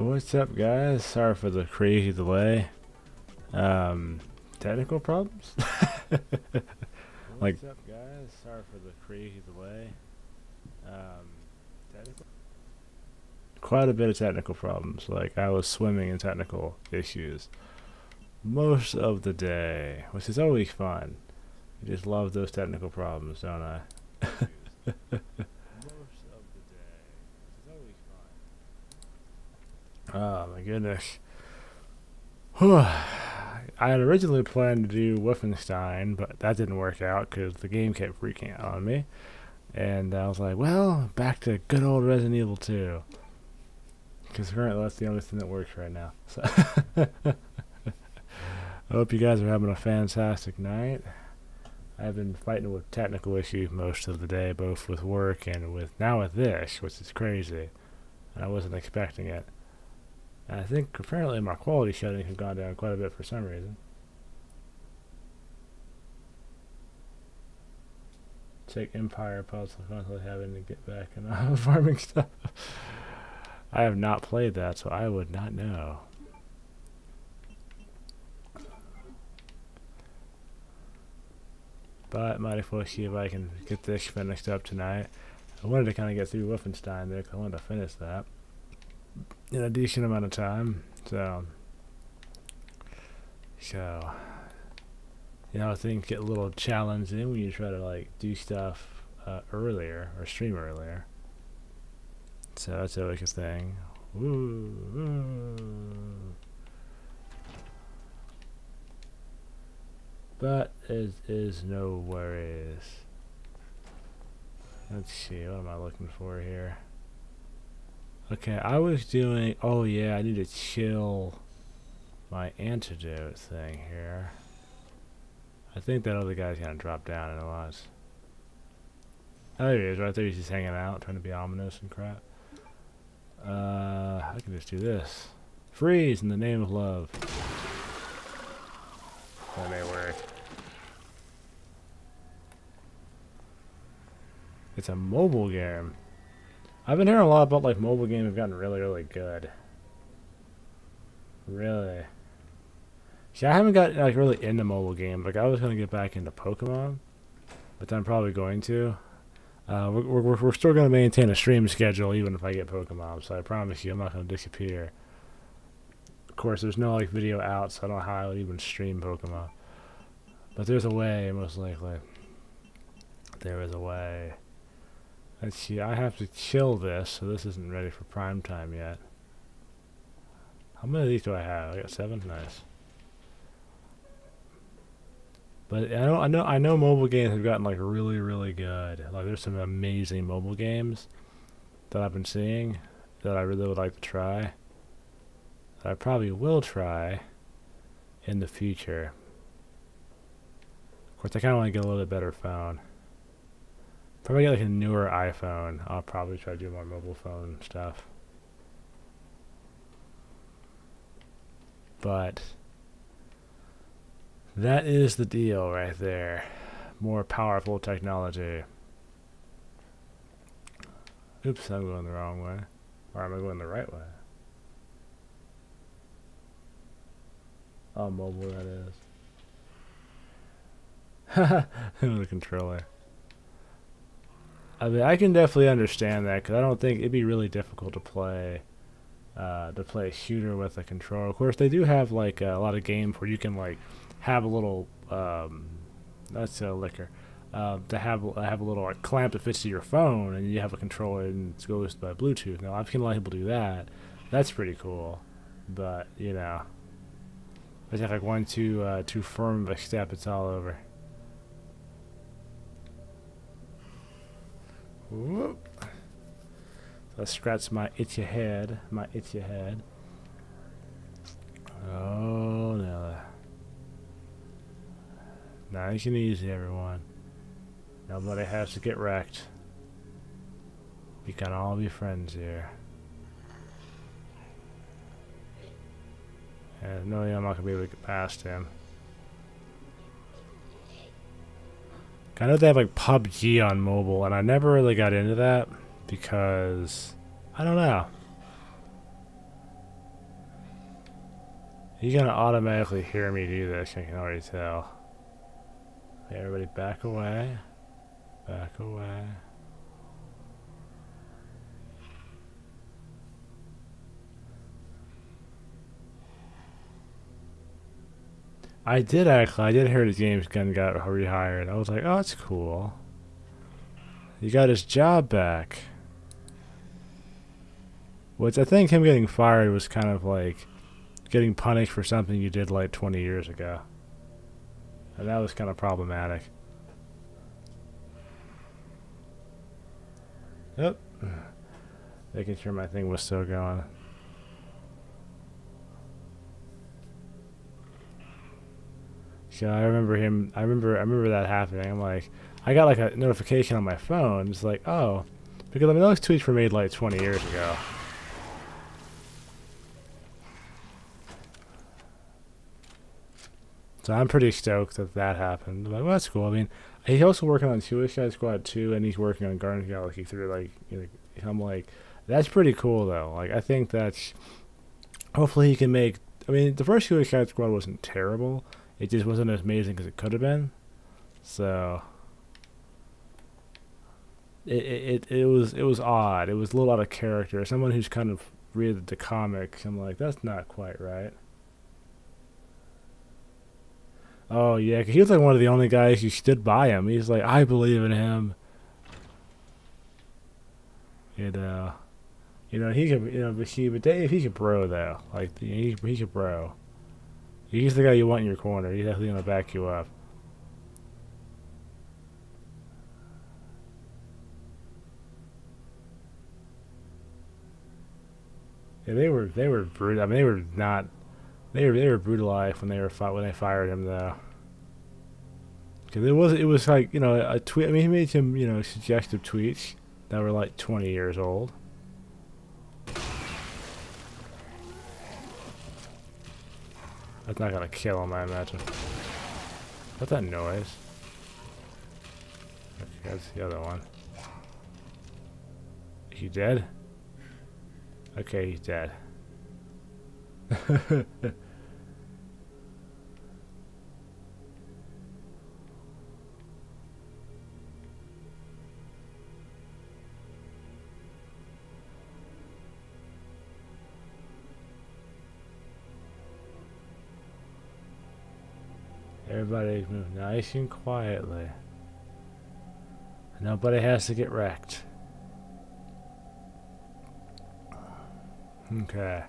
What's up, guys? Sorry for the crazy delay. Technical problems? What's up, guys? Sorry for the crazy delay. Technical? Quite a bit of technical problems. Like, I was swimming in technical issues most of the day, which is always fun. I just love those technical problems, don't I? Oh my goodness. I had originally planned to do Wolfenstein, but that didn't work out because the game kept freaking out on me. And I was like, well, back to good old Resident Evil 2. Because currently that's the only thing that works right now. So I hope you guys are having a fantastic night. I've been fighting with technical issues most of the day, both with work and with this, which is crazy. And I wasn't expecting it. And I think apparently my quality settings have gone down quite a bit for some reason. Take Empire puzzle, constantly having to get back and farming stuff. I have not played that, so I would not know. But might as well see if I can get this finished up tonight. I wanted to kind of get through Wolfenstein there because I wanted to finish that in a decent amount of time. So you know, things get a little challenging when you try to like do stuff earlier or stream earlier. So that's always a thing. Woo. But it is no worries. Let's see, what am I looking for here? Okay, I was doing, oh yeah, I need to chill my antidote thing here. I think that other guy's gonna drop down and it was. Oh, there he is, right there, he's just hanging out, trying to be ominous and crap. I can just do this. Freeze in the name of love. That may work. It's a mobile game. I've been hearing a lot about like mobile games have gotten really, really good. Really. See, I haven't got like really into mobile games. Like I was gonna get back into Pokemon, but I'm probably going to. We're still gonna maintain a stream schedule even if I get Pokemon. So I promise you, I'm not gonna disappear. Of course, there's no like video out, so I don't know how I would even stream Pokemon. But there's a way, most likely. There is a way. Let's see, I have to chill this, so this isn't ready for prime time yet. How many of these do I have? I got 7? Nice. But I know mobile games have gotten like really, really good. Like there's some amazing mobile games that I've been seeing that I really would like to try. That I probably will try in the future. Of course, I kind of want to get a little bit better phone. Probably get like a newer iPhone. I'll probably try to do more mobile phone stuff. But that is the deal right there. More powerful technology. Oops, I'm going the wrong way. Or am I going the right way? Oh, mobile that is. Haha, the controller. I mean, I can definitely understand that because I don't think it'd be really difficult to play a shooter with a controller. Of course, they do have like a lot of games where you can like have a little that's a liquor to have a little like, clamp that fits to your phone, and you have a controller and it goes by Bluetooth. Now, I've seen a lot of people do that. That's pretty cool, but you know, if you have like one too firm of a step, it's all over. Whoop. So I scratch my itchy head. Oh no. Nice and easy, everyone. Nobody has to get wrecked. We can all be friends here. And no, I'm not gonna be able to get past him. I know they have like PUBG on mobile, and I never really got into that because I don't know. He's gonna automatically hear me do this, I can already tell. Okay, everybody back away. Back away. I did hear that James Gunn got rehired. I was like, oh, that's cool. He got his job back. Which I think him getting fired was kind of like getting punished for something you did like 20 years ago. And that was kind of problematic. Yep. Making sure my thing was still going. So I remember that happening. I'm like, I got like a notification on my phone. It's like, oh, because I mean those tweets were made like 20 years ago. So I'm pretty stoked that that happened. I'm like, well, that's cool. I mean, he's also working on Suicide Squad 2, and he's working on Guardians of the Galaxy 3. Like, you know, I'm like, that's pretty cool though. Like, I think that's hopefully he can make. I mean, the first Suicide Squad wasn't terrible. It just wasn't as amazing as it could have been. So it was odd. It was a little out of character. Someone who's kind of read the comics, I'm like, that's not quite right. Oh yeah, 'cause he was like one of the only guys who stood by him. He's like, I believe in him. You know, he could, but Dave, he's a bro though. Like he's a bro. He's the guy you want in your corner. He's definitely gonna back you up. Yeah, they were brutal. I mean, they were not. They were brutalized when when they fired him though. Because it was like, a tweet. I mean, he made some, suggestive tweets that were like 20 years old. That's not gonna kill him, I imagine. What's that noise? Okay, that's the other one. Is he dead? Okay, he's dead. Everybody move nice and quietly. Nobody has to get wrecked. Okay.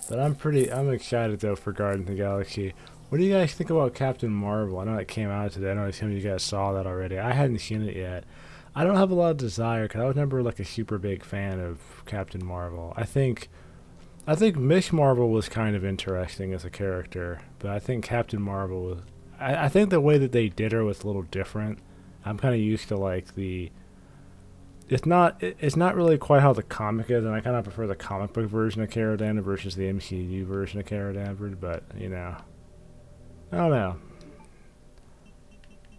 But I'm excited though for Guardians of the Galaxy. What do you guys think about Captain Marvel? I know it came out today. I know some of you guys saw that already. I hadn't seen it yet. I don't have a lot of desire because I was never like a super big fan of Captain Marvel. I think Miss Marvel was kind of interesting as a character, but I think Captain Marvel was. I think the way that they did her was a little different. I'm kind of used to like the. It's not really quite how the comic is, and I kind of prefer the comic book version of Cara Danvers versus the MCU version of Cara Danvers. But I don't know.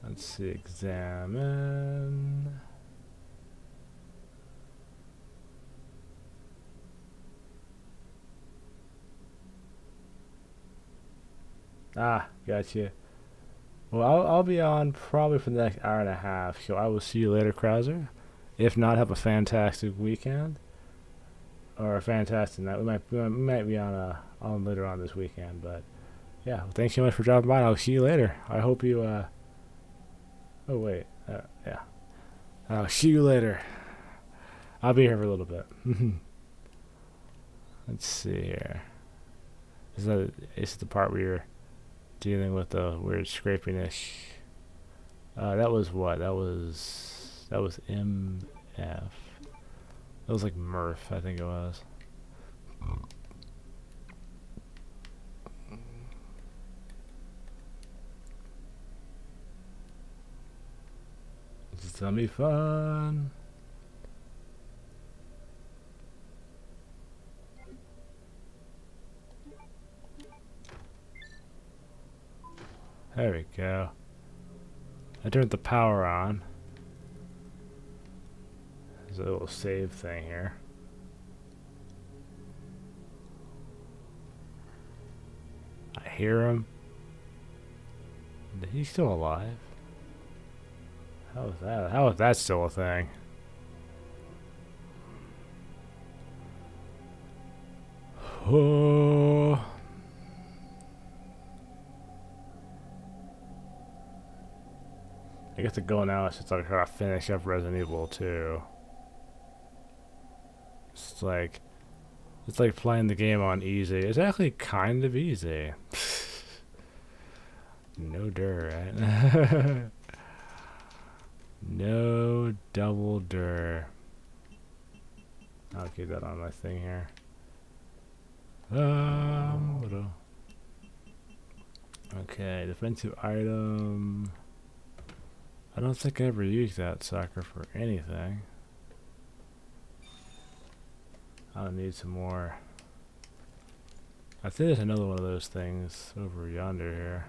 Let's see. Examine. Ah, gotcha. Well, I'll be on probably for the next hour and a half, so I will see you later, Krauser. If not, have a fantastic weekend or a fantastic night. We might be on later on this weekend, but yeah. Well, thanks so much for dropping by. I'll see you later. I hope you. Oh wait, yeah. I'll see you later. I'll be here for a little bit. Let's see here. Is the part where you're dealing with the weird scrapiness? That was what? That was MF. That was like Murph, I think it was. This is gonna be fun. There we go. I turned the power on. There's a little save thing here. I hear him. He's still alive. How is that? How is that still a thing? Oh. I get to go now since I gotta finish up Resident Evil 2. It's like playing the game on easy. It's actually kind of easy. No dirt, right? No double dirt. I'll keep that on my thing here. Okay, defensive item. I don't think I ever used that sucker for anything. I'll need some more. I think there's another one of those things over yonder here.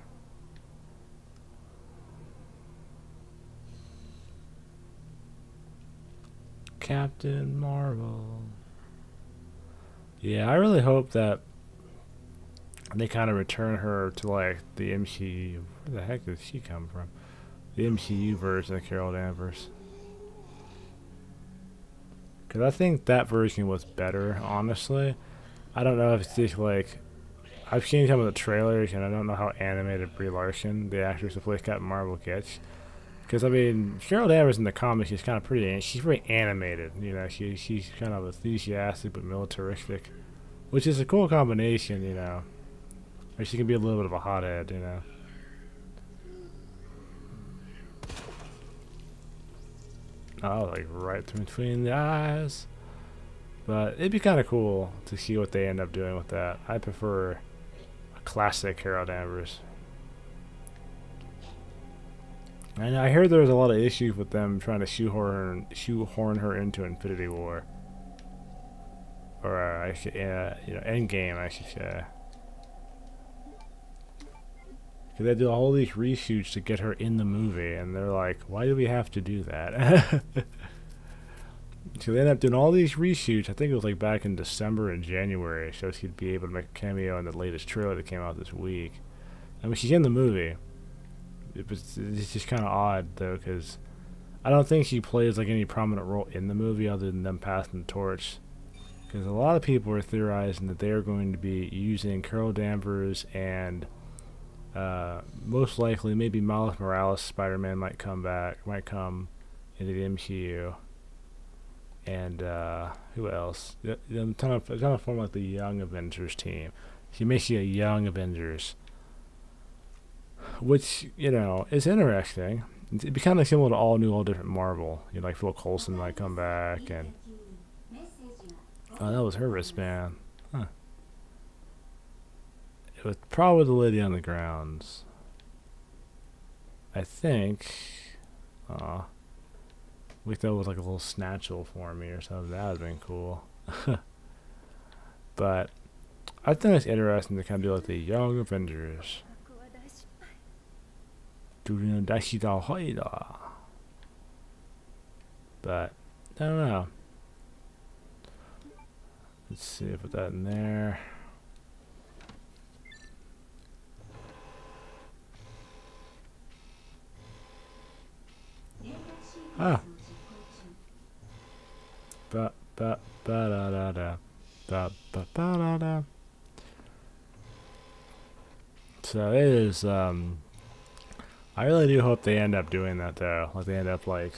Captain Marvel. Yeah, I really hope that they kind of return her to like the MCU. Where the heck did she come from? The MCU version of Carol Danvers. Because I think that version was better, honestly. I don't know if it's just like... I've seen some of the trailers, and I don't know how animated Brie Larson, the actress who plays Captain Marvel, gets. Because, I mean, Carol Danvers in the comics is kind of pretty... She's very animated, you know. She's kind of enthusiastic but militaristic. Which is a cool combination, you know. Or she can be a little bit of a hothead, you know. Oh, like right between the eyes. But it'd be kind of cool to see what they end up doing with that. I prefer a classic Carol Danvers. And I heard there was a lot of issues with them trying to shoehorn her into Infinity War. Or I should, you know, Endgame, I should say. Because they do all these reshoots to get her in the movie, and they're like, why do we have to do that? So they ended up doing all these reshoots. I think it was like back in December and January, so she'd be able to make a cameo in the latest trailer that came out this week. I mean, she's in the movie. It's just kind of odd, though, because I don't think she plays like any prominent role in the movie other than them passing the torch. Because a lot of people are theorizing that they are going to be using Carol Danvers and most likely maybe Miles Morales Spider-Man might come into the MCU. And who else? I'm trying to form like the Young Avengers team. She makes you a Young Avengers, which, you know, is interesting. It'd be kind of similar to all different Marvel. You know, like Phil Coulson might come back, and oh, that was her wristband. Huh. It was probably the lady on the grounds. I think. We thought it was like a little snatchel for me or something. That would have been cool. But I think it's interesting to kind of do like the Young Avengers. But I don't know. Let's see, put that in there. Ah. Ba ba ba da da da ba ba ba da da. So it is. I really do hope they end up doing that though. Like they end up like.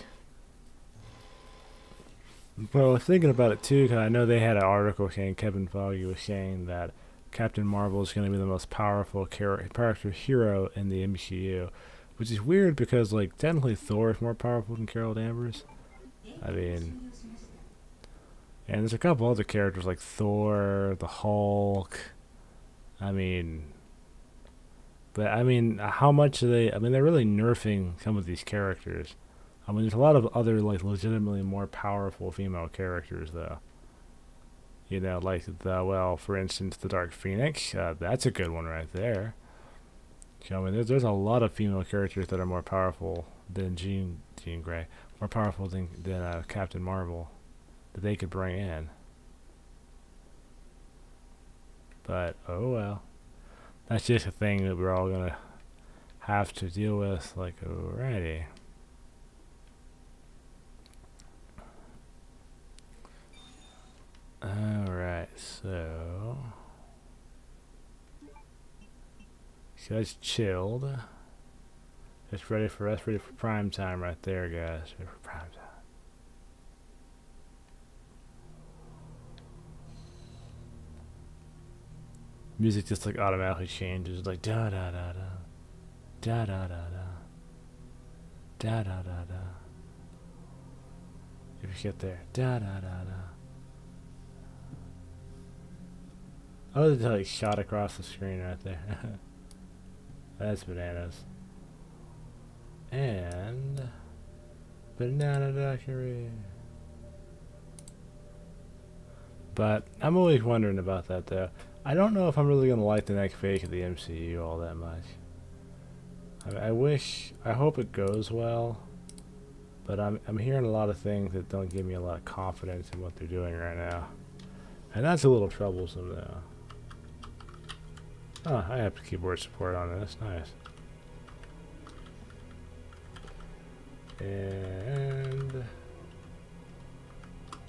Well, I was thinking about it too, because I know they had an article saying Kevin Feige was saying that Captain Marvel is going to be the most powerful character hero in the MCU, which is weird because like technically Thor is more powerful than Carol Danvers. I mean, and there's a couple other characters like Thor, the Hulk. I mean, but I mean, how much are they? I mean, they're really nerfing some of these characters. I mean, there's a lot of other like legitimately more powerful female characters though. You know, like for instance, the Dark Phoenix. That's a good one right there. So, I mean, there's a lot of female characters that are more powerful than Jean Grey, more powerful than Captain Marvel, that they could bring in. But oh well. That's just a thing that we're all gonna have to deal with. Like, alrighty. Alright, so that's chilled. It's ready for us, ready for prime time right there, guys. Ready for prime time. Music just like automatically changes, like da da da da, da da da da, da da da da. If you get there, da da da da. Oh, it's like shot across the screen right there. That's bananas. And banana daiquiri. But I'm always wondering about that though. I don't know if I'm really gonna like the next phase of the MCU all that much. I hope it goes well, but I'm hearing a lot of things that don't give me a lot of confidence in what they're doing right now, and that's a little troublesome though. Oh, I have keyboard support on this. Nice.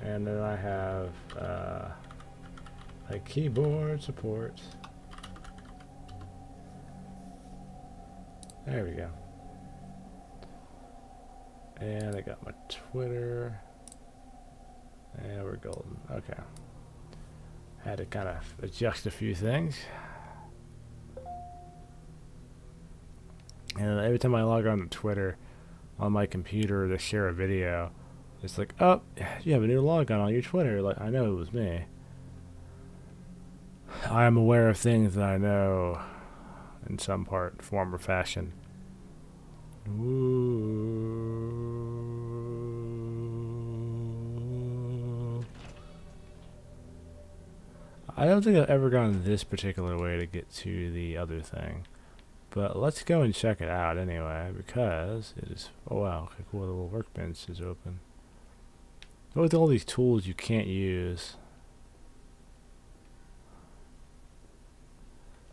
And then I have like keyboard support. There we go. And I got my Twitter. And we're golden. Okay. Had to kind of adjust a few things. And every time I log on to Twitter on my computer to share a video, it's like, oh, you have a new logon on your Twitter. Like, I know it was me. I am aware of things that I know in some part, form, or fashion. Ooh. I don't think I've ever gone this particular way to get to the other thing. But let's go and check it out anyway, because it is... Oh wow, okay, cool, the little workbench is open. But with all these tools you can't use,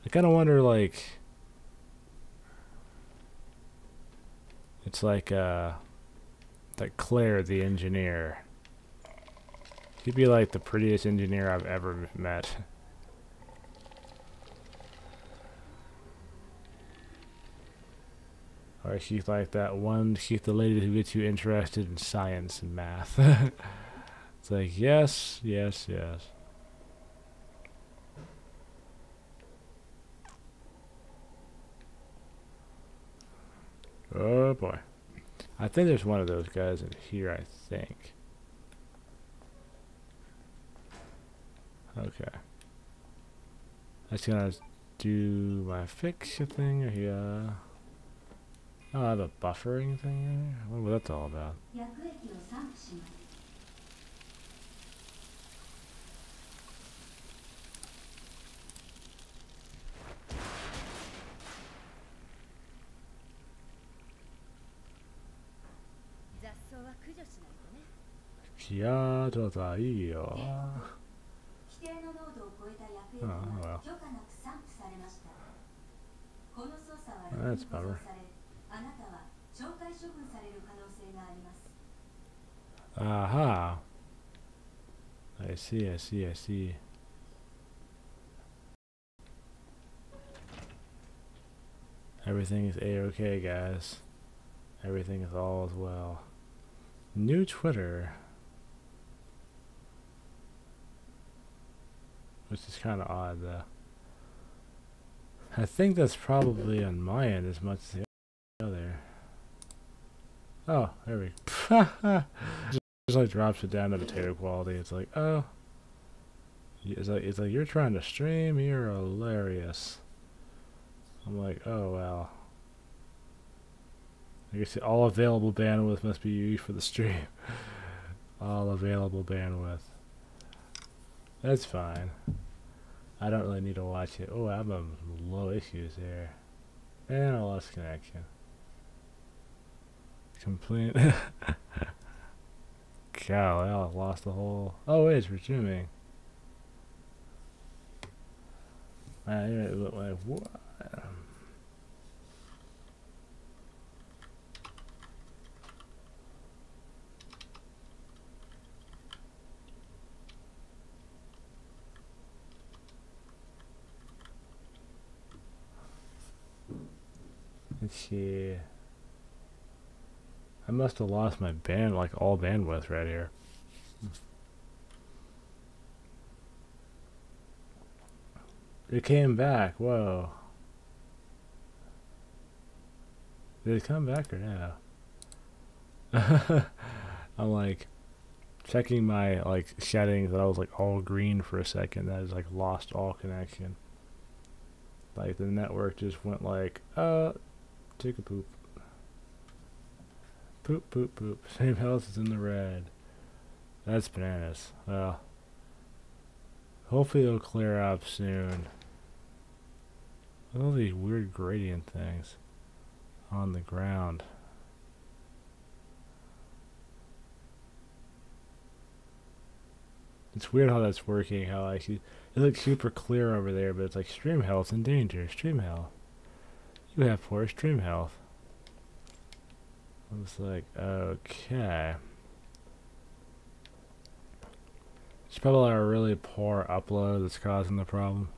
I kind of wonder, like... It's like Claire, the engineer. She'd be like the prettiest engineer I've ever met. Or she's like that one, she's the lady who gets you interested in science and math. It's like, yes, yes, yes. Oh boy. I think there's one of those guys in here, I think. Okay. That's gonna do my fix thing here. Oh, I have a buffering thing here? I wonder what that's all about. Oh, well. That's a bummer. Aha. I see, I see, I see. Everything is A-okay, guys. Everything is all as well. New Twitter. Which is kind of odd, though. I think that's probably on my end as much as the other. Oh, there we go. Just like drops it down to potato quality. It's like, oh. It's like you're trying to stream, you're hilarious. I'm like, oh well. I guess all available bandwidth must be used for the stream. All available bandwidth. That's fine. I don't really need to watch it. Oh, I'm on low issues there. And I lost connection. Complete. Golly, I lost the whole... Oh, wait, it's resuming. What? Let's see. I must have lost my all bandwidth right here. It came back. Whoa. Did it come back or no? I'm like checking my settings that I was like all green for a second. That is like lost all connection. Like the network just went like take a poop. Poop poop poop. Same health is in the red. That's bananas. Well, hopefully it'll clear up soon. All these weird gradient things on the ground. It's weird how that's working, how like it looks super clear over there, but it's like stream health in danger. Stream health. You have poor stream health. I was like, okay. It's probably a really poor upload that's causing the problem.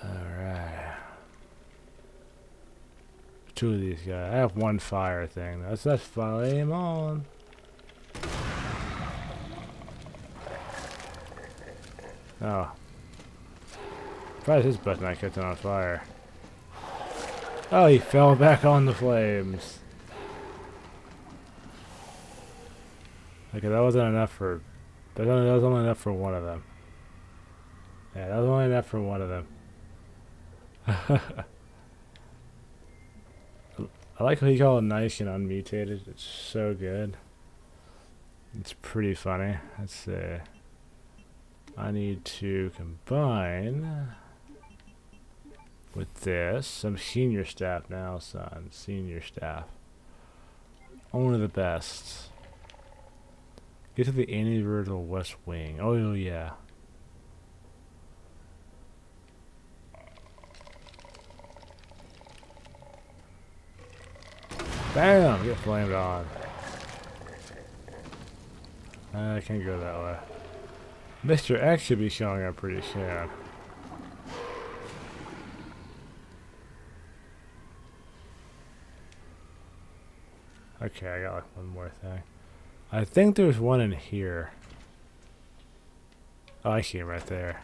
Alright. Two of these guys. I have one fire thing. That's flame on. Oh. Try this button, I kept it on fire. Oh, he fell back on the flames. Okay, that wasn't enough for... That was only enough for one of them. Yeah, that was only enough for one of them. I like how you call it nice and unmutated. It's so good. It's pretty funny. Let's see. I need to combine with this. I'm senior staff now, son. Senior staff. Only the best. Get to the anti-vertical west wing. Oh yeah. Bam! Get flamed on. I can't go that way. Mr. X should be showing up pretty soon. Okay, I got like one more thing. I think there's one in here. Oh, I see him right there.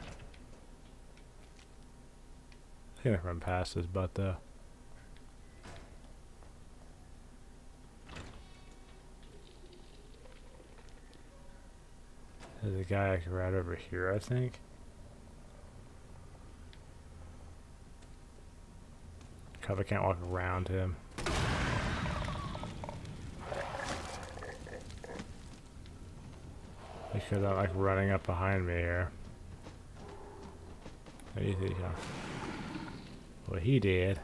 I think I can run past his butt though. There's a guy right over here, I think. Probably can't walk around him. Because I'm like running up behind me here. What do you think? Well, he did.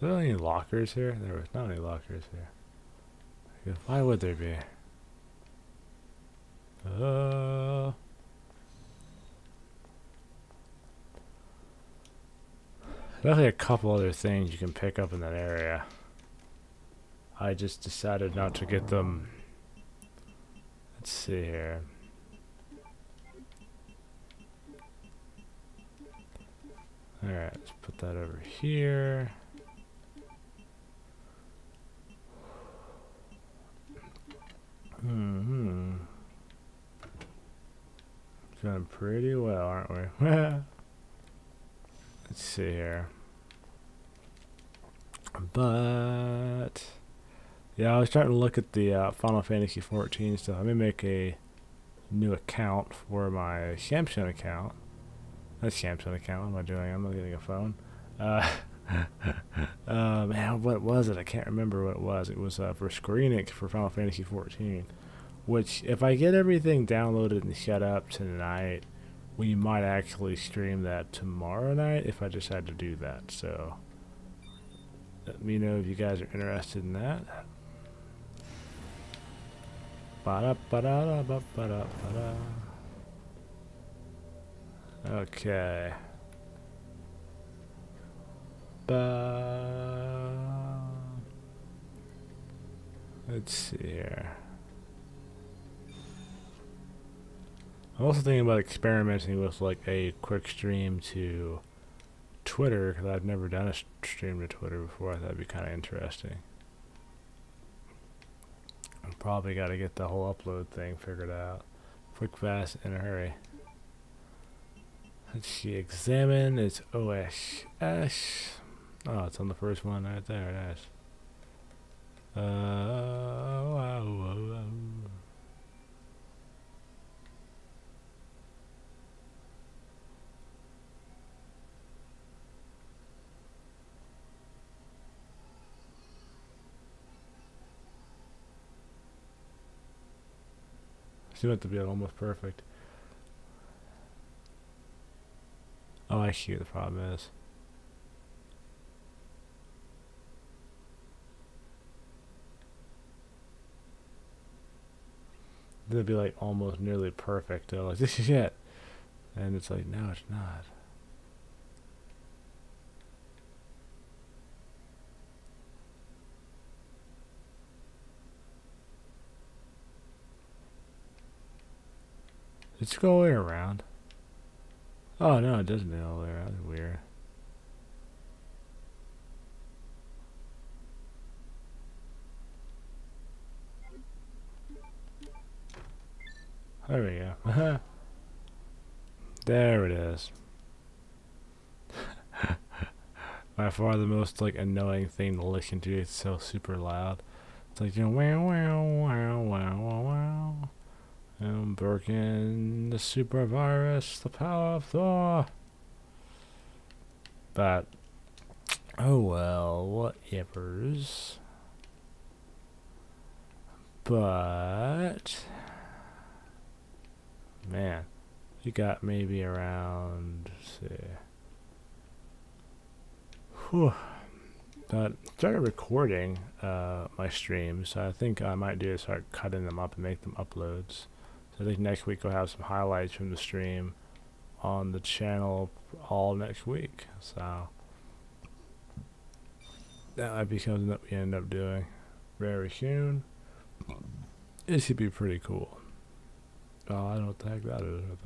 Are there any lockers here? There was not any lockers here. Why would there be? Definitely a couple other things you can pick up in that area. I just decided not to get them. Let's see here. Alright, let's put that over here. Doing pretty well, aren't we? Let's see here. But yeah, I was trying to look at the Final Fantasy 14 stuff. I may make a new account for my Samsung account. That's Samsung account. What am I doing? I'm not getting a phone. Man, what was it? I can't remember what it was. It was for Square Enix for Final Fantasy 14. Which, if I get everything downloaded and set up tonight, we might actually stream that tomorrow night if I decide to do that. So, Let me know if you guys are interested in that. Ba-da-ba-da-da-ba-ba-da-ba-da. Okay. Let's see here. I'm also thinking about experimenting with like a quick stream to Twitter, because I've never done a stream to Twitter before. I thought that'd be kind of interesting. I've probably got to get the whole upload thing figured out. Quick, fast, in a hurry. Let's see. Examine its OS. Oh, it's on the first one right there. Nice. Wow. Seems like to be almost perfect. Oh, I see what the problem is. It'd be like almost nearly perfect. They're like, this is it. And it's like, no, it's not. It's go all the way around. Oh, no, it doesn't go all the way around. That's weird. There we go. There it is. By far the most like annoying thing to listen to. It's so super loud. It's like, you know, wow, wow, wow, wow, wow, wow. Birkin, the super virus, the power of Thor. But, oh well, whatevers. But, man, you got maybe around, let's see. Whew. But started recording my streams, so I think I might do is start cutting them up and make them uploads. So I think next week I'll have some highlights from the stream on the channel all next week. So that might be something that we end up doing very soon. It should be pretty cool. Oh, I don't know what the heck that is right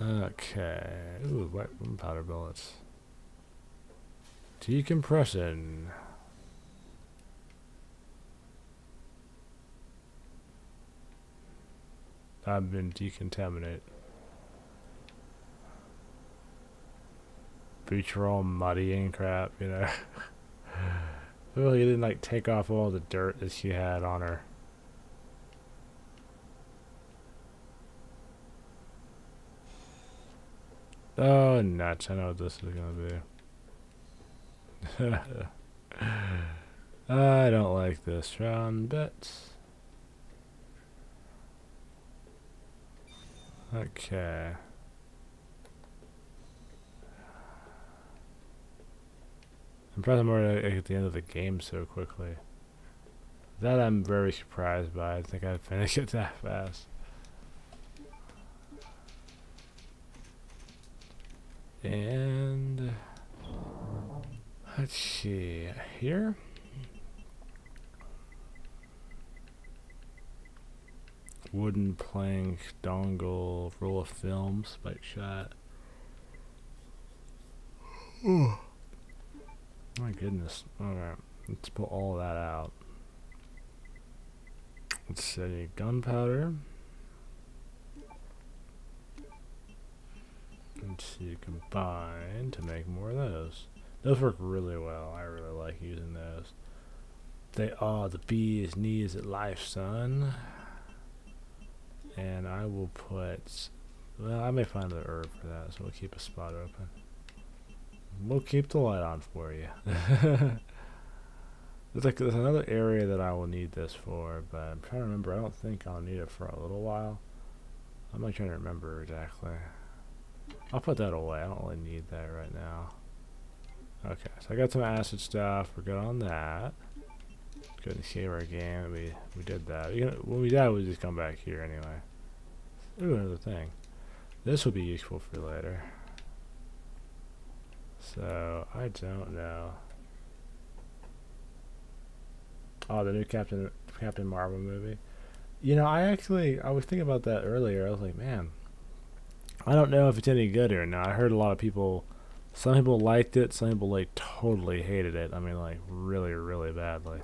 there. Okay. Ooh, white gunpowder bullets. Decompressing. I've been decontaminated. Beach are all muddy and crap, you know. Well, you didn't like take off all the dirt that she had on her. Oh, nuts. I know what this is gonna be. I don't like this round bits. Okay. I'm probably more at the end of the game so quickly. That I'm very surprised by. I think I'd finish it that fast. And let's see here. Wooden plank, dongle, roll of film, spike shot. Ooh. My goodness. Alright, let's pull all that out. Let's see, gunpowder. Let's see, combine to make more of those. Those work really well. I really like using those. They are the bee's knees at life, son. And I will put, well, I may find a herb for that, so we'll keep a spot open. We'll keep the light on for you. There's another area that I will need this for, but I'm trying to remember. I don't think I'll need it for a little while. I'm not trying to remember exactly. I'll put that away. I don't really need that right now. Okay, so I got some acid stuff. We're good on that. Go and save our game. We did that. When we die, we just come back here anyway. Ooh, another thing. This will be useful for later. So I don't know. Oh, the new Captain Marvel movie. You know, I was thinking about that earlier. I was like, man, I don't know if it's any good or not. I heard a lot of people. Some people liked it. Some people like totally hated it. I mean, like really, really badly.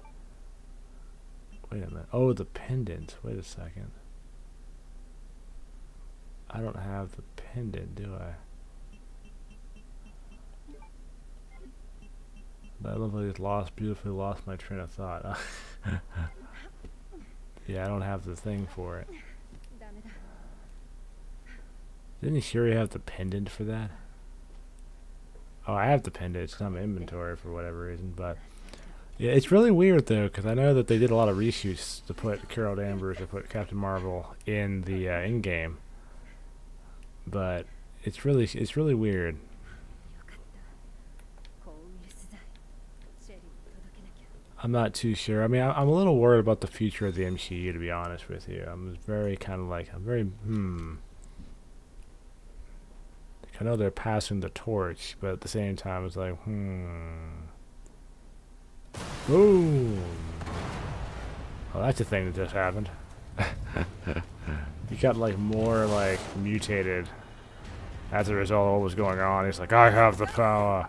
Wait a minute. Oh, the pendant. Wait a second. I don't have the pendant, do I? I love how I beautifully lost my train of thought. Yeah, I don't have the thing for it. Didn't Shuri have the pendant for that? Oh, I have the pendant. It's on my inventory for whatever reason, but yeah, it's really weird though, because I know that they did a lot of reshoots to put Carol Danvers, to put Captain Marvel in the in-game, but it's really weird. I'm not too sure. I mean, I'm a little worried about the future of the MCU, to be honest with you. I'm very I know they're passing the torch, but at the same time, it's like, Boom! Oh, that's a thing that just happened. He got, like, more, like, mutated as a result of what was going on. He's like, I have the power.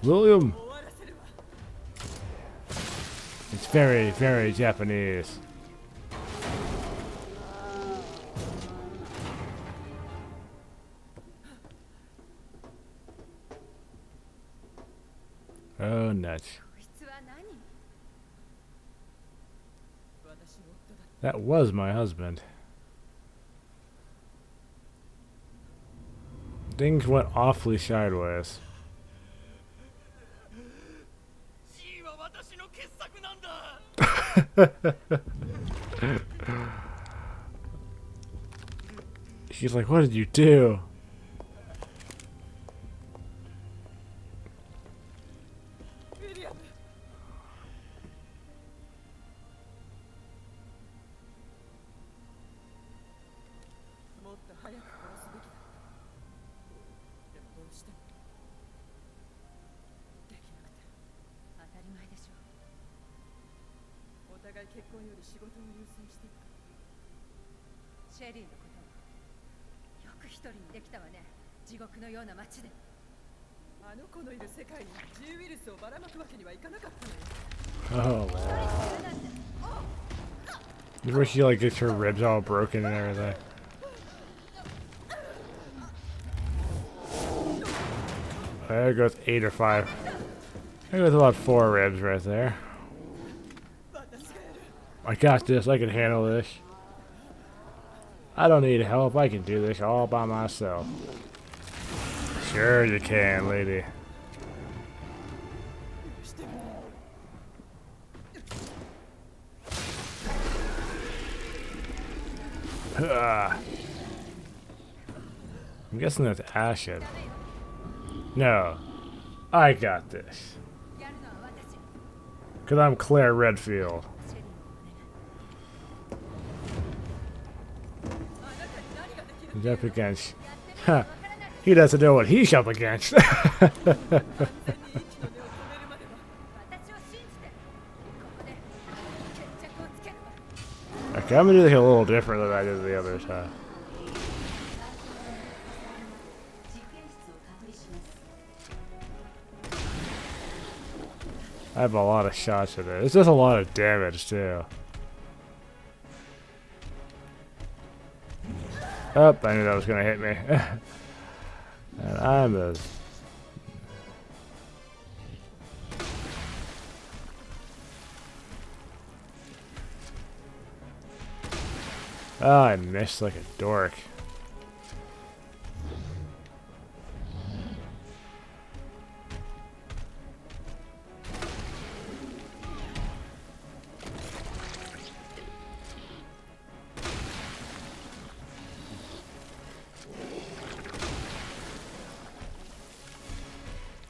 William! It's very, very Japanese. Oh, nuts. That was my husband. Things went awfully sideways. He's like, what did you do? Oh, man. Where she like gets her ribs all broken and everything. There goes 8 or 5. There goes about 4 ribs right there. I got this. I can handle this. I don't need help. I can do this all by myself. Sure you can, lady. I'm guessing that's acid. No. I got this. Because I'm Claire Redfield. He's up against... Huh. He doesn't know what he's up against. Okay, I'm gonna do this a little different than I did the other time. I have a lot of shots in it. It's just a lot of damage too. Oh, I knew that was gonna hit me. And I'm a... Oh, I missed like a dork.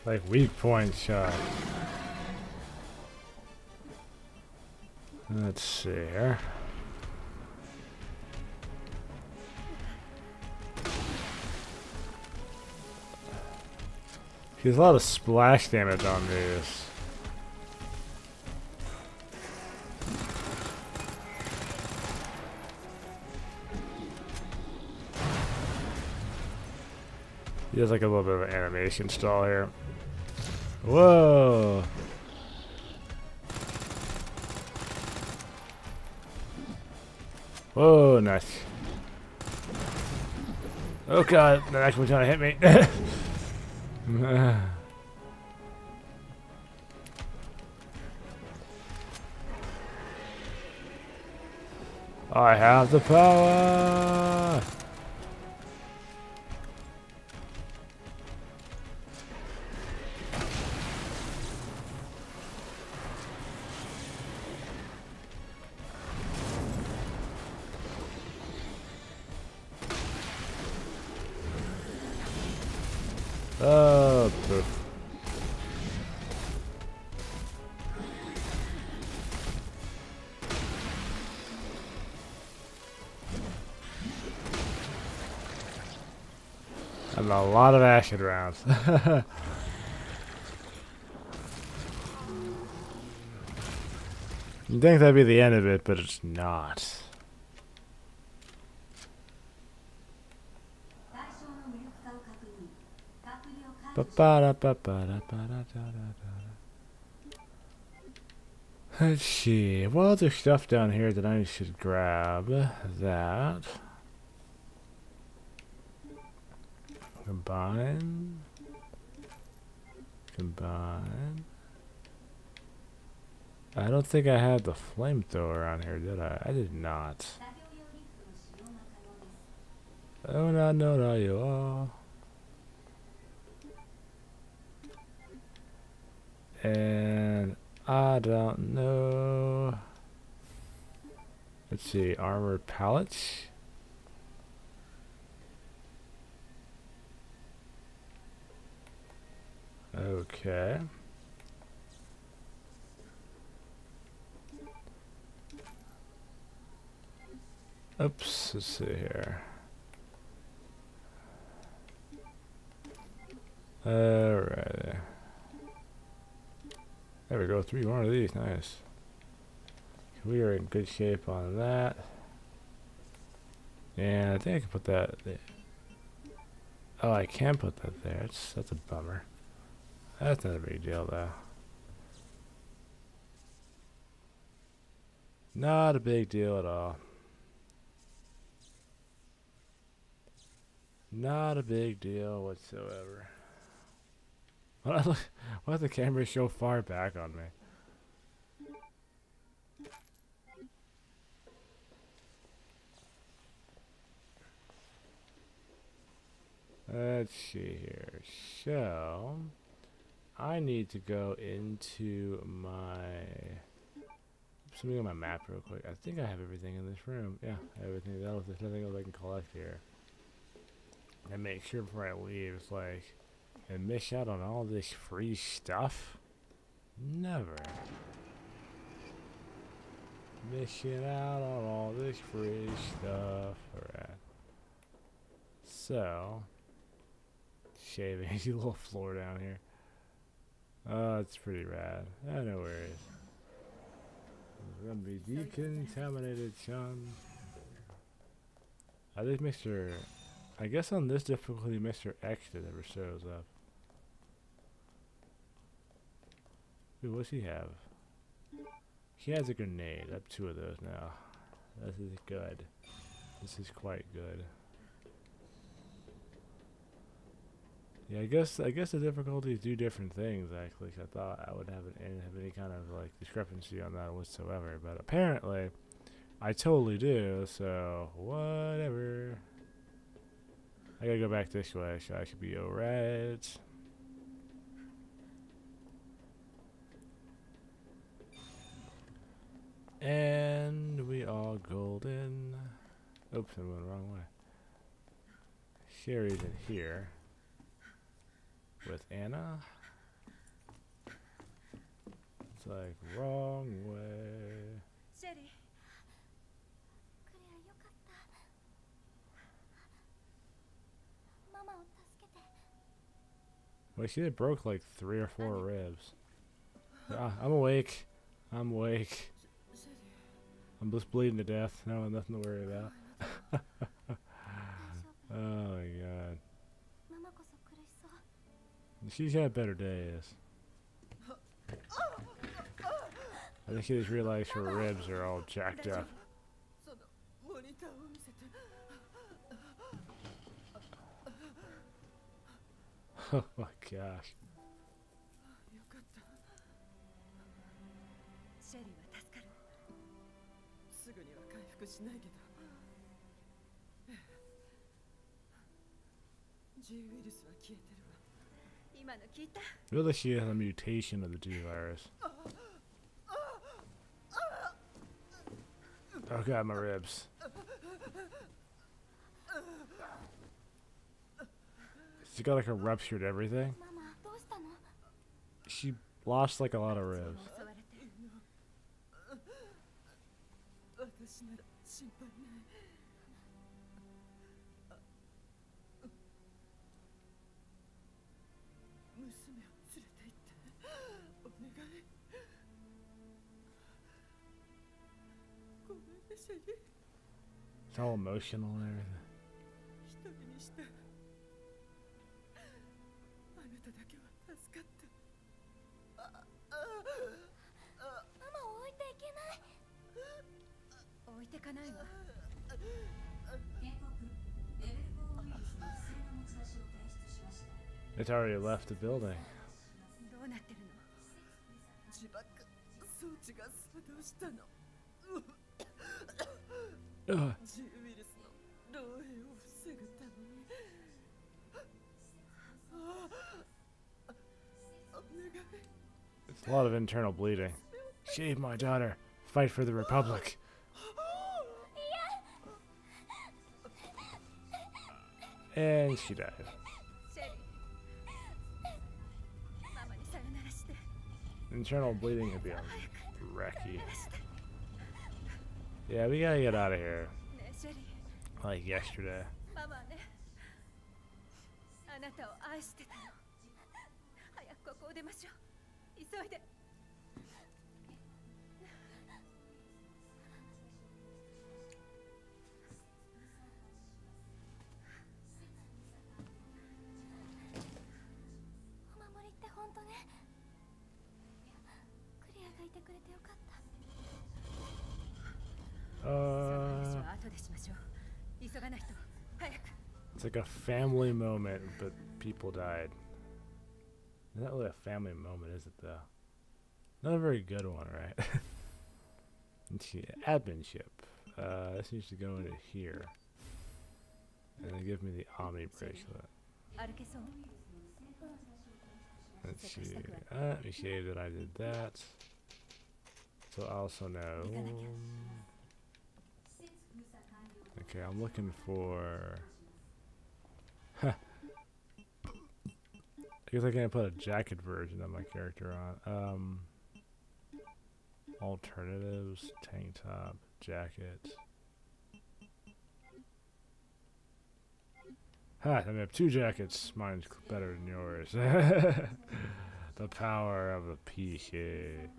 Like weak point shot. Let's see here. There's a lot of splash damage on these. There's like a little bit of an animation stall here. Whoa! Whoa, nice. Oh god, that actually trying to hit me. I have the power! Oh, poof. And a lot of acid rounds. You'd think that'd be the end of it, but it's not. Let's see. Well, there's stuff down here that I should grab. That. Combine. Combine. I don't think I had the flamethrower on here, did I? I did not. Oh, no, you are. And I don't know. Let's see, armored pallets. Okay. Oops, let's see here. Alright. There we go, 3 more of these, nice. We are in good shape on that. And I think I can put that there. Oh, I can put that there. That's a bummer. That's not a big deal, though. Not a big deal at all. Not a big deal whatsoever. Why does the camera so far back on me? Let's see here. So, I need to go into my... Something on my map real quick. I think I have everything in this room. Yeah, everything else. There's nothing else I can collect here. And make sure before I leave, it's like, and miss out on all this free stuff? Never. Missing out on all this free stuff. Alright. So, shaving a little floor down here. Oh, it's pretty rad. Oh, no worries. It's gonna be decontaminated, son. I think Mr. I guess on this difficulty, Mr. X never shows up. Ooh, what's he have? He has a grenade. I have 2 of those now. This is good. This is quite good. Yeah, I guess the difficulties do different things actually. 'Cause I thought I would have any kind of like discrepancy on that whatsoever, but apparently I totally do. So whatever. I gotta go back this way, so I should be alright. And we are golden. Oops, I went the wrong way. Sherry's in here with Anna. It's like, wrong way. Sherry. Wait, she had broke like 3 or 4 ribs. I'm awake. I'm awake. I'm just bleeding to death. No, nothing to worry about. Oh my god. She's had better days. I think she just realized her ribs are all jacked up. Oh my gosh. Really, she has a mutation of the G virus. Oh god, my ribs. She got like a ruptured everything. She lost like a lot of ribs. It's all emotional and everything. It's already left the building. Ugh. It's a lot of internal bleeding. Save my daughter. Fight for the Republic. And she died. Internal bleeding could be a wrecky. Yeah, we gotta get out of here. Like yesterday. It's like a family moment, but people died. Not really a family moment, is it though? Not a very good one, right? Adminship. This needs to go into here. And then give me the Omni bracelet. Let's see. Let me see that I did that. So I also know. Okay, I'm looking for. I guess I can't put a jacket version of my character on. Alternatives, tank top, jacket. Ha! I have 2 jackets. Mine's better than yours. The power of a PC.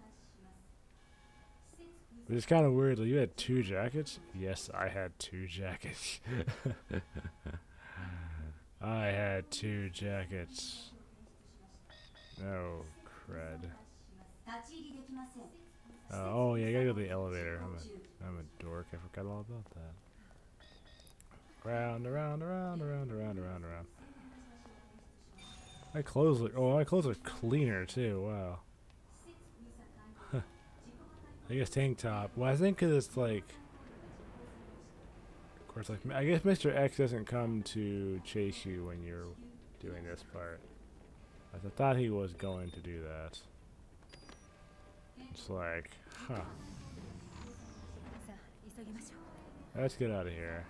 But it's kind of weird. Like, you had 2 jackets? Yes, I had 2 jackets. I had 2 jackets. No cred. Oh yeah, I gotta go to the elevator. I'm a dork. I forgot all about that. Round, around, around, around, around, around, around. My clothes look. Oh, my clothes are cleaner too. Wow. I guess tank top. Well, I think 'cause it's like. Of course, like I guess Mr. X doesn't come to chase you when you're doing this part. I thought he was going to do that. It's like, huh. Let's get out of here.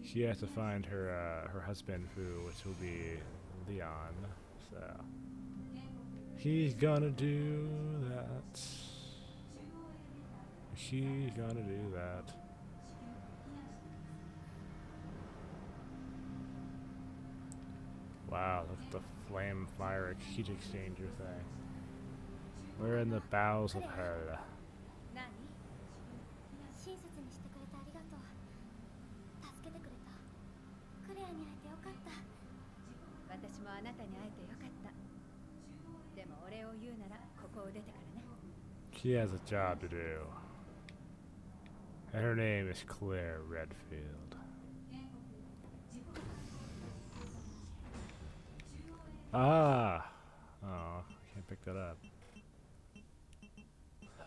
She has to find her her husband, which will be Leon. So He's gonna do that. She's gonna do that. Wow, look at the flame fire heat exchanger thing. We're in the bowels of hell. 親切にしてくれてありがとう。助けてくれた。クレアに会えてよかった。私もあなたに会えてよかった。でもお礼を言うならここを出てからね。She has a job to do. And her name is Claire Redfield. Ah! Oh, I can't pick that up.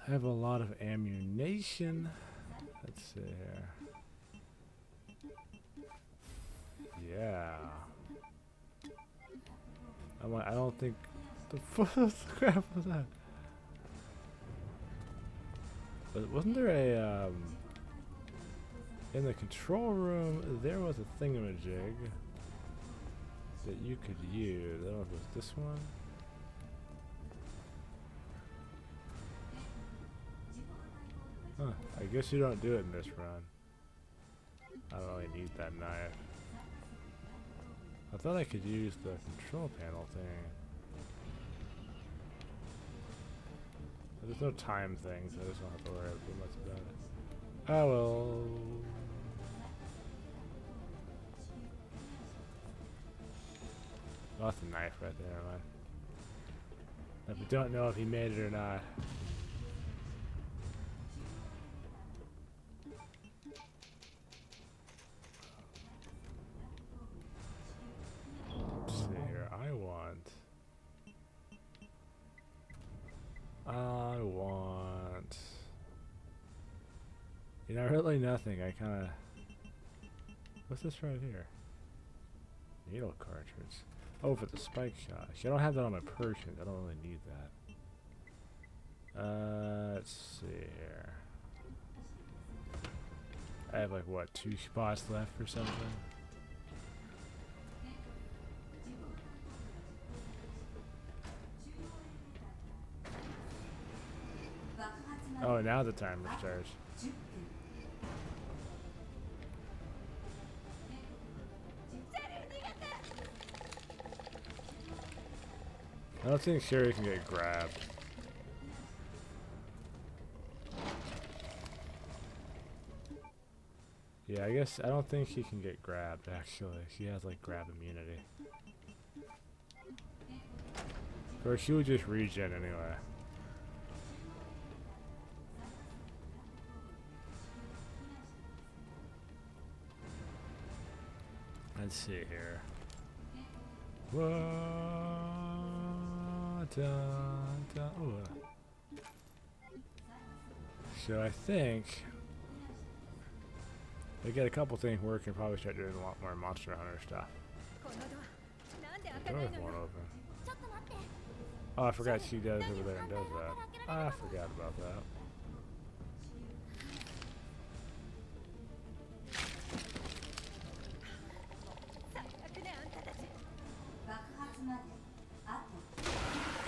I have a lot of ammunition. Let's see here. Yeah. I don't think the crap was that. But wasn't there a in the control room there was a thingamajig that you could use. I don't know if it was this one. Huh. I guess you don't do it in this run. I don't really need that knife. I thought I could use the control panel thing. But there's no time thing, so I just don't have to worry too much about it. Oh well. Oh, that's a knife right there, man. If we don't know if he made it or not. Let's see here. I want. You know, really nothing. I kind of. What's this right here? Needle cartridge. Oh, for the spike shot. I don't have that on my Persian. I don't really need that. Let's see here. I have like what, 2 spots left or something? Oh, now the timer starts. I don't think Sherry can get grabbed. Yeah, I guess I don't think she can get grabbed actually. She has like grab immunity. Or she would just regen anyway. Let's see here. Whoa, dun, dun, ooh. So I think we get a couple things working. Probably start doing a lot more Monster Hunter stuff. Door's won't open. Oh, I forgot she does over there and does that. I forgot about that.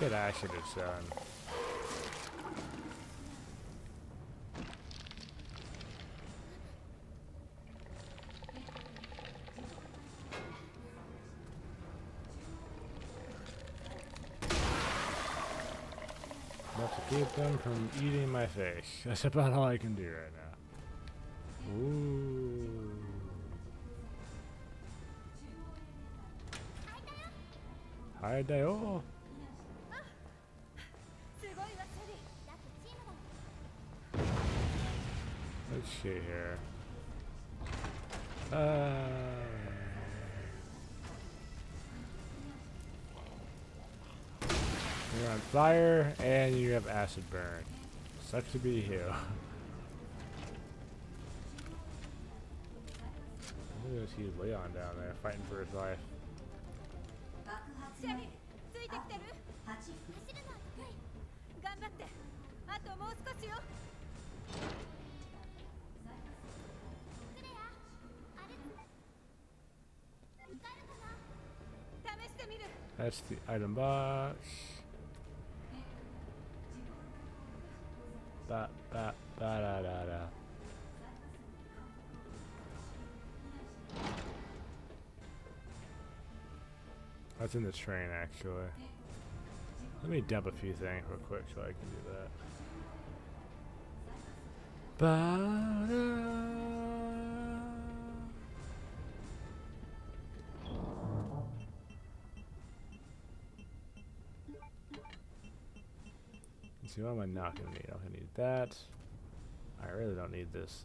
Get Ash in his son. Enough to keep them from eating my face. That's about all I can do right now. Ooh. Hi, Dayo. Let's see here. You're on fire and you have acid burn. Sucks to be you. Look at this Leon down there fighting for his life. That's the item box. Ba ba ba da da da. That's in the train, actually. Let me dump a few things real quick so I can do that. Ba da. Let's see, what am I not gonna need? I'm gonna need that. I really don't need this.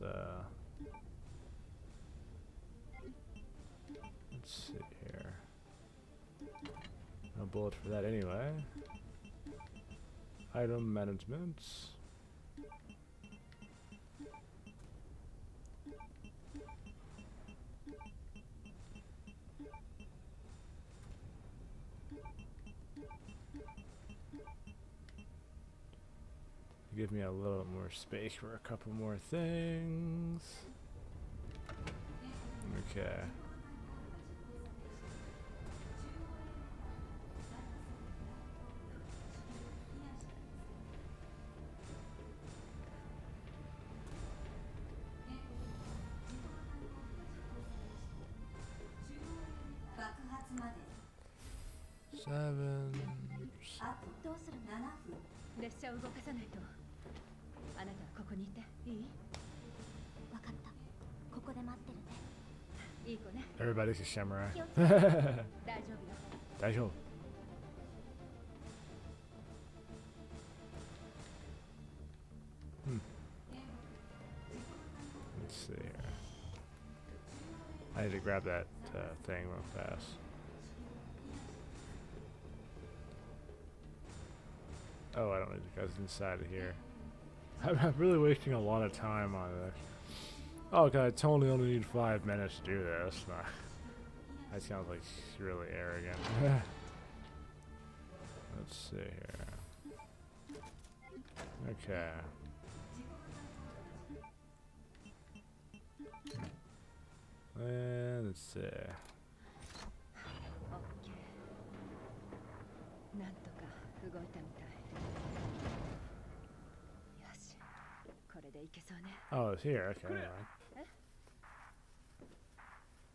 Let's see here. No bullet for that anyway. Item management. Give me a little more space for a couple more things. Okay. Seven. どうするの？列車を動かさないと。あなたはここにいていい？わかった。ここで待ってるね。いい子ね。 Everybody's a samurai. 大丈夫よ。大丈夫。Let's see here. I need to grab that thing real fast. Oh, I don't need to go inside of here. I'm really wasting a lot of time on this. Oh, God, I totally only need 5 minutes to do this. Nah. That sounds like really arrogant. Let's see here. Okay. And let's see. なんとか動いたみたい。よし、これでいけそうね。 Oh, it's here. Okay, never mind.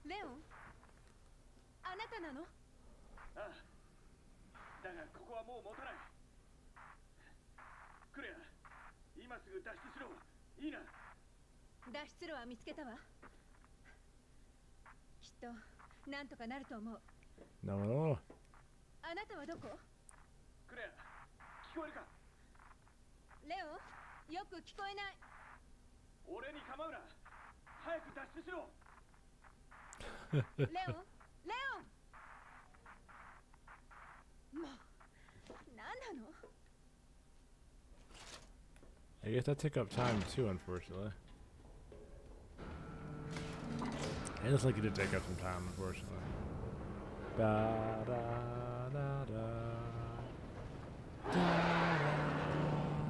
レオン、あなたなの？ああ、だがここはもう持たない。クレア、今すぐ脱出しろ。いいな。脱出路は見つけたわ。きっとなんとかなると思う。 No, no. あなたはどこ？クレア、聞こえるか？レオン、よく聞こえない。俺に構うな。早く脱出しろ。レオン、レオン。もう、なんなの？ I guess that took up time too, unfortunately. It looks like it did take up some time, unfortunately. Da da da da. Da,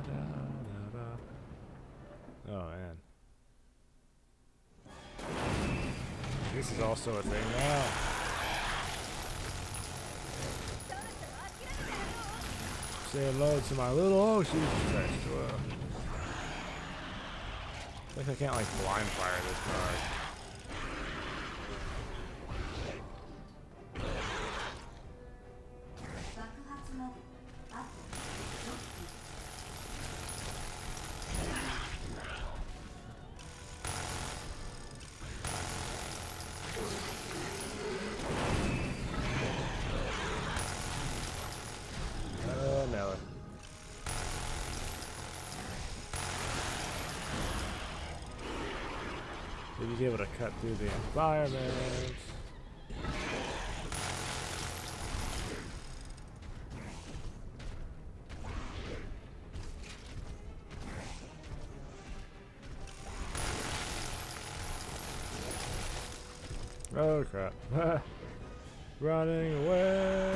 da, da, da. Oh man. This is also a thing now. Say hello to my little oh Jesus Christ. Whoa. I think I can't like blind fire this card. No. Did you be able to cut through the environment? Oh crap. Running away!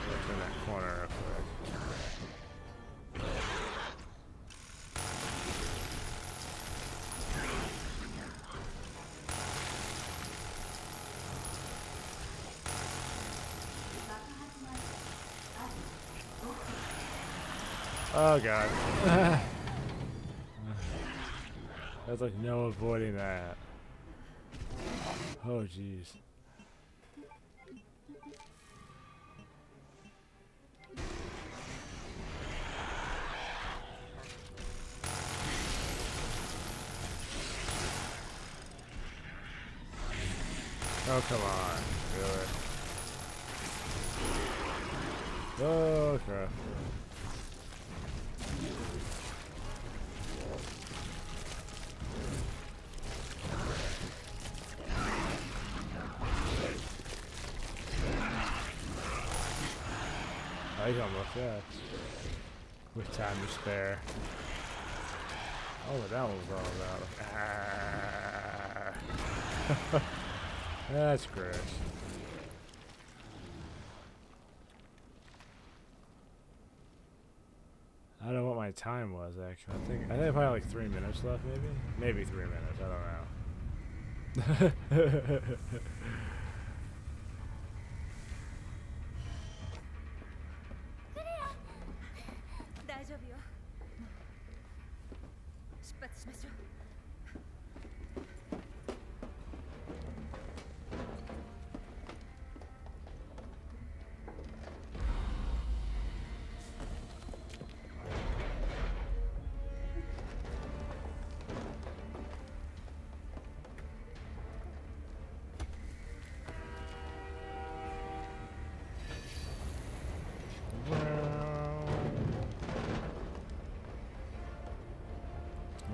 Let's in that corner real quick. Oh god. There's like no avoiding that. Oh jeez. Oh come on, really? Oh crap. I almost, yeah. With time to spare. Oh, what that was all about. Ah. That's gross. I don't know what my time was actually. I think probably like 3 minutes left, maybe. Maybe 3 minutes. I don't know. 大丈夫よ。出発しましょう。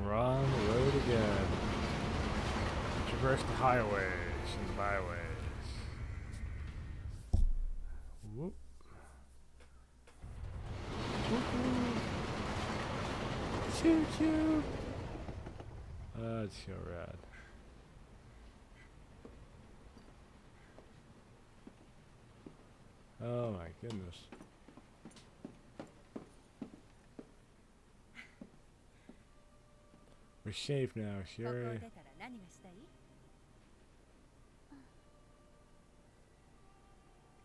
We're on the road again. Traverse the highways and byways. Whoop. Choo choo. That's so rad. Oh my goodness. We're safe now, Sherry.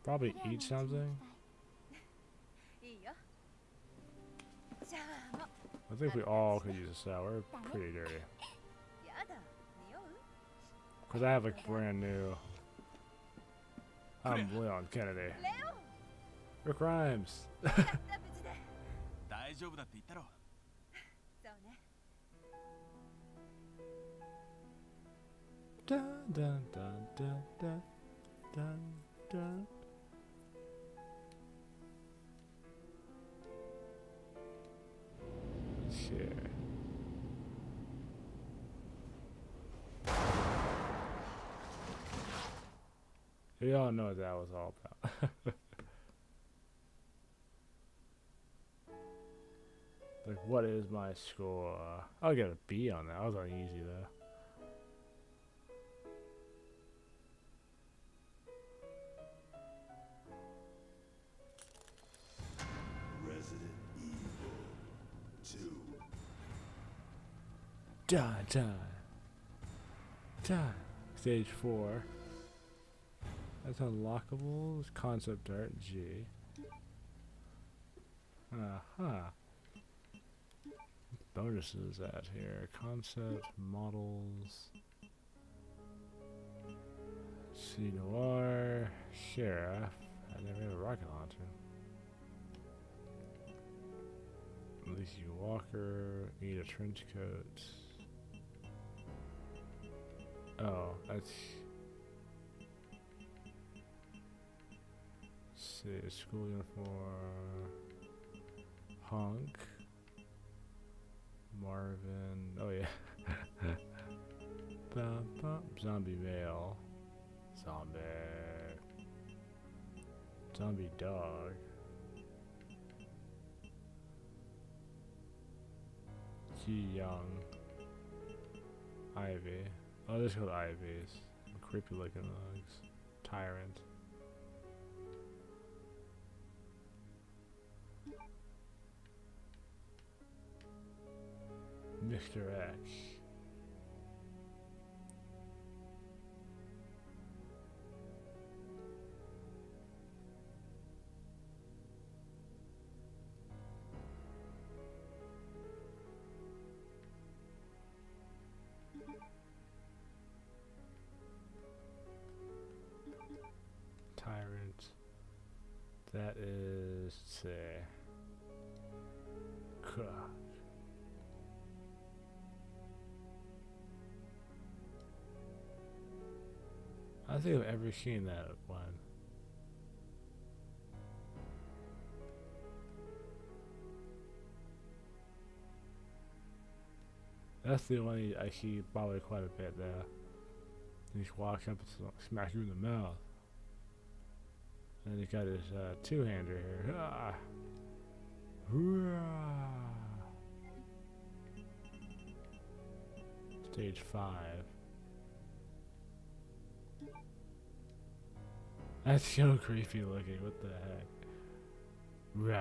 Probably eat something. I think we all could use a shower. We're pretty dirty. Because I have like brand new. I'm Leon Kennedy. Rick Rhymes. Dun dun dun dun dun dun dun. Sure. We all know what that was all about. Like, what is my score? I'll get a B on that. That was uneasy though. Resident Evil 2. Done, done. Done. Stage 4. That's unlockable. It's concept art G. Uh-huh. Bonuses at here. Concept, models. C Noir. Sheriff. I never have a rocket launcher. Lacey Walker. Eat a trench coat. Oh, that's. See, school uniform. Honk. Marvin. Oh yeah. Bum, bum. Zombie male. Zombie. Zombie dog. Ji Young. Ivy. Oh, this is called Ivies. Creepy looking dogs. Tyrant. Mr. X. don't think I've ever seen that one. That's the one I see probably quite a bit there. He just walks up and smacks you in the mouth. And then he's got his two-hander here. Ah. Stage 5. That's so creepy looking. What the heck? Rah.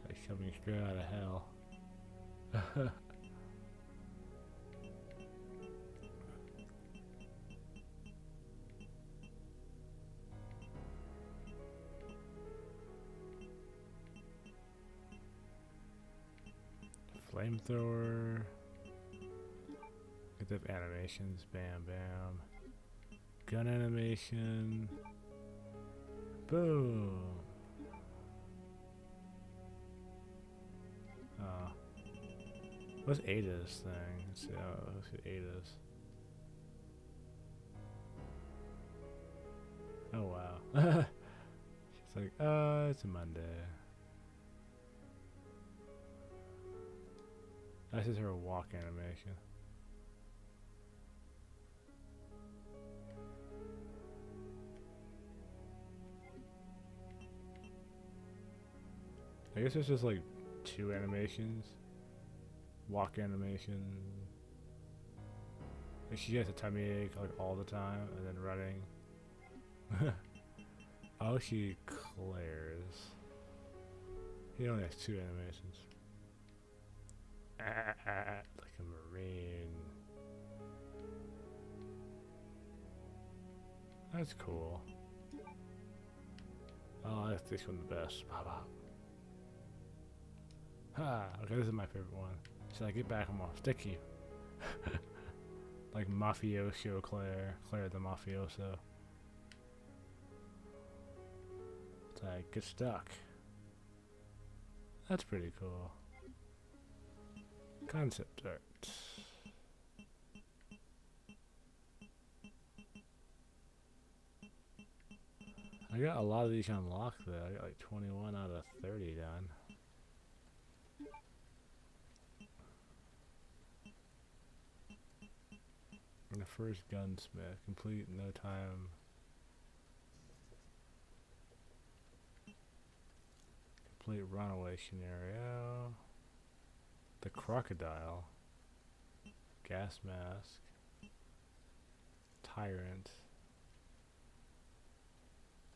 Like coming straight out of hell. Flamethrower. Get the animations. Bam, bam. Gun animation. Boom. Oh. What's Ada's thing? Let's see what Ada's. Oh wow. She's like, it's a Monday. This is her walk animation. I guess it's just like 2 animations. Walk animation. Like she gets a tummy ache like all the time, and then running. Oh, she clears. He only has 2 animations. Like a marine. That's cool. Oh, I like this one the best. Ha! Okay, this is my favorite one. Should I get back? I'm gonna stick you. Like mafioso Claire the mafioso. It's like get stuck. That's pretty cool. Concept art. I got a lot of these unlocked though. I got like 21 out of 30 done. And the first gunsmith, complete in no time. Complete runaway scenario. The crocodile. Gas mask. Tyrant.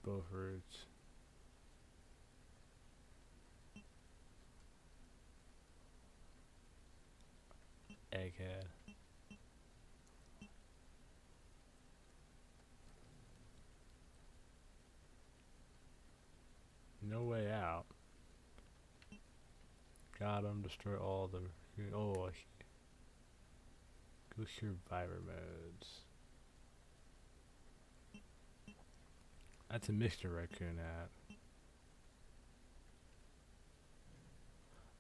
Beaufort's. Egghead. No way out. Got him. Destroy all the. Oh, I see. Go survivor modes. That's a Mr. Raccoon hat.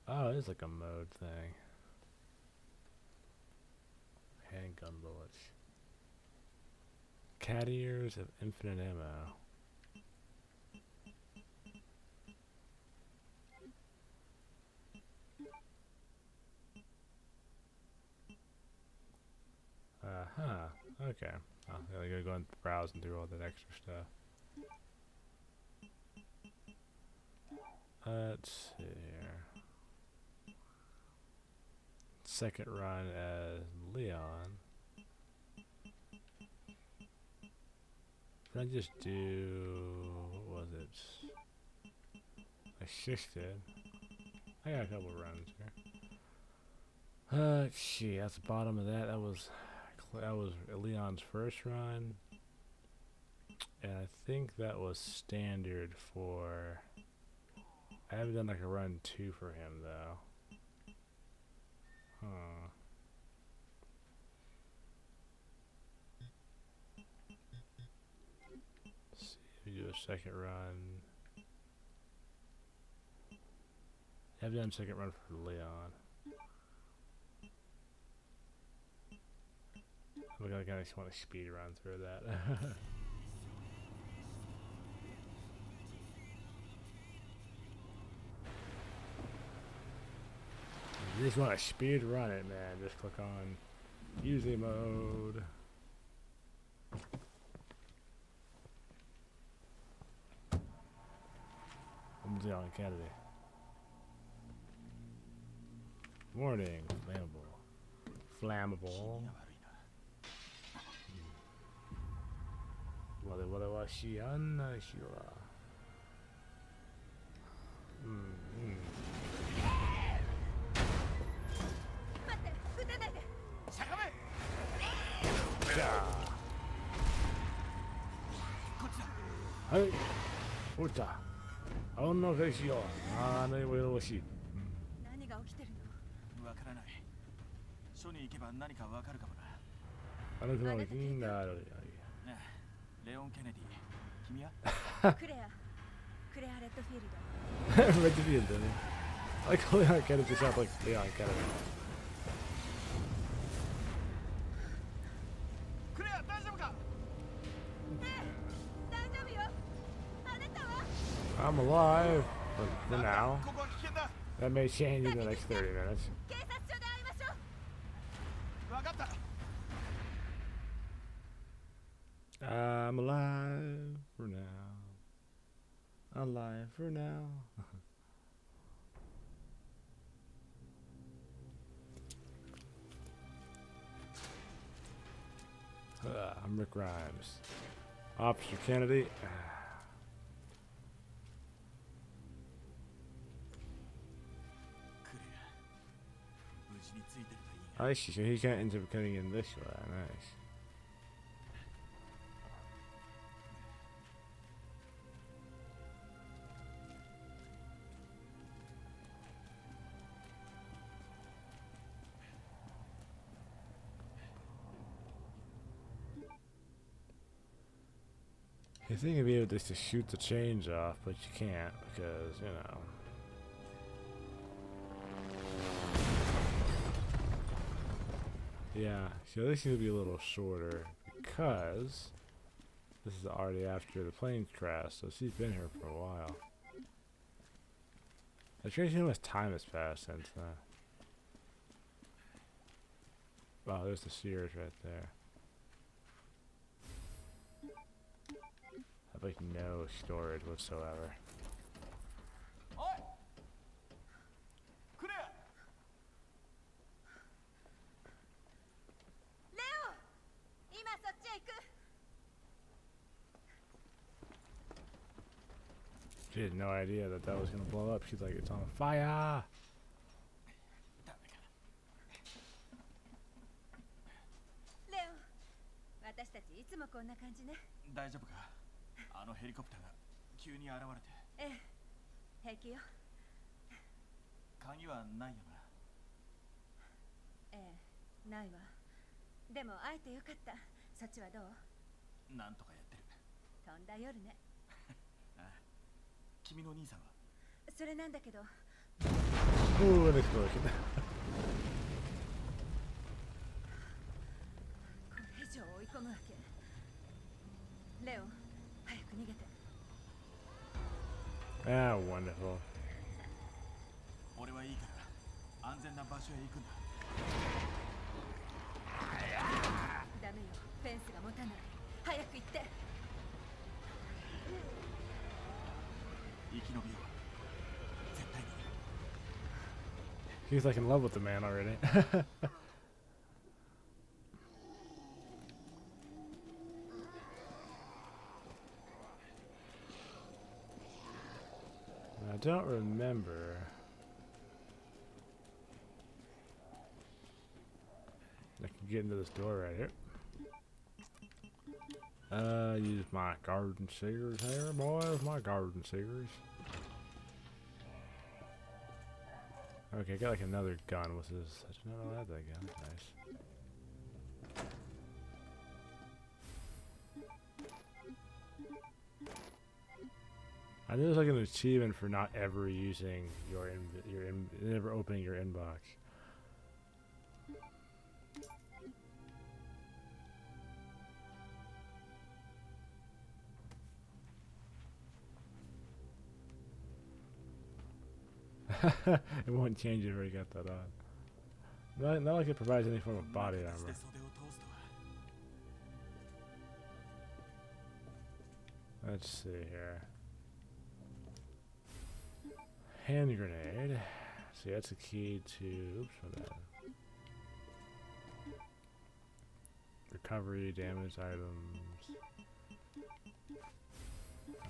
Oh, it is like a mode thing. Handgun bullets. Cat ears of infinite ammo. Okay. Oh, I gotta go and browsing through all that extra stuff. Let's see here. Second run as Leon. Did I just do... what was it? Assisted. I got a couple runs here. Let's see, that's the bottom of that. That was Leon's first run. And I think that was standard for... I haven't done like a run 2 for him though. Huh. Let's see if we do a second run. Have done second run for Leon. I'm gonna kind of want to speed run through that. You just want to speed run it, man. Just click on easy mode. I'm Leon Kennedy. Warning, flammable. Flammable. 我々は知らないしは。待って撃たないでしゃがめこっちだはい、おった。あんな返しよ。あのよろしい。何が起きてるのわからない署に行けば何かわかるかもなあの子の気になる。ねえレオン・ケネディ君はクレアレッドフィールド Red Field, doesn't he? I like how Leon Kennedy sounds like Leon Kennedy. クレア大丈夫か大丈夫よあなたは I'm alive for now. ここは危険だ That may change in the next 30 minutes. 警察署で会いましょうわかった I'm alive for now. Alive for now. I'm Rick Grimes. Officer Kennedy. I see, so he can't end up coming in this way. Nice. You think you'd be able to shoot the chains off, but you can't because, you know. Yeah, so this needs to be a little shorter because this is already after the plane crash, so she's been here for a while. It's crazy how much time has passed since then. Wow, there's the Sears right there. I have like no storage whatsoever. おいクレアレオ今そっちへ行く She had no idea that that was gonna blow up. She's like, it's on fire! ダメかレオ私たちいつもこんな感じね大丈夫かあのヘリコプターが急に現れてええ平気よ鍵はないよなええないわでも会えてよかったそっちはどうなんとかやってる飛んだ夜ねああ君の兄さんはそれなんだけど Ooh, an explosion. これ以上追い込むわけレオ早く逃げて Ah, wonderful. 俺はいいから安全な場所へ行くんだダメよフェンスが持たない早く行って生き延びよう絶対に He's like in love with the man already. I don't remember. I can get into this door right here. Use my garden shears here, boys. My garden shears. Okay, I got like another gun. What's this? I did not know I had that gun. Nice. I know there's like an achievement for not ever using never opening your inbox. It won't change if you got that on. Not like it provides any form of body で armor. 袖を通すとは Let's see here. Hand grenade. See, that's a key to. Oops, my bad. Recovery, damaged items.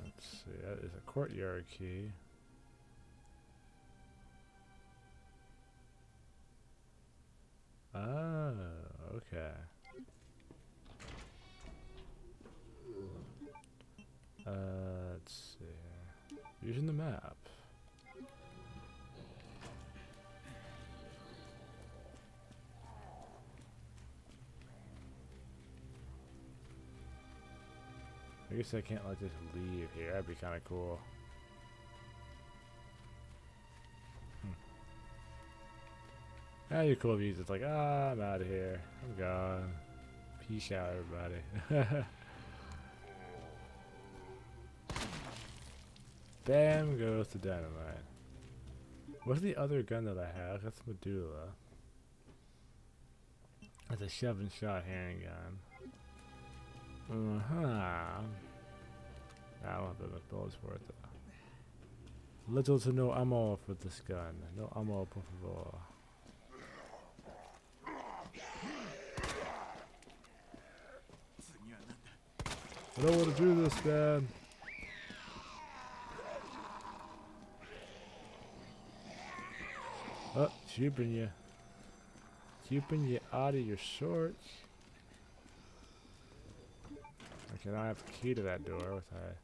Let's see, that is a courtyard key. Oh, okay. Let's see here. Using the map. I guess I can't like just leave here. That'd be kind of cool. That'd be cool if you just like, I'm out of here. I'm gone. Peace out, everybody. Bam goes the dynamite. What's the other gun that I have? That's Medulla. That's a shove and shot handgun. I don't have enough bullets for it though. Little to no ammo for this gun. No ammo, por favor. I don't want to do this, man. Oh, keeping you out of your shorts. Okay, now I have the key to that door. What's that?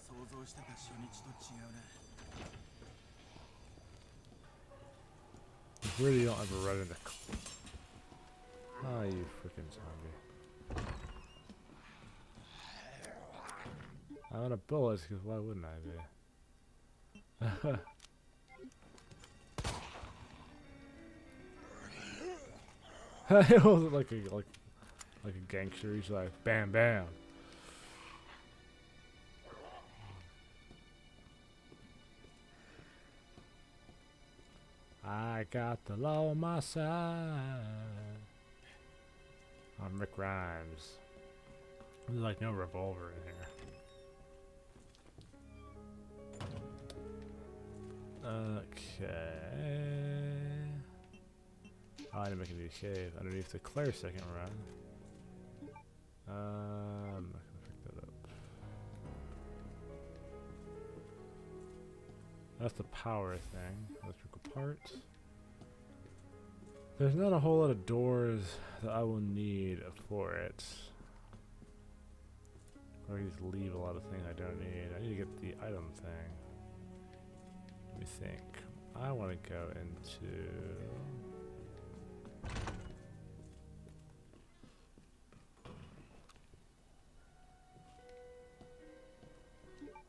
想像してた初日と違うな Really don't ever run into. Oh, you freaking zombie! I'm out of bullets because why wouldn't I be? It wasn't like a gangster. He's like bam bam. I got the law on my side. I'm Rick Grimes. There's like no revolver in here. Okay. Oh, I didn't make a new cave underneath the Claire second run. I'm not gonna pick that up. That's the power thing. Electrical parts. There's not a whole lot of doors that I will need for it. Or I can just leave a lot of things I don't need. I need to get the item thing. Let me think. I want to go into...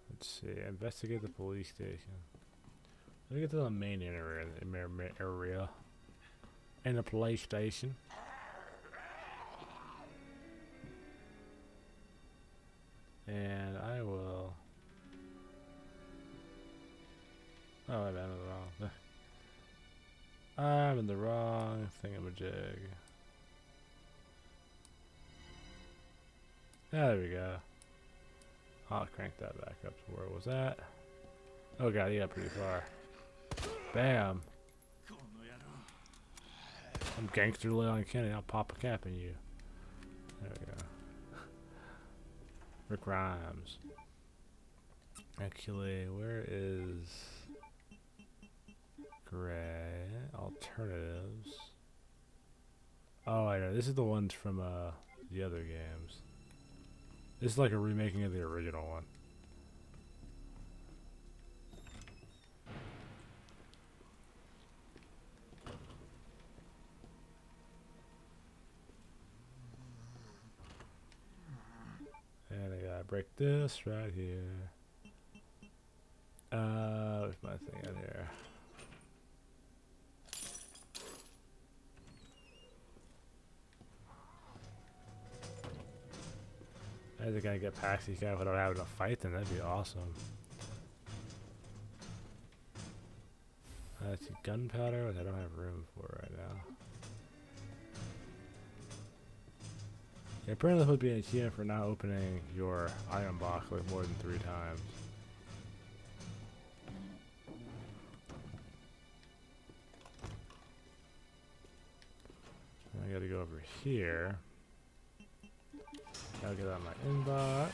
Let's see. Investigate the police station. Let me get to the main area. In the police station. And I will... Oh, I'm in the wrong. I'm in the wrong thingamajig. There we go. I'll crank that back up to where it was at. Oh god, he got pretty far. Bam! I'm gangster Leon Kennedy. I'll pop a cap in you. There we go. Rick Grimes. Actually, where is Gray? Alternatives. Oh, I know. This is the ones from the other games. This is like a remaking of the original one. break this right here. Where's my thing out here? I think I can get past these guys without having to fight them. That'd be awesome. Let's see, gunpowder, which I don't have room for right now. Yeah, apparently this would be an achievement for not opening your item box like more than 3 times. I gotta go over here. Gotta get out my inbox.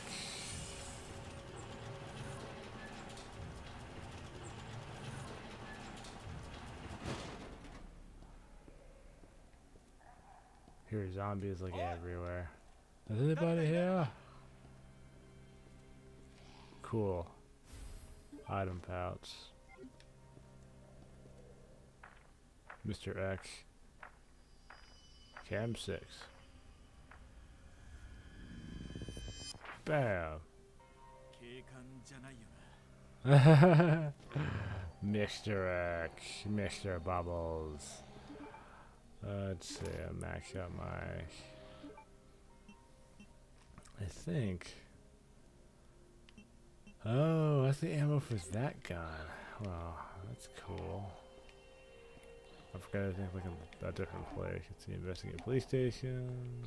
Here, zombies like everywhere. Is anybody here? Cool. Item pouch. Mr. X. Cam 6. Bam. 警官じゃないよな。 Mr. X. Mr. Bubbles. Let's see, I max out my... I think... Oh, that's the ammo for that gun. Well, that's cool. I forgot I think like a different place. Let's see, investigate police station.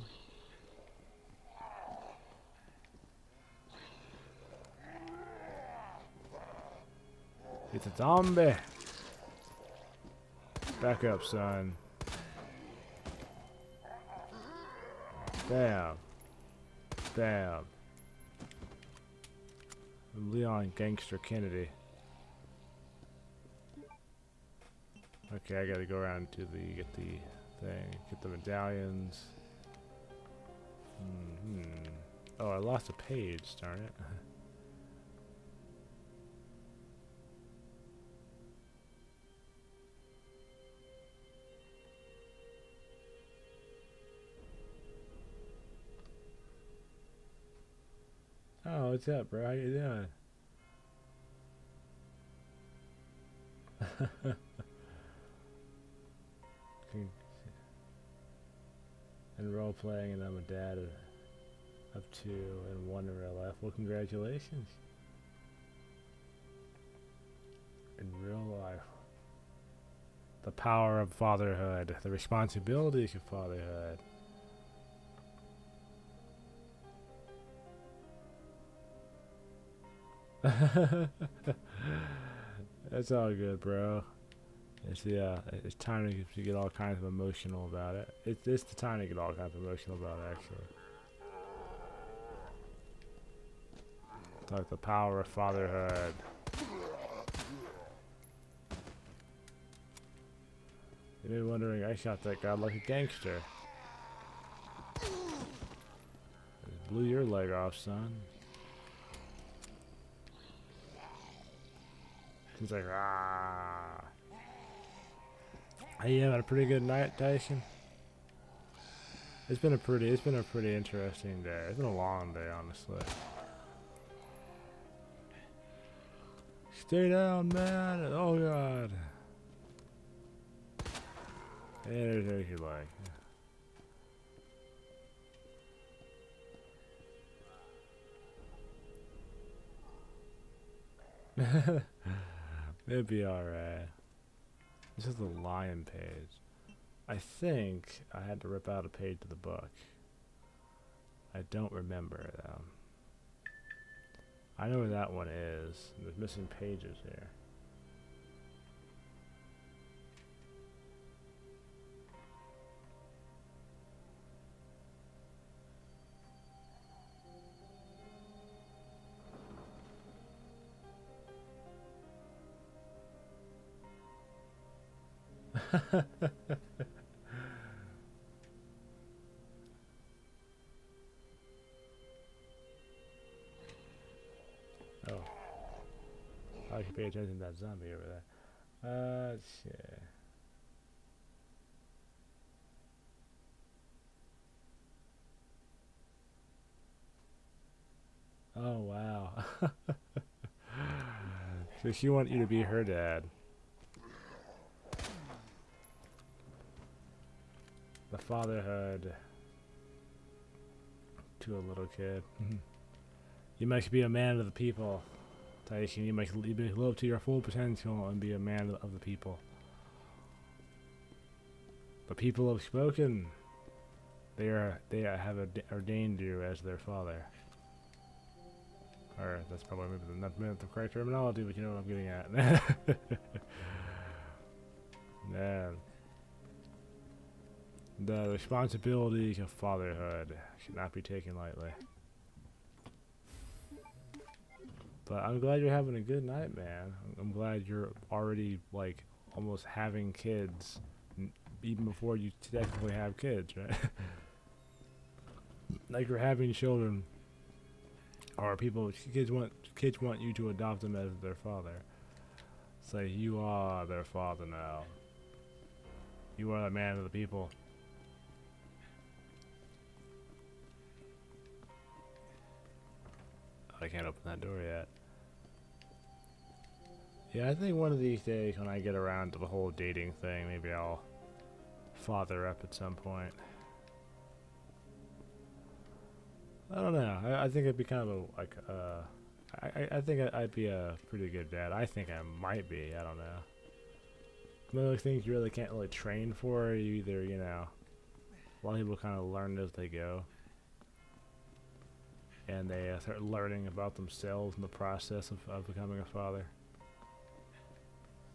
It's a zombie. Back up, son. Bam. Bam. Leon Gangster Kennedy. Okay, I gotta go around to the get the thing, get the medallions. Oh, I lost a page, darn it. Oh, what's up, bro? How you doing? And role playing, and I'm a dad of 2 and 1 in real life. Well, congratulations. In real life, the power of fatherhood, the responsibilities of fatherhood. That's all good, bro. It's it's time to get all kinds of emotional about it. It's the time to get all kinds of emotional about it, actually. It's like the power of fatherhood. You may be wondering, I shot that guy like a gangster. It blew your leg off, son. He's like, ah. Are you having a pretty good night, Tyson? It's been a pretty interesting day. It's been a long day, honestly. Stay down, man. Oh god. And there's your leg. It'd be alright. This is the lion page. I think I had to rip out a page of the book. I don't remember though. I know where that one is. There's missing pages here. Oh. I should pay attention to that zombie over there. Let's see. Oh wow. So she want you to be her dad. The fatherhood to a little kid. You must be a man of the people, Taishin. You must live up to your full potential and be a man of the people. The people have spoken. They have ordained you as their father. Or that's probably maybe not the correct terminology, but you know what I'm getting at. Man. The responsibility of fatherhood should not be taken lightly. But I'm glad you're having a good night, man. I'm glad you're already, like, almost having kids, even before you technically have kids, right? Like you're having children, or kids want you to adopt them as their father. Say, you are their father now. You are the man of the people. I can't open that door yet. Yeah, I think one of these days when I get around to the whole dating thing, maybe I'll father up at some point. I don't know. I think it'd be kind of I think I'd be a pretty good dad. I think I might be. I don't know. One of those things you really can't really train for. You either, you know, a lot of people kind of learn as they go. And they start learning about themselves in the process of becoming a father.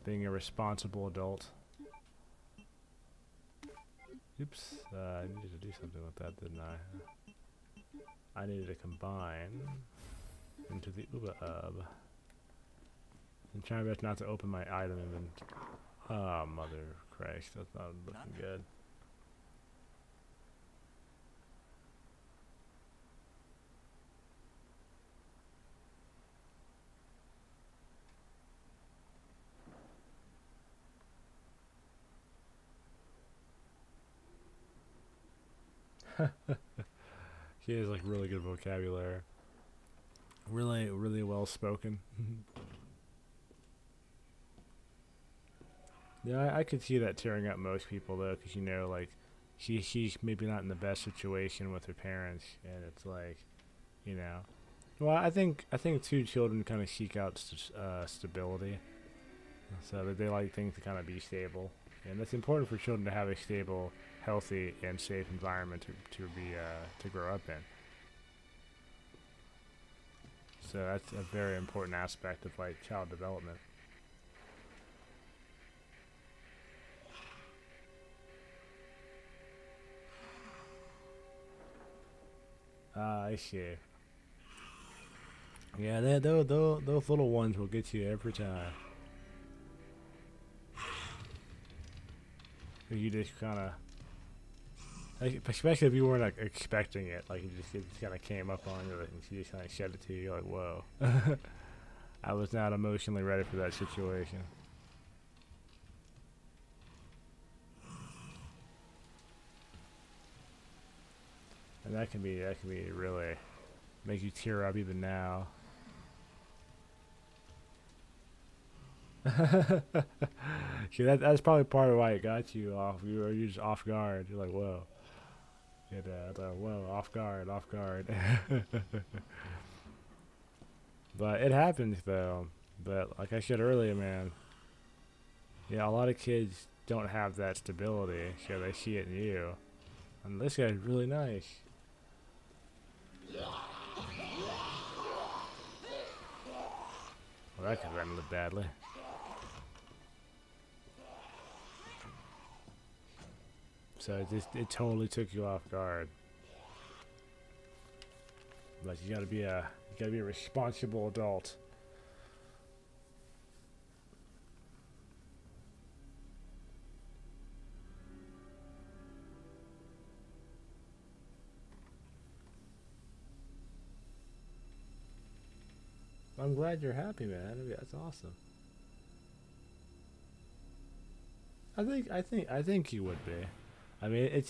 Being a responsible adult. Oops, I needed to do something with that, didn't I? I needed to combine into the UBA-UB. I'm trying my best not to open my item inventory. Oh, mother of Christ, that's not looking good. He has like really good vocabulary. Really well spoken. Yeah, I could see that tearing up most people though, because you know, like she's maybe not in the best situation with her parents, and it's like, you know, well, I think two children kind of seek out stability, so that they like things to kind of be stable, and it's important for children to have a stable, healthy, and safe environment to grow up in. So that's a very important aspect of like child development. I see. Yeah, those little ones will get you every time. You just kind of, like, especially if you weren't like expecting it, like it just kind of came up on you, and she just kind of shed it to you. You're like, whoa. I was not emotionally ready for that situation. And that can be really make you tear up even now. See, that's probably part of why it got you off. You're just off guard. You're like, whoa. Whoa, off guard, off guard. But it happens though. But like I said earlier, man, yeah, a lot of kids don't have that stability, so they see it in you. And this guy's really nice. Well, that could have ended badly. So it totally took you off guard. But you gotta be a responsible adult. I'm glad you're happy, man. I mean, that's awesome. I think you would be. I mean,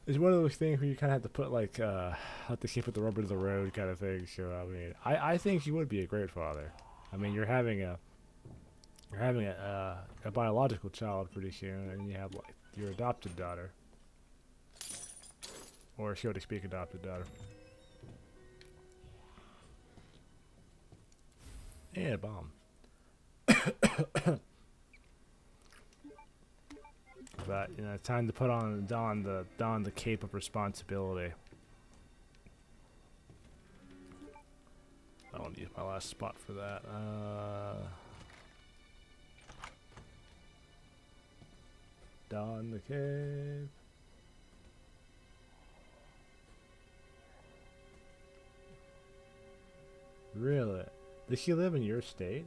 It's one of those things where you kind of have to put like have to keep with the rubber to the road kind of thing. So I mean, I think you would be a great father. I mean, you're having a biological child pretty soon, and you have like your adopted daughter, or so to speak, adopted daughter. And a bomb. But you know, it's time to put on don the cape of responsibility. I don't use my last spot for that. Don the cape. Really? Does she live in your state?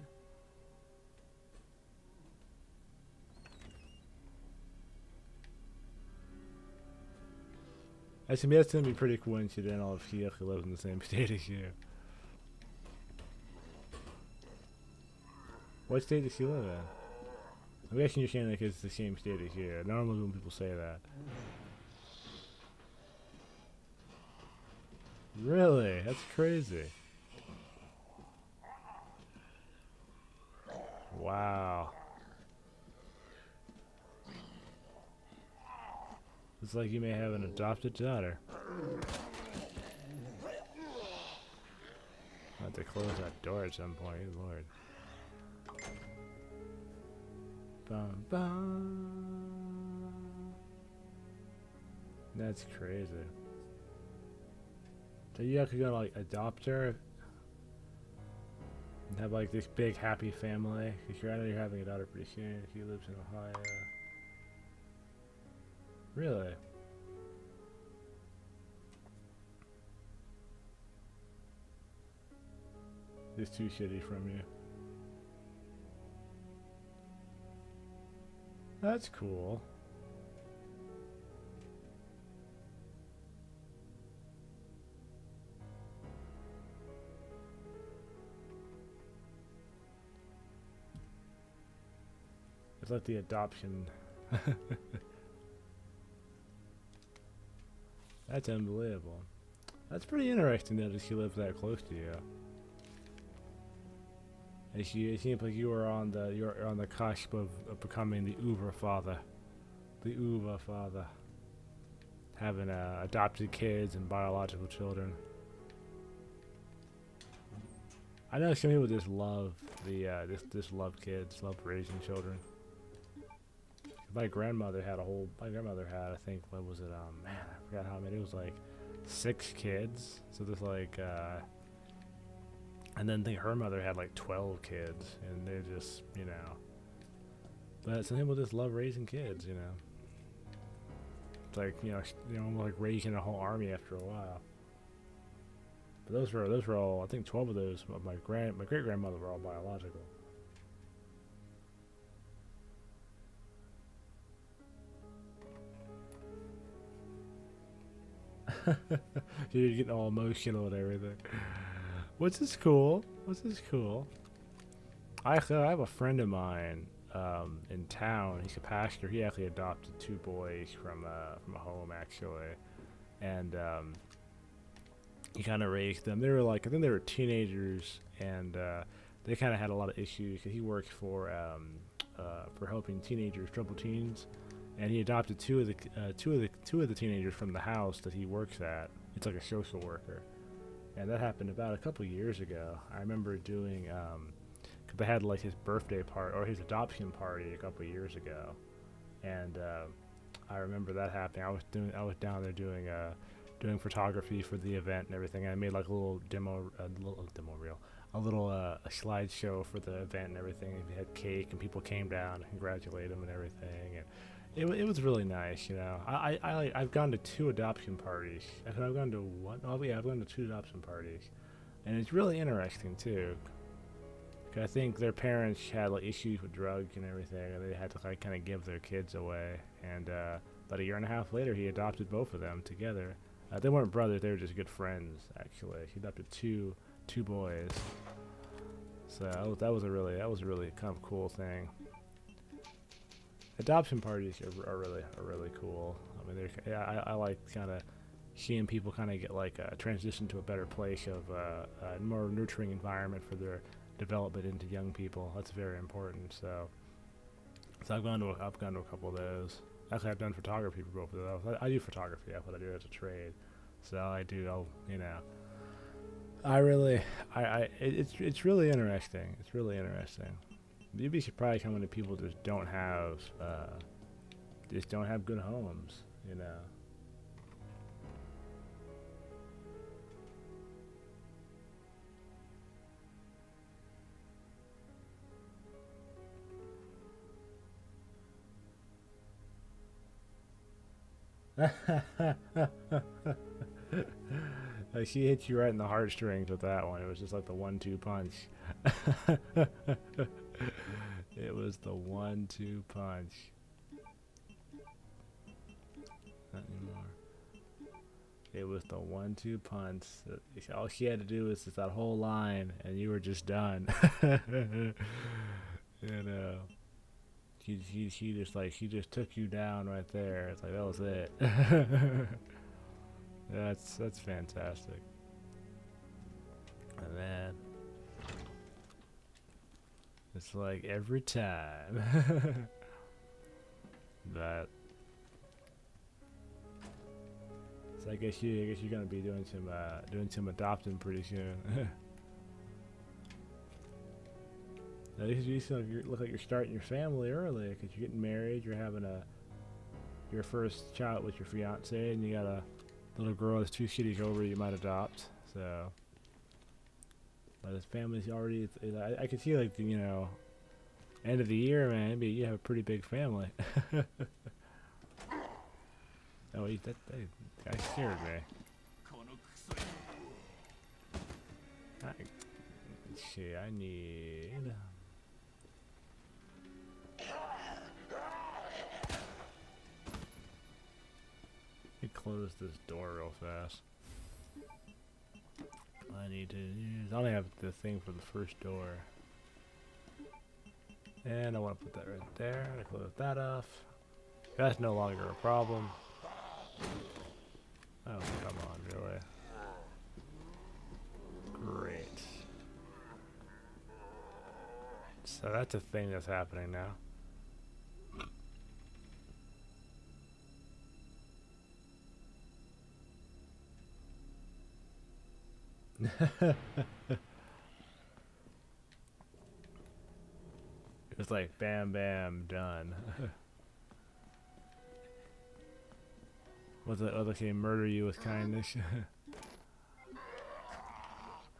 I mean, that's gonna be pretty coincidental if she actually lives in the same state as you. What state does she live in? I'm guessing you're saying like it's the same state as you. Normally when people say that. Really? That's crazy. Wow. It's like you may have an adopted daughter. I'll have to close that door at some point, good lord. Bum, bum. That's crazy. So you actually gotta like adopt her and have like this big happy family. Cause I know you're having a daughter pretty soon. She lives in Ohio. Really? It's too shitty from you. That's cool. It's like the adoption. That's unbelievable. That's pretty interesting that she lives that close to you. And it seems like you're on the cusp of becoming the Uber father. The Uber father. Having adopted kids and biological children. I know some people just love the just love kids, love raising children. My grandmother had I think, what was it, man, I forgot how many, it was like 6 kids, so there's like, and then I think her mother had like 12 kids, and they're just, you know, but some people just love raising kids, you know, it's like, you know, like raising a whole army after a while, but those were all, I think 12 of those, my great-grandmother were all biological. You're getting all emotional and everything. Which is cool. I have a friend of mine in town. He's a pastor. He actually adopted 2 boys from a home actually, and he kind of raised them. They were like, I think they were teenagers, and they kind of had a lot of issues. He works for helping teenagers, troubled teens. And he adopted two of the teenagers from the house that he works at. It's like a social worker, and that happened about a couple years ago. I remember doing, cause they had like his birthday party or his adoption party a couple years ago, and I remember that happening. I was down there doing photography for the event and everything. I made like a little a slideshow for the event and everything. We had cake and people came down to congratulate him and everything. And it was really nice, you know. I've gone to 2 adoption parties. I've gone to one. Oh yeah, I've gone to 2 adoption parties, and it's really interesting too. Cause I think their parents had like issues with drugs and everything, and they had to like kind of give their kids away. And about a year and a half later, he adopted both of them together. They weren't brothers; they were just good friends. Actually, he adopted two boys. So that was a really kind of cool thing. Adoption parties are really cool. I mean, I like kind of seeing people kind of get like transition to a better place of a more nurturing environment for their development into young people. That's very important. So I've gone to a couple of those. Actually, I've done photography for both of those. I do photography. That's what I do as a trade. So it's really interesting. It's really interesting. You'd be surprised how many people just don't have good homes, you know. Like she hit you right in the heartstrings with that one. It was just like the 1-2 punch. It was the 1-2 punch. Not anymore. It was the 1-2 punch. All she had to do was just that whole line, and you were just done. You know. She just took you down right there. It's like that was it. That's fantastic. And then it's like every time. But so I guess you're gonna be doing some adopting pretty soon. At least you look like you're starting your family early because you're getting married. You're having your first child with your fiance, and you got a little girl that's 2 cities over you might adopt. So, but his family's already. I can see like end of the year, man. Maybe you have a pretty big family. Oh, that guy scared me. Let's see. I need. Let me close this door real fast. I need to use. I only have the thing for the first door. And I want to put that right there. I'm going to close that off. That's no longer a problem. Oh, come on, really? Great. So that's a thing that's happening now. It's like bam bam done. Was it okay, murder you with kindness?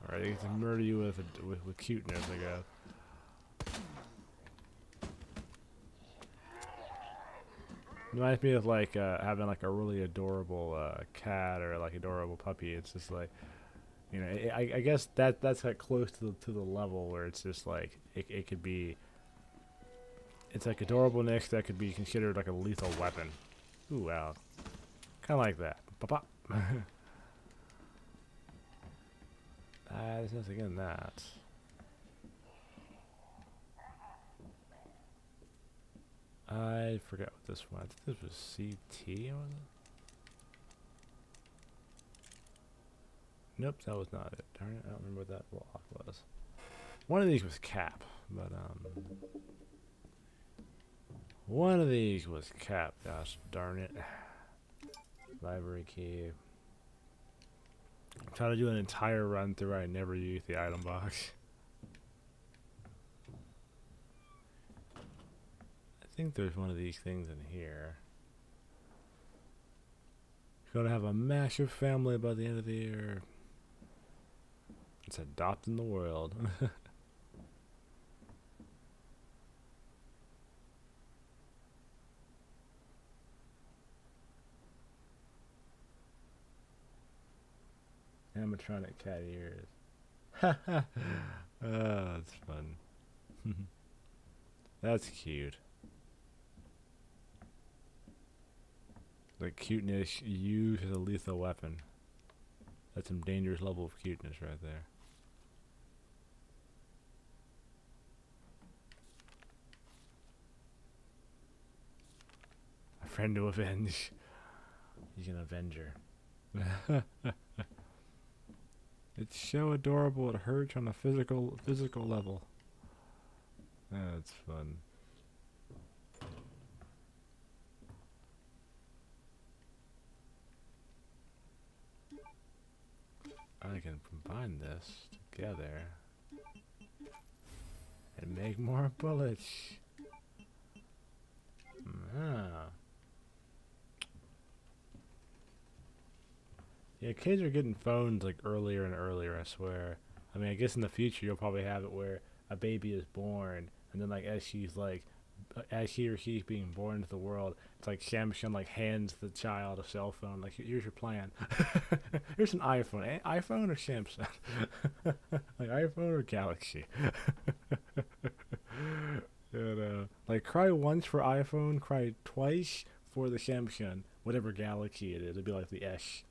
Alright, they get to murder you with cuteness, I guess. Reminds me of like having like a really adorable cat or like adorable puppy. It's just like, I guess that's like close to the level where it's just like it could be. It's like adorableness that could be considered like a lethal weapon. Ooh, wow. Kind of like that. Pop. There's nothing in that. I forgot what this one. I think this was CT, was it? Nope, that was not it. Darn it, I don't remember what that block was. One of these was cap, but one of these was cap. Gosh darn it. Library key. I'm trying to do an entire run through. I never use the item box. I think there's one of these things in here. You're gonna have a massive family by the end of the year. It's adopting the world. Animatronic cat ears. Oh, that's fun. That's cute. Like cuteness used as a lethal weapon. That's some dangerous level of cuteness right there. A friend to avenge. He's an Avenger. It's so adorable. It hurts on a physical level. That's fun. I can combine this together and make more bullets. Ah. Yeah, kids are getting phones like earlier and earlier, I swear. I mean, I guess in the future you'll probably have it where a baby is born, and then like as he or she's being born into the world, it's like Samsung like hands the child a cell phone. Like, here's your plan. Here's an iPhone. iPhone or Samsung? Like iPhone or Galaxy? And, like, cry once for iPhone, cry twice for the Samsung, whatever Galaxy it is. It'd be like the S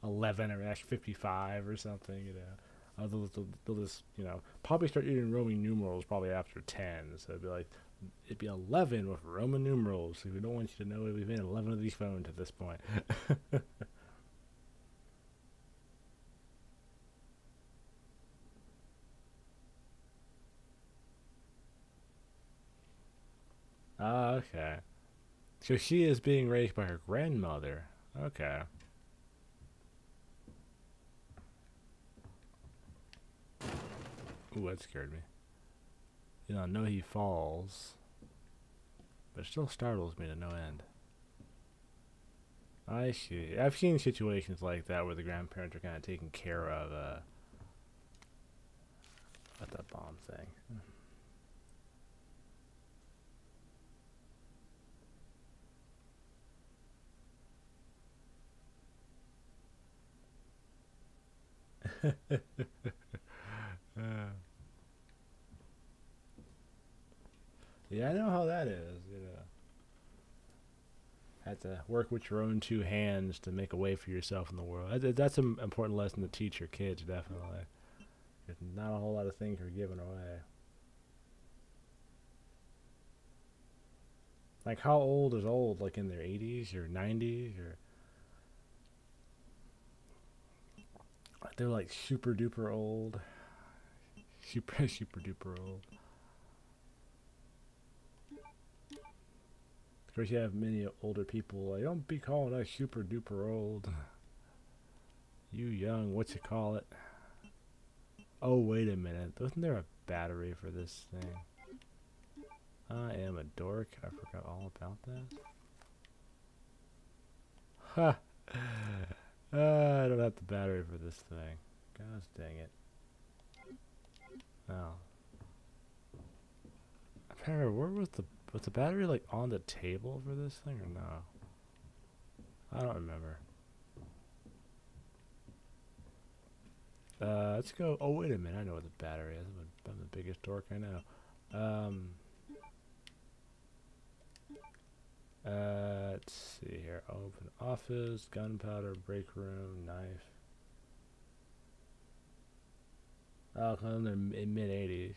11 or S55 or something, you know. They'll just, you know, probably start using Roman numerals probably after 10. So it'd be 11 with Roman numerals. So we don't want you to know we've made 11 of these phones at this point. Ah, okay. So she is being raised by her grandmother. Okay. Ooh, that scared me. You know, I know he falls, but it still startles me to no end. I see. I've seen situations like that where the grandparents are kind of taking care of, what that bomb thing. Yeah, I know how that is, you know. Have to work with your own two hands to make a way for yourself in the world. That's an important lesson to teach your kids, definitely. There's not a whole lot of things are given away. Like, how old is old? Like in their 80s or 90s? Or they're like super duper old. Super duper old. Of course, you have many older people like, don't be calling us super duper old. You young, what you call it? Oh, wait a minute. Wasn't there a battery for this thing? I am a dork. I forgot all about that. Ha! I don't have the battery for this thing. Gosh dang it. Oh. I can't remember, where was the battery like on the table for this thing or no? I don't remember. Let's go. Oh, wait a minute. I know what the battery is. I'm the biggest dork I know. Let's see here. Open office, gunpowder, break room, knife. Oh, because they're in mid-80s.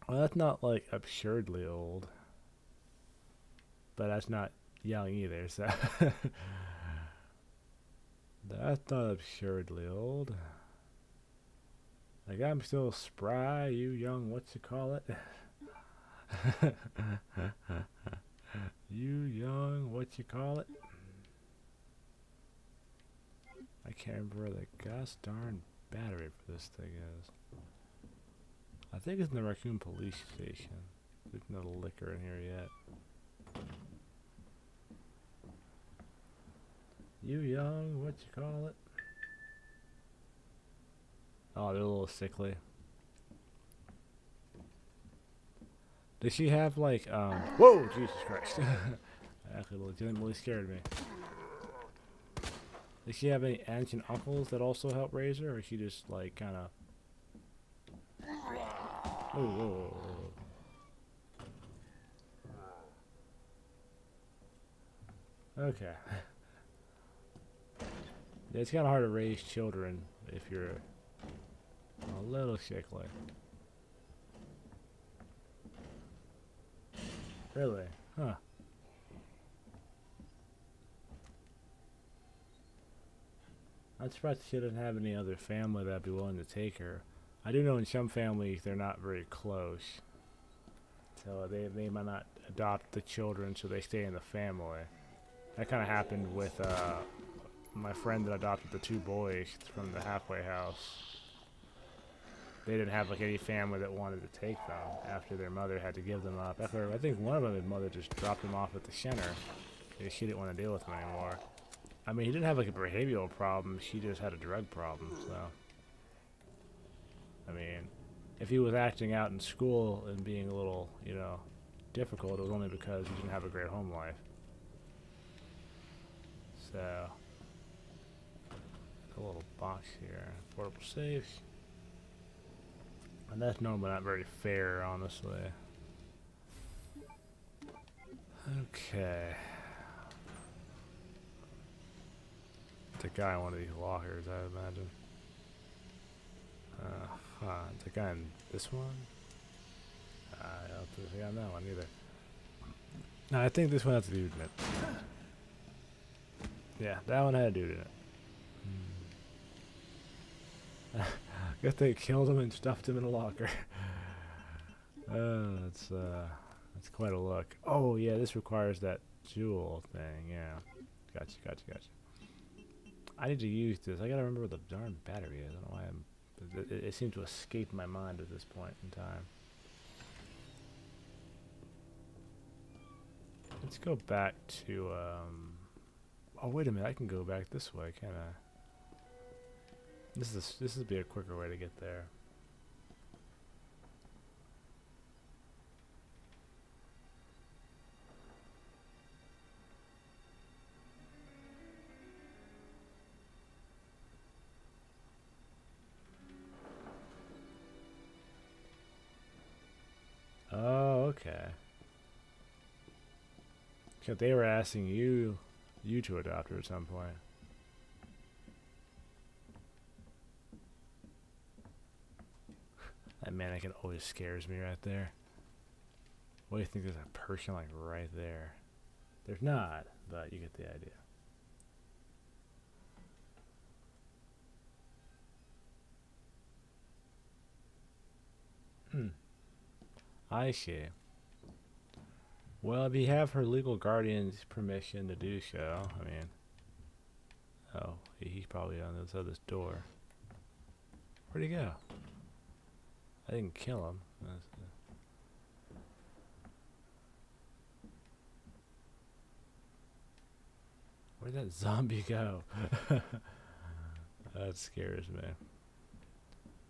Well, that's not like absurdly old. But that's not young either, so. That's not absurdly old. Like, I'm still spry, you young, what's it call it? You young, what you call it? I can't remember where the gosh darn battery for this thing is. I think it's in the Raccoon Police Station. There's no liquor in here yet. You young, what you call it? Oh, they're a little sickly. Does she have like, whoa, Jesus Christ. That actually legitimately scared me. Does she have any aunts and uncles that also help raise her, or is she just like kind of... Oh, whoa, whoa, whoa. Okay. Yeah, it's kind of hard to raise children if you're a little sickly. Really? Huh. I'm surprised she doesn't have any other family that'd be willing to take her. I do know in some families they're not very close. So they might not adopt the children so they stay in the family. That kind of happened with my friend that adopted the 2 boys from the halfway house. They didn't have like any family that wanted to take them after their mother had to give them up. After I think one of them, his mother just dropped him off at the center because she didn't want to deal with him anymore. I mean, he didn't have like a behavioral problem. She just had a drug problem. So, I mean, if he was acting out in school and being a little, you know, difficult, it was only because he didn't have a great home life. So, a little box here, portable safe. And that's normally not very fair, honestly. Okay. The guy in one of these lockers, I imagine. The guy in this one? I don't think on that one either. No, I think this one has a dude in it. Yeah, that one had a dude in it. Guess they killed him and stuffed him in a locker. That's quite a look. Oh yeah, this requires that jewel thing. Yeah, gotcha. I need to use this. I gotta remember where the darn battery is. I don't know why it seemed to escape my mind at this point in time. Let's go back to oh wait a minute, I can go back this way, can't I? This would be a quicker way to get there. Oh, okay. So they were asking you to adopt her at some point. That mannequin always scares me right there. What do you think, there's a person like right there? There's not, but you get the idea. I see. Well, if you have her legal guardian's permission to do so, I mean... Oh, he's probably on the other side of this door. Where'd he go? I didn't kill him. Where'd that zombie go? That scares me.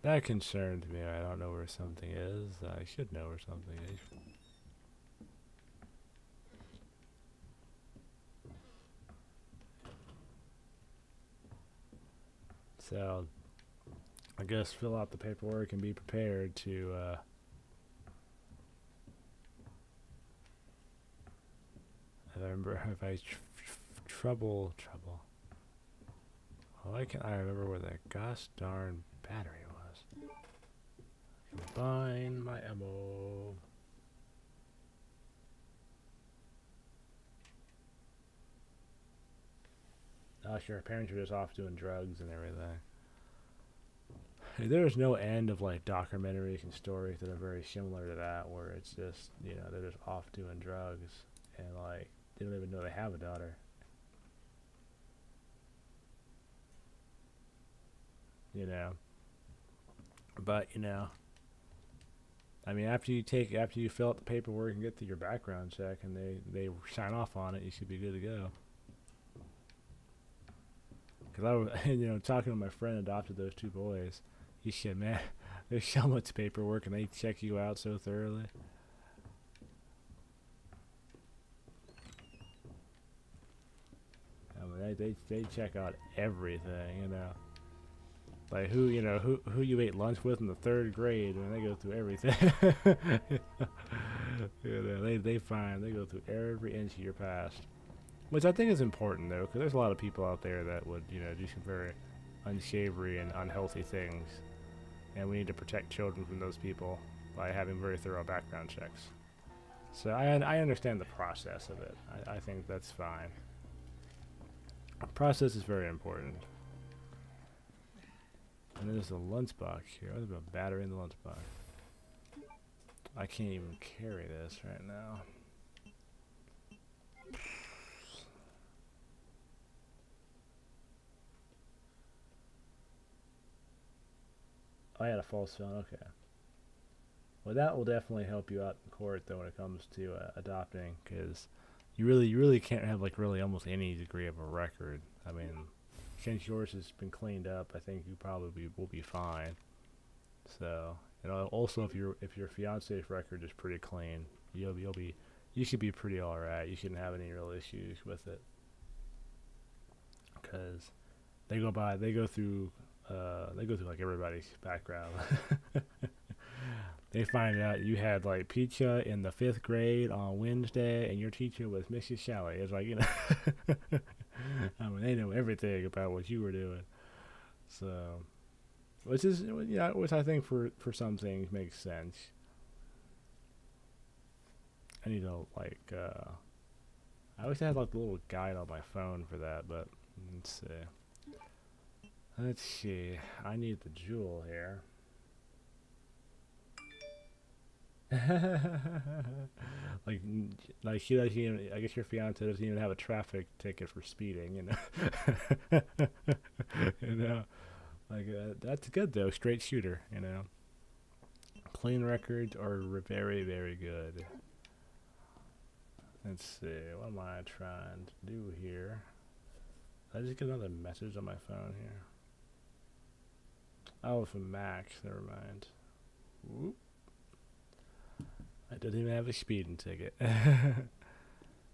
That concerns me. I don't know where something is. I should know where something is. So, I guess fill out the paperwork and be prepared to, if I remember, trouble. Why can't I remember where that gosh darn battery was? Combine my ammo. Oh, sure, parents are just off doing drugs and everything. There's no end of like documentaries and stories that are very similar to that, where it's just, you know, they're just off doing drugs and like they don't even know they have a daughter. You know, but you know, I mean, after you fill out the paperwork and get through your background check and they sign off on it, you should be good to go. Because I was, you know, talking to my friend adopted those 2 boys. He said, man, there's so much paperwork and they check you out so thoroughly. I mean, they check out everything, you know. Like who you ate lunch with in the 3rd grade, and they go through everything. You know, they go through every inch of your past. Which I think is important, though, because there's a lot of people out there that would, you know, do some very unsavory and unhealthy things. And we need to protect children from those people by having very thorough background checks. So I understand the process of it. I think that's fine. The process is very important. And there's the lunchbox here. There's a battery in the lunchbox. I can't even carry this right now. I had a false phone. Okay. Well, that will definitely help you out in court, though, when it comes to adopting, because you really can't have like really almost any degree of a record. I mean, since yours has been cleaned up, I think you probably will be fine. So, you know, also if your fiance's record is pretty clean, you should be pretty alright. You shouldn't have any real issues with it, because they go through like everybody's background. They find out you had like pizza in the 5th grade on Wednesday, and your teacher was Mrs. Shelley. It's like, you know, I mean, they know everything about what you were doing. So, which is, yeah, which I think for some things makes sense. I need to like, I wish I had like a little guide on my phone for that, but let's see. Let's see. I need the jewel here. like she doesn't even, I guess your fiance doesn't even have a traffic ticket for speeding, you know. You know, like that's good though. Straight shooter, you know. Clean records are very good. Let's see. What am I trying to do here? Did I just get another message on my phone here? Oh, from Max. Never mind. Whoop. I didn't even have a speeding ticket. That's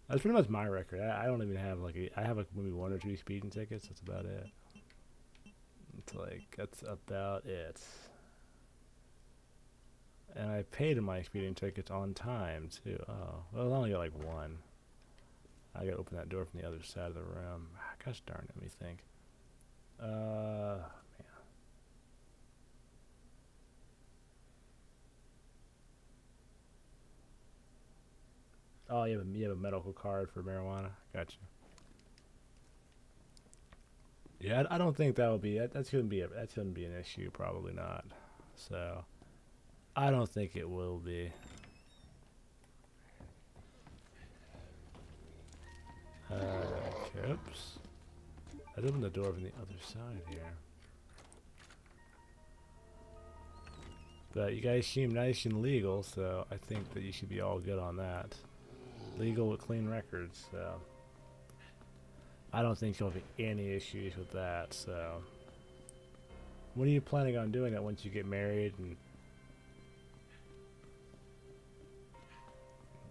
pretty much my record. I don't even have like I have like maybe 1 or 2 speeding tickets. That's about it. It's like that's about it. And I paid my speeding tickets on time too. Oh, well, I only got like 1. I gotta open that door from the other side of the room. Gosh darn it, let me think. Man. Oh, you have a medical card for marijuana. Gotcha. Yeah, I don't think that would be that shouldn't be an issue. Probably not. So, I don't think it will be. Oops. I opened the door from the other side here. But you guys seem nice and legal, so I think that you should be all good on that. Legal with clean records, so I don't think there'll be any issues with that. So, when are you planning on doing that once you get married? And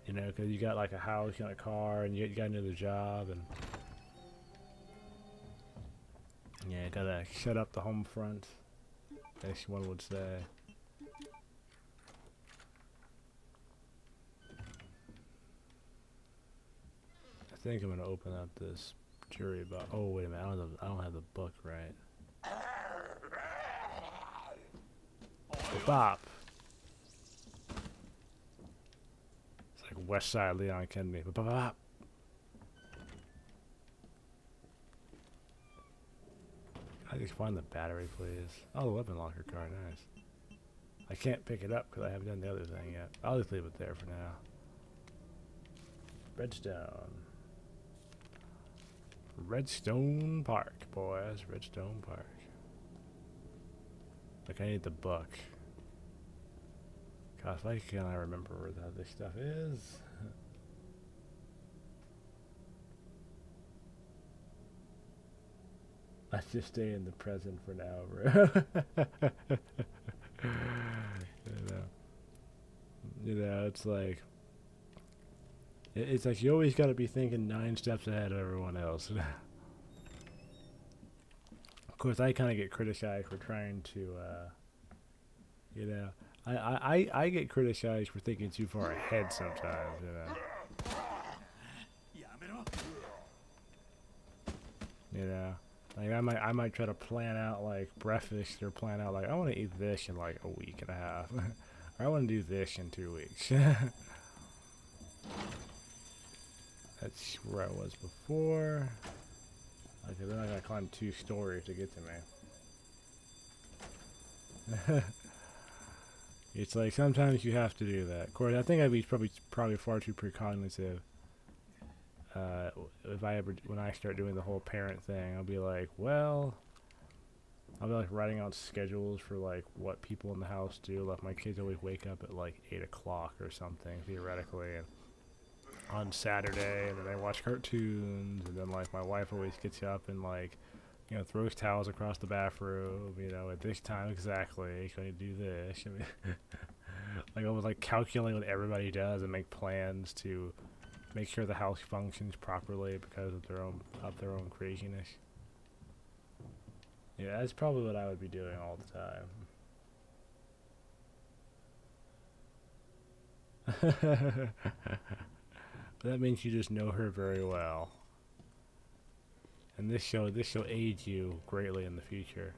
you know, because you got like a house, you got a car, and you got another job, and yeah, you gotta shut up the home front, as one would say. I think I'm gonna open up this jury box. Oh wait a minute, I don't have the book right. Bop. It's like West Side Leon Kennedy. Bop. I just find the battery, please. Oh, the weapon locker card, nice. I can't pick it up because I haven't done the other thing yet. I'll just leave it there for now. Redstone. Redstone Park, boys. Redstone Park. Like, I need the book. Gosh, why can't I remember where this stuff is? I just stay in the present for now, bro. You know, it's like you always got to be thinking 9 steps ahead of everyone else. Of course, I kind of get criticized for trying to, you know, I get criticized for thinking too far ahead sometimes, you know. You know, like I might try to plan out like breakfast or plan out like I want to eat this in like a week and a half, or I want to do this in 2 weeks. That's where I was before. Okay, then I gotta climb 2 stories to get to me. It's like sometimes you have to do that. Of course, I think I'd be probably far too precognitive. If I ever, when I start doing the whole parent thing, I'll be like, well, I'll be like writing out schedules for like what people in the house do. Like my kids always wake up at like 8 o'clock or something theoretically, and on Saturday, and then they watch cartoons, and then like my wife always gets up and like, you know, throws towels across the bathroom, you know, at this time exactly, can you do this? I mean, like almost like calculate what everybody does and make plans to make sure the house functions properly because of their own craziness. Yeah, that's probably what I would be doing all the time. That means you just know her very well. And this show aid you greatly in the future.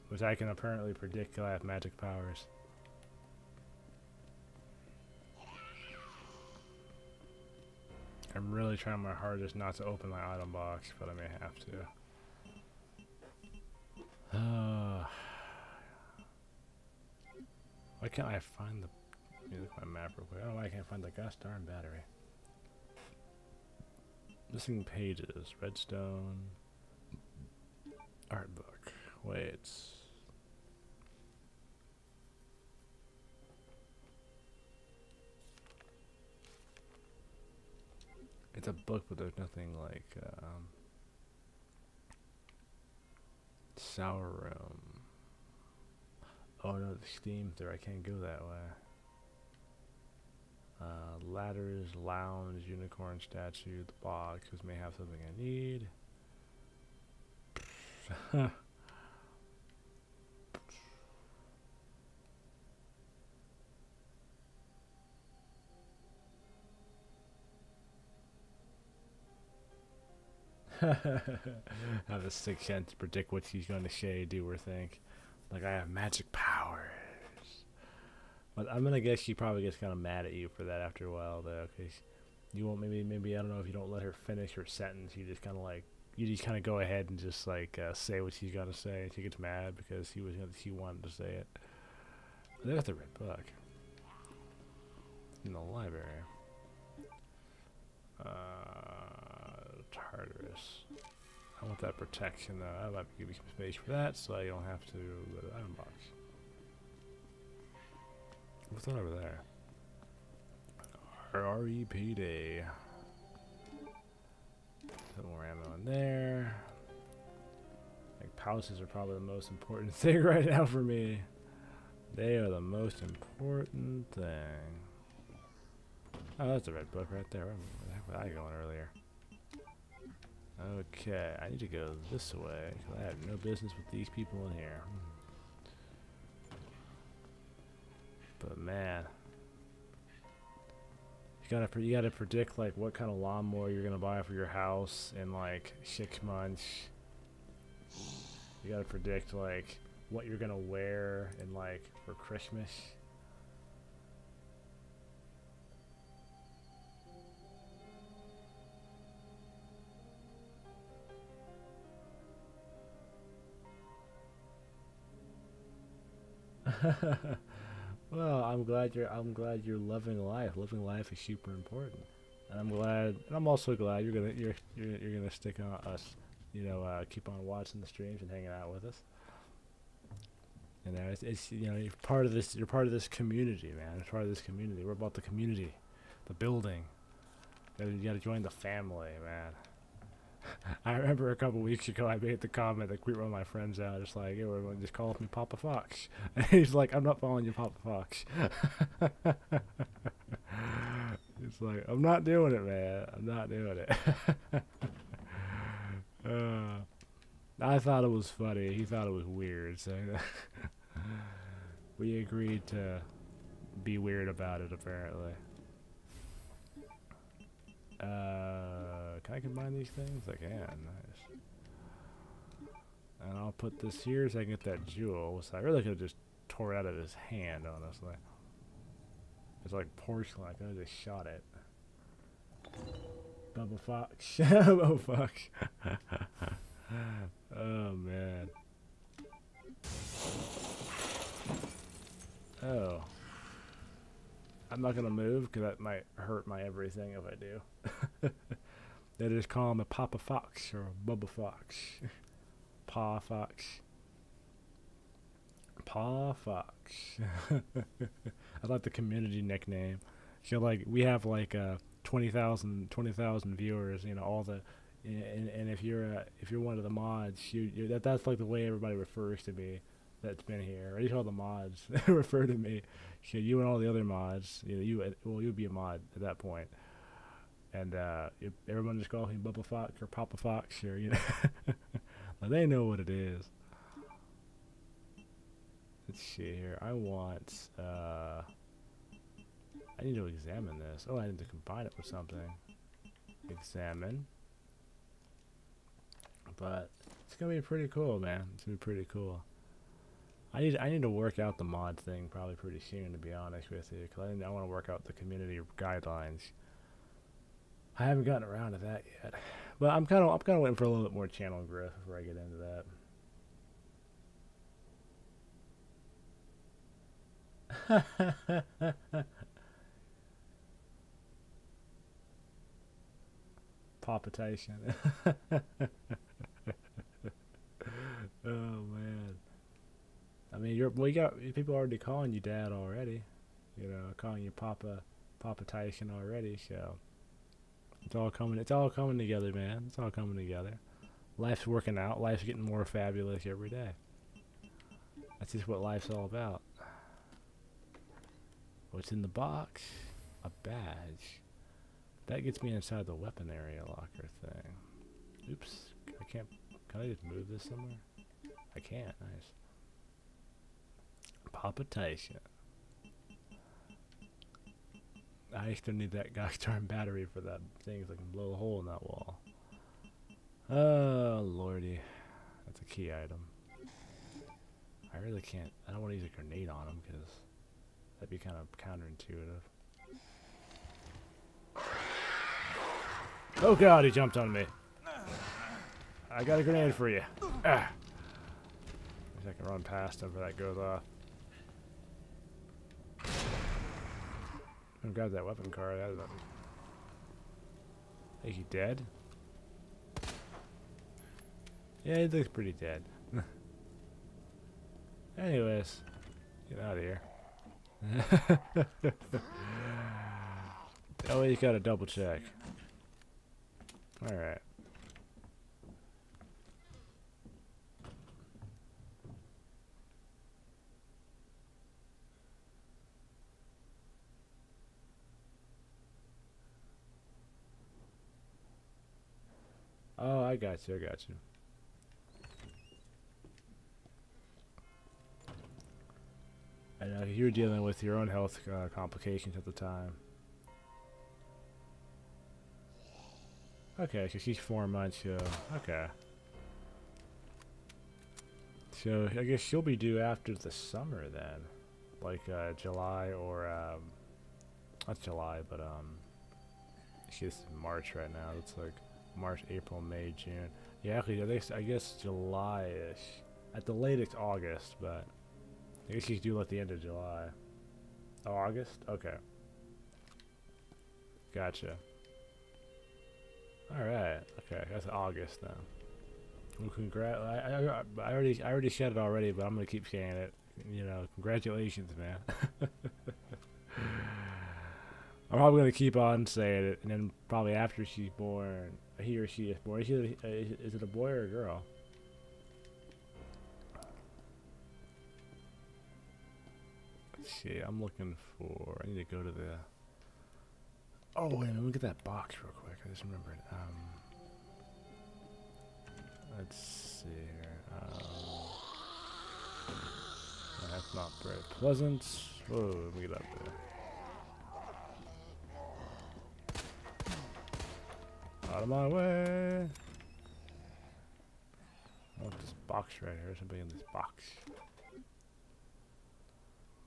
Which I can apparently predict because I have magic powers. I'm really trying my hardest not to open my item box, but I may have to. Why can't I find the... Let me look at my map real quick. I don't know why I can't find the gosh darn battery. Missing pages. Redstone. Art book. Wait. It's a book, but there's nothing like Sour Room. Oh no, the Steam there. I can't go that way. Ladders, lounge, unicorn statue, the boxes may have something I need. I have a sixth sense to predict what she's going to say, do, or think. Like I have magic powers. But I'm gonna guess she probably gets kind of mad at you for that after a while, though, because you won't. Maybe I don't know if you don't let her finish her sentence. You just kind of like go ahead and just like say what she's got to say, and she gets mad because she wanted to say it. There's the red book in the library. Tartarus. I want that protection though. I'd like to give you some space for that, so I don't have to go to the item box. What's that over there? REPD. Put more ammo in there. Like pouches are probably the most important thing right now for me. They are the most important thing. Oh, that's the red book right there. Where the heck was I going earlier? Okay, I need to go this way because I have no business with these people in here. But man, you gotta predict like what kind of lawnmower you're gonna buy for your house in like 6 months. You gotta predict like what you're gonna wear in like for Christmas. Well, I'm glad you're loving life. Living life is super important, and I'm also glad you're gonna stick on us. You know, keep on watching the streams and hanging out with us. You know, it's you know, you're part of this community, man. It's part of this community. We're about the community, the building. You gotta join the family, man. I remember a couple weeks ago I made the comment that creeped one of my friends out, just like, "Yo, everyone just calls me Papa Fox." And he's like, "I'm not following you, Papa Fox." It's like, I'm not doing it, man. I'm not doing it. I thought it was funny. He thought it was weird, so we agreed to be weird about it, apparently. Can I combine these things? I can. Nice. And I'll put this here so I can get that jewel. So I really could have just tore it out of his hand, honestly. It's like porcelain. I could have just shot it. Bubba Fox. Bubba Fox. Oh, man. Oh. I'm not gonna move because that might hurt my everything if I do. They just call him a Papa Fox or a Bubba Fox. Pa Fox. Pa Fox. I like the community nickname. So like we have like 20,000 viewers. You know all the, and if you're one of the mods, that's like the way everybody refers to me. That's been here. At least all the mods refer to me. So you and all the other mods, you'll be a mod at that point. And everyone just calls me Bubba Fox or Papa Fox or like they know what it is. Let's see here. I need to examine this. Oh, I need to combine it with something. Examine. But it's gonna be pretty cool, man. It's gonna be pretty cool. I need to work out the mod thing probably pretty soon, to be honest with you, because I want to work out the community guidelines. I haven't gotten around to that yet, but I'm kind of waiting for a little bit more channel growth before I get into that. Palpitation. Oh man. I mean, you got people already calling you dad already, calling you Palpitation already. So it's all coming together, man. It's all coming together. Life's working out. Life's getting more fabulous every day. That's just what life's all about. What's in the box? A badge. That gets me inside the weapon area locker thing. Oops. I can't. Can I just move this somewhere? I can't. Nice. Palpitation. I still need that gosh darn battery for that thing so I can blow a hole in that wall. Oh lordy. That's a key item. I really can't. I don't want to use a grenade on him because that'd be kind of counterintuitive. Oh god, he jumped on me. I got a grenade for you. Ah. I can run past him before that goes off. I'm gonna grab that weapon card. I think he dead? Yeah, he looks pretty dead. Anyways, get out of here. Oh, you gotta double check. Alright. Oh, I got you. I know you were dealing with your own health complications at the time. Okay, so she's 4 months, so okay. So I guess she'll be due after the summer then, like July or not July, but she's March right now. It's like March, April, May, June. Yeah, actually, I guess July-ish. At the latest, August, but I guess she's due at the end of July. Oh, August? Okay. Gotcha. Alright, okay, that's August then. Well, I already said it already, but I'm gonna keep saying it. Congratulations, man. I'm probably gonna keep on saying it, and then probably after she's born, he or she is born. Is it a boy or a girl? Let's see. I'm looking for. I need to go to the. Oh wait a minute. Let me get that box real quick. I just remembered. Let's see here. That's not very pleasant. Whoa, let me get up there. Out of my way. Oh, this box right here. Something in this box.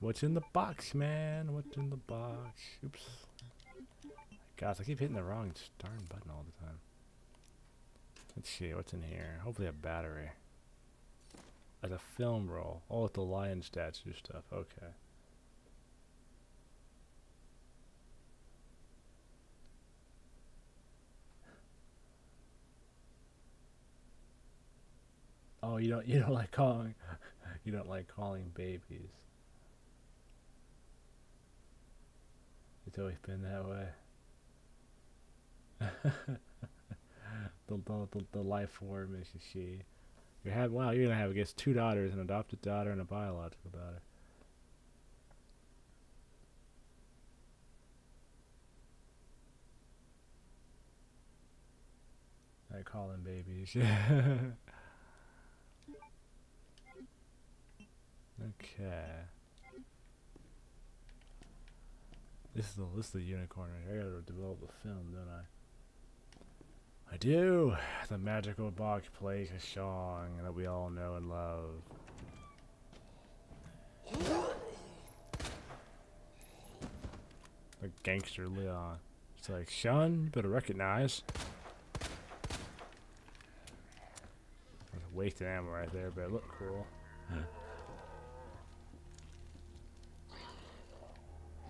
What's in the box, man? What's in the box? Oops. Gosh, I keep hitting the wrong darn button all the time. Let's see, what's in here? Hopefully a battery. As a film roll. Oh, it's the lion statue stuff. Okay. Oh, you don't like calling you don't like calling babies. It's always been that way. The life form is she. Wow, you're gonna have, I guess, 2 daughters, an adopted daughter and a biological daughter. I call them babies. Okay. This is the unicorn right here. I gotta develop the film, don't I? I do. The magical box plays a song that we all know and love. Like Gangster Leon. It's like, Sean, you better recognize. There's a wasted ammo right there, but it looked cool.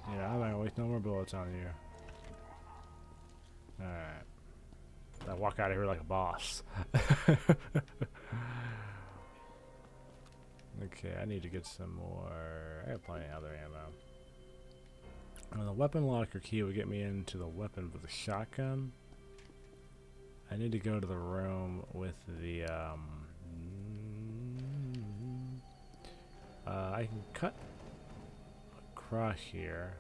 You know, I'm not gonna waste no more bullets on you. Alright. I walk out of here like a boss. Okay, I need to get some more. I have plenty of other ammo. The weapon locker key will get me into the weapon with the shotgun. I need to go to the room with the I can cut across here.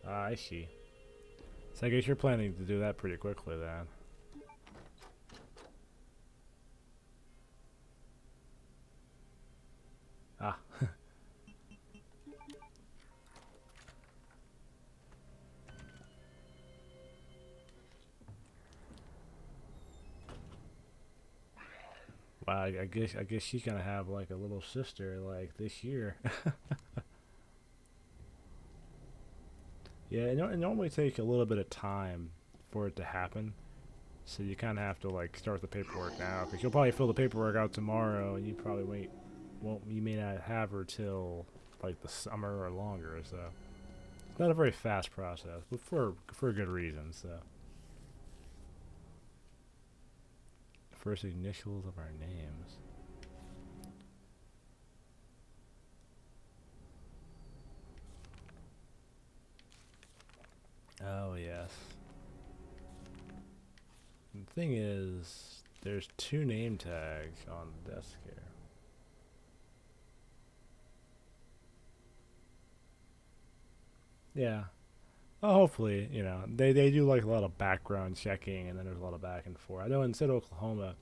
I see. So I guess you're planning to do that pretty quickly then. Ah. Wow, I guess she's gonna have like a little sister like this year. Yeah, it normally takes a little bit of time for it to happen. So you kind of have to like start the paperwork now, because you'll probably fill the paperwork out tomorrow, and you probably you may not have her till like the summer or longer. So it's not a very fast process, but for good reason. So first initials of our names. Oh yes. The thing is, there's 2 name tags on the desk here. Yeah. Well, hopefully, you know, they do like a lot of background checking, and then there's a lot of back and forth. I know in City, Oklahoma,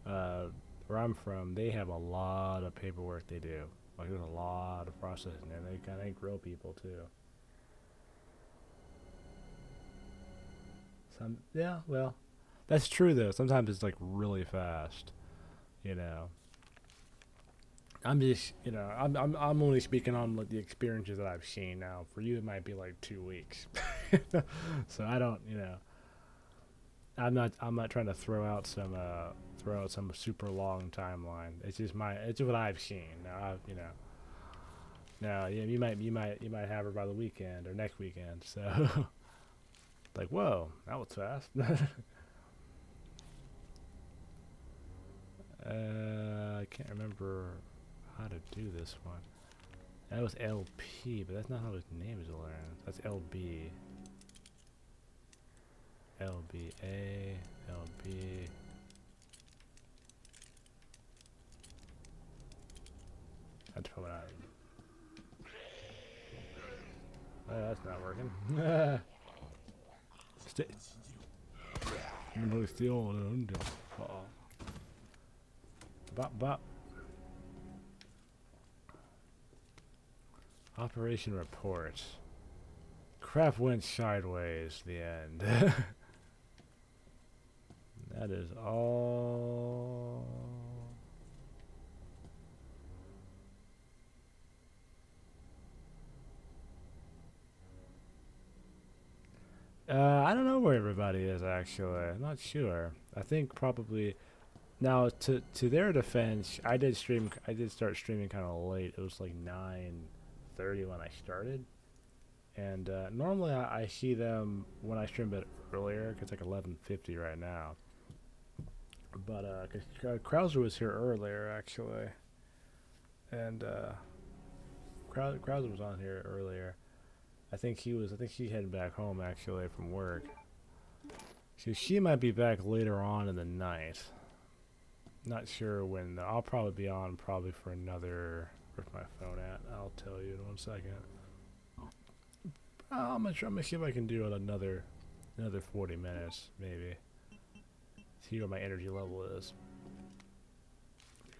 where I'm from, they have a lot of paperwork they do. Like there's a lot of processing, and they kind of grill people too. Yeah, well, that's true though. Sometimes it's like really fast, you know. I'm just, you know, I'm only speaking on like the experiences that I've seen. Now, for you, it might be like 2 weeks. So I don't, you know, I'm not trying to throw out some super long timeline. It's just what I've seen. Now, you know, now yeah, you might have her by the weekend or next weekend. So. Like, whoa, that was fast. I can't remember how to do this one. That was LP, but that's not how his name is learned. That's LB. LBA, LB. That's probably not. That's not working. Bop. Operation report. Crap went sideways. The end. That is all. I don't know where everybody is actually. I'm not sure. I think probably Now, to their defense, I did start streaming kind of late. It was like 9:30 when I started, and normally I see them when I stream a bit earlier. 'Cause it's like 11:50 right now. But cause Krauser was here earlier actually, and Krauser was on here earlier. I think he headed back home actually from work. So she might be back later on in the night. Not sure when. I'll probably be on for another. Where's my phone at? I'll tell you in 1 second. I'm gonna see if I can do it another 40 minutes maybe. See what my energy level is.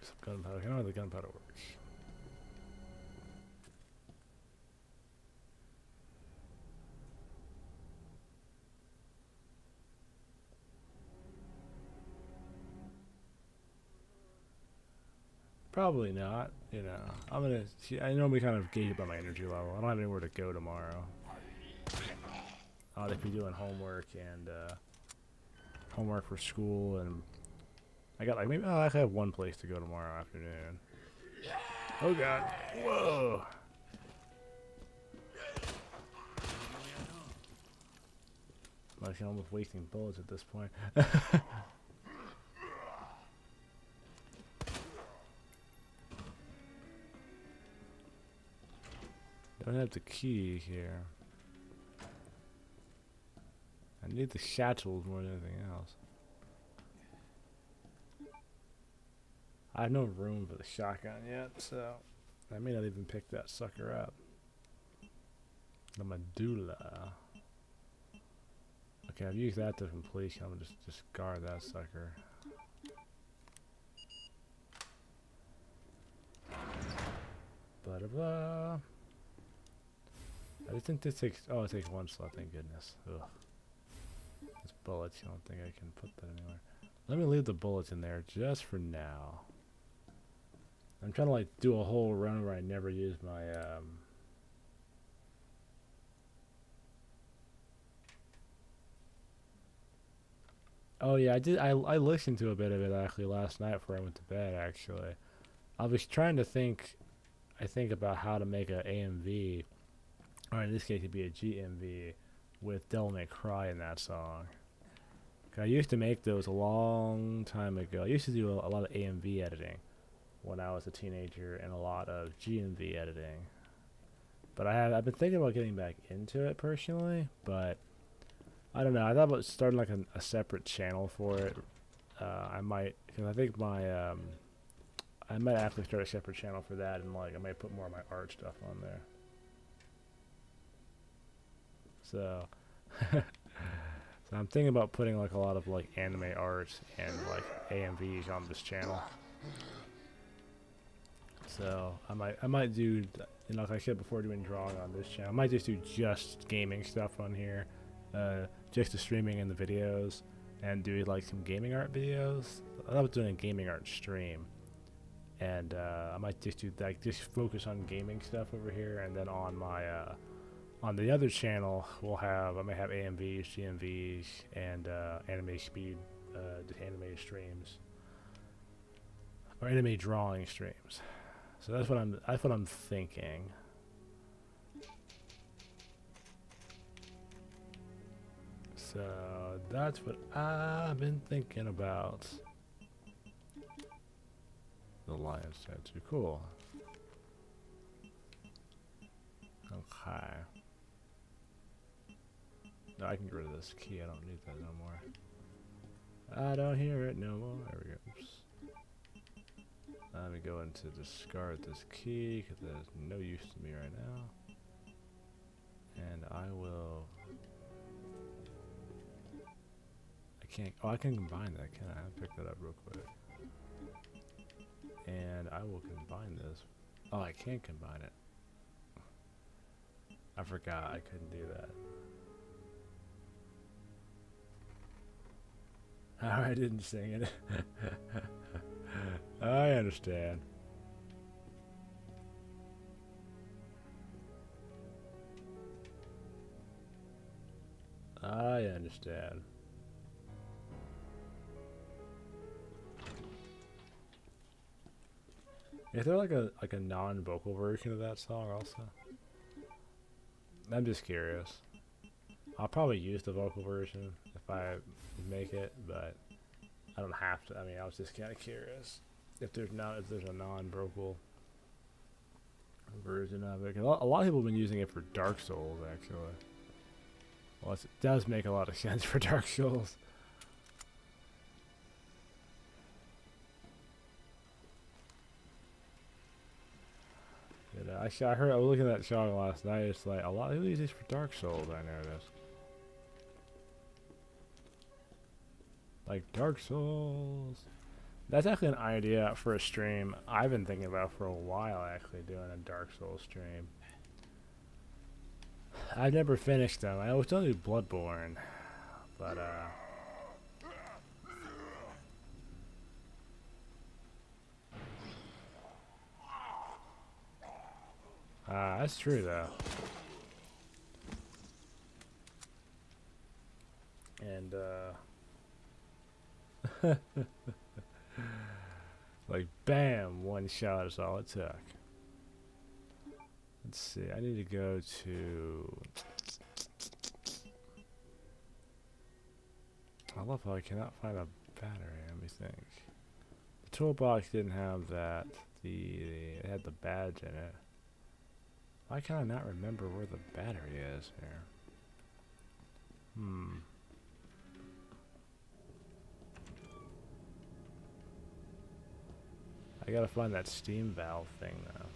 Some gunpowder. I don't know how the gunpowder works. Probably not, you know. I'm gonna see, I normally kind of gauge it by my energy level. I don't have anywhere to go tomorrow. I'll just be doing homework and homework for school, and I got like maybe I have one place to go tomorrow afternoon. Oh god. Whoa. I'm actually almost wasting bullets at this point. Don't have the key here. I need the shackles more than anything else. I have no room for the shotgun yet, so I may not even pick that sucker up. The medulla. Okay, I've used that to completion. I'm gonna just discard that sucker. Blah blah. I just think this takes. Oh, it takes one slot. Thank goodness. Ugh. It's bullets. I don't think I can put that anywhere. Let me leave the bullets in there just for now. I'm trying to like do a whole run where I never use my Oh yeah, I did. I listened to a bit of it actually last night before I went to bed. Actually, I was trying to think. I think about how to make a AMV, or in this case, it'd be a GMV with Devil May Cry in that song. I used to make those a long time ago. I used to do a lot of AMV editing when I was a teenager and a lot of GMV editing. But I've been thinking about getting back into it personally, but I don't know. I thought about starting like a separate channel for it. I might, because I think I might actually start a separate channel for that, and like I might put more of my art stuff on there. So, so I'm thinking about putting like a lot of like anime art and like AMVs on this channel. So I might do, you know, like I said before, doing drawing on this channel. I might just do just gaming stuff on here, just the streaming and the videos, and do like some gaming art videos. I was doing a gaming art stream, and I might just do like just focus on gaming stuff over here, and then on my on the other channel I might have AMVs, GMVs, and anime speed, just anime streams or anime drawing streams. So that's what I'm thinking. So that's what I've been thinking about. The lion's tattoo, cool. Okay. No, I can get rid of this key. I don't need that no more. I don't hear it no more. There we go. Oops. Let me go into discard this key because it has no use to me right now. And I will. I can't. Oh, I can combine that. Can I? I'll pick that up real quick. And I will combine this. Oh, I can't combine it. I forgot I couldn't do that. I didn't sing it. I understand. I understand. Is there like a non-vocal version of that song also? I'm just curious. I'll probably use the vocal version if I make it, but I don't have to. I mean, I was just kind of curious if there's a non-vocal version of it. 'Cause a lot of people have been using it for Dark Souls, actually. Well, it does make a lot of sense for Dark Souls. You know, I was looking at that song last night. It's like a lot of people use this for Dark Souls. I noticed. Like Dark Souls. That's actually an idea for a stream I've been thinking about for a while, actually, doing a Dark Souls stream. I've never finished them. I always do Bloodborne, but that's true though. And like bam, one shot is all it took. Let's see, I need to go to... I love how I cannot find a battery, let me think. The toolbox didn't have that. It had the badge in it. Why can I not remember where the battery is here? I gotta find that steam valve thing though.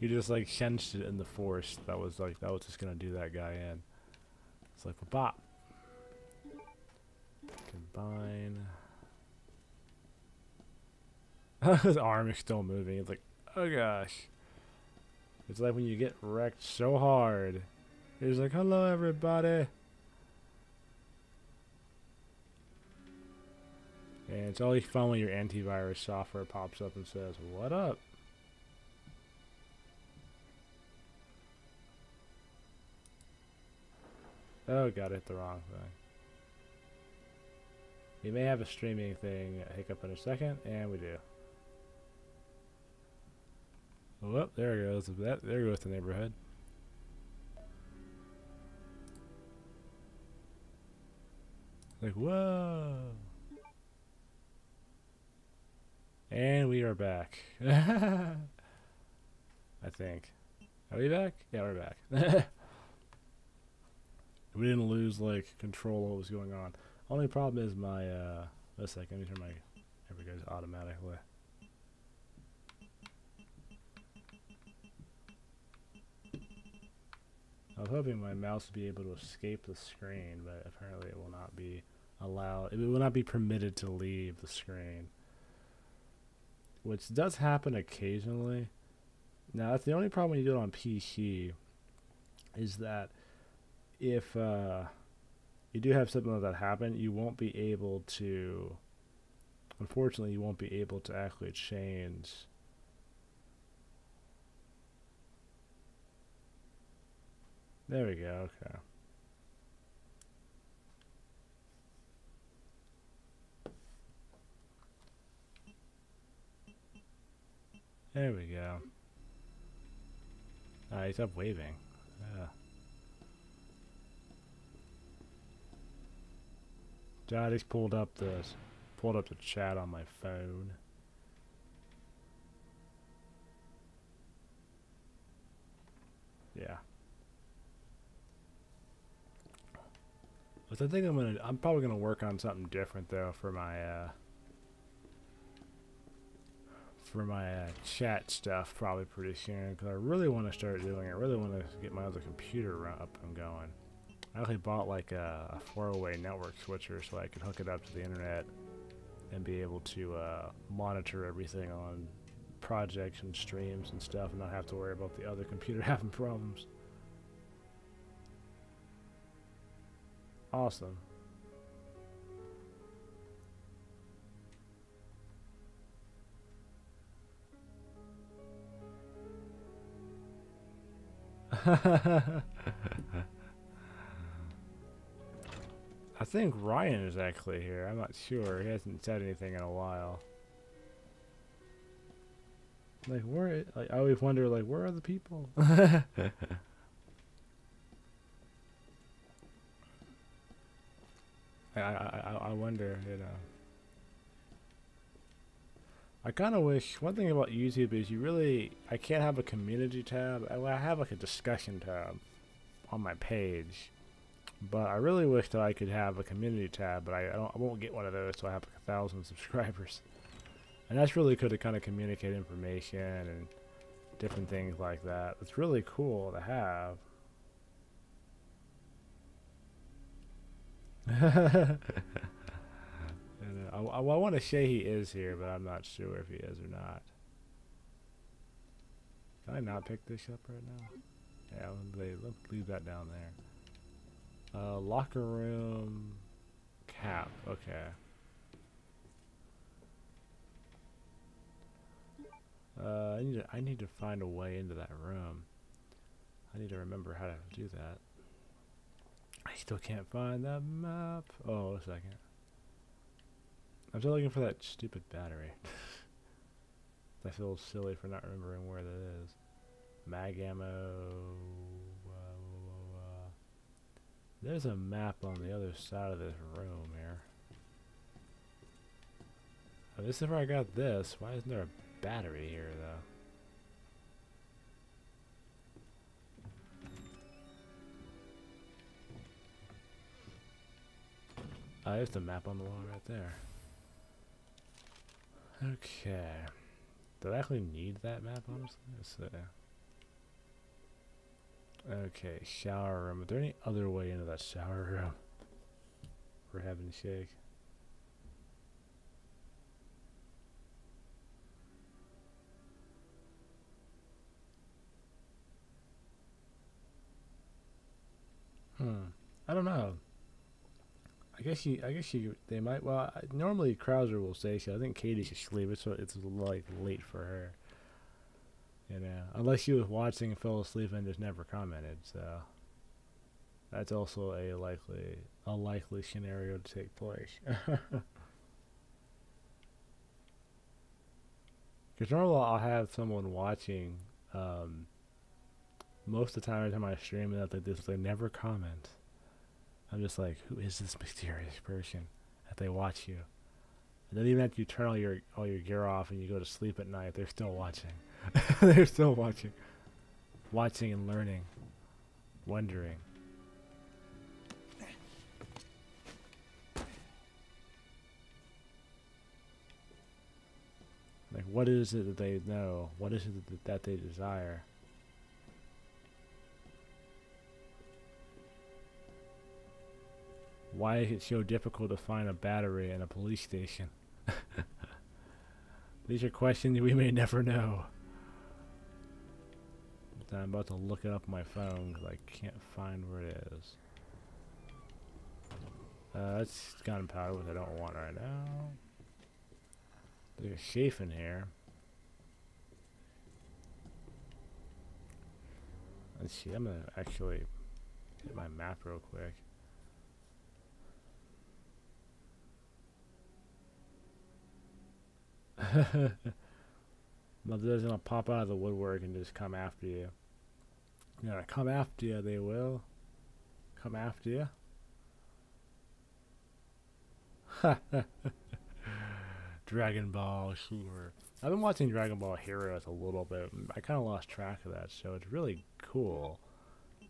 You just like sensed it in the force. That was just gonna do that guy in. It's like bop. Combine. His arm is still moving. It's like, oh gosh. It's like when you get wrecked so hard. It's like, hello everybody. And it's always fun when your antivirus software pops up and says, what up? Oh god, I hit the wrong thing. We may have a streaming thing hiccup in a second, and we do. Whoop, there goes that. There goes the neighborhood. Like, whoa. And we are back. I think. Are we back? Yeah, we're back. We didn't lose, like, control of what was going on. Only problem is my, a second, let me turn my, there we go, automatically. I was hoping my mouse would be able to escape the screen, but apparently it will not be allowed, it will not be permitted to leave the screen. Which does happen occasionally. Now, that's the only problem when you do it on PC, is that if you do have something like that happen, you won't be able to, unfortunately, you won't be able to actually change. There we go, okay. There we go. He's up waving. Yeah. I just pulled up the chat on my phone. Yeah. But I think I'm probably gonna work on something different though for my chat stuff probably pretty soon, because I really want to start doing it. I really want to get my other computer up and going. I actually bought like a 4-way network switcher so I could hook it up to the internet and be able to monitor everything on projects and streams and stuff and not have to worry about the other computer having problems. Awesome. I think Ryan is actually here. I'm not sure. He hasn't said anything in a while. Like where? Like I always wonder, like where are the people? I wonder, you know. I kind of wish, one thing about YouTube is I can't have a community tab. I have like a discussion tab on my page, but I really wish that I could have a community tab, but I won't get one of those till I have like 1,000 subscribers. And that's really good to kind of communicate information and different things like that. It's really cool to have. And, I want to say he is here, but I'm not sure if he is or not. Can I not pick this up right now? Yeah, let's leave that down there. Locker room cap. Okay. I need to find a way into that room. I need to remember how to do that. I still can't find that map. Oh, a second. I'm still looking for that stupid battery. I feel silly for not remembering where that is. Mag ammo. There's a map on the other side of this room here. Oh, this is where I got this. Why isn't there a battery here, though? Oh, there's the map on the wall right there. Okay. Do I actually need that map, honestly? Let's see. Okay, shower room. Is there any other way into that shower room? For heaven's sake. I don't know. They might. Well, normally Krauser will say so. I think Katie should sleep. It's like late for her. You know, unless she was watching and fell asleep and just never commented. So that's also a likely scenario to take place. Because normally I'll have someone watching. Most of the time, every time I stream it, they never comment. I'm just like, who is this mysterious person that they watch you? And then even after you turn all your gear off and you go to sleep at night, they're still watching. They're still watching. Watching and learning. Wondering. Like, what is it that they know? What is it that they desire? Why is it so difficult to find a battery in a police station? These are questions we may never know. I'm about to look it up on my phone because I can't find where it is. That's gunpowder, which I don't want right now. There's a safe in here. Let's see, I'm gonna actually hit my map real quick. Mother's gonna pop out of the woodwork and just come after you. Yeah, come after you, they will. Come after you. Dragon Ball Super. I've been watching Dragon Ball Heroes a little bit. I kind of lost track of that show. It's really cool.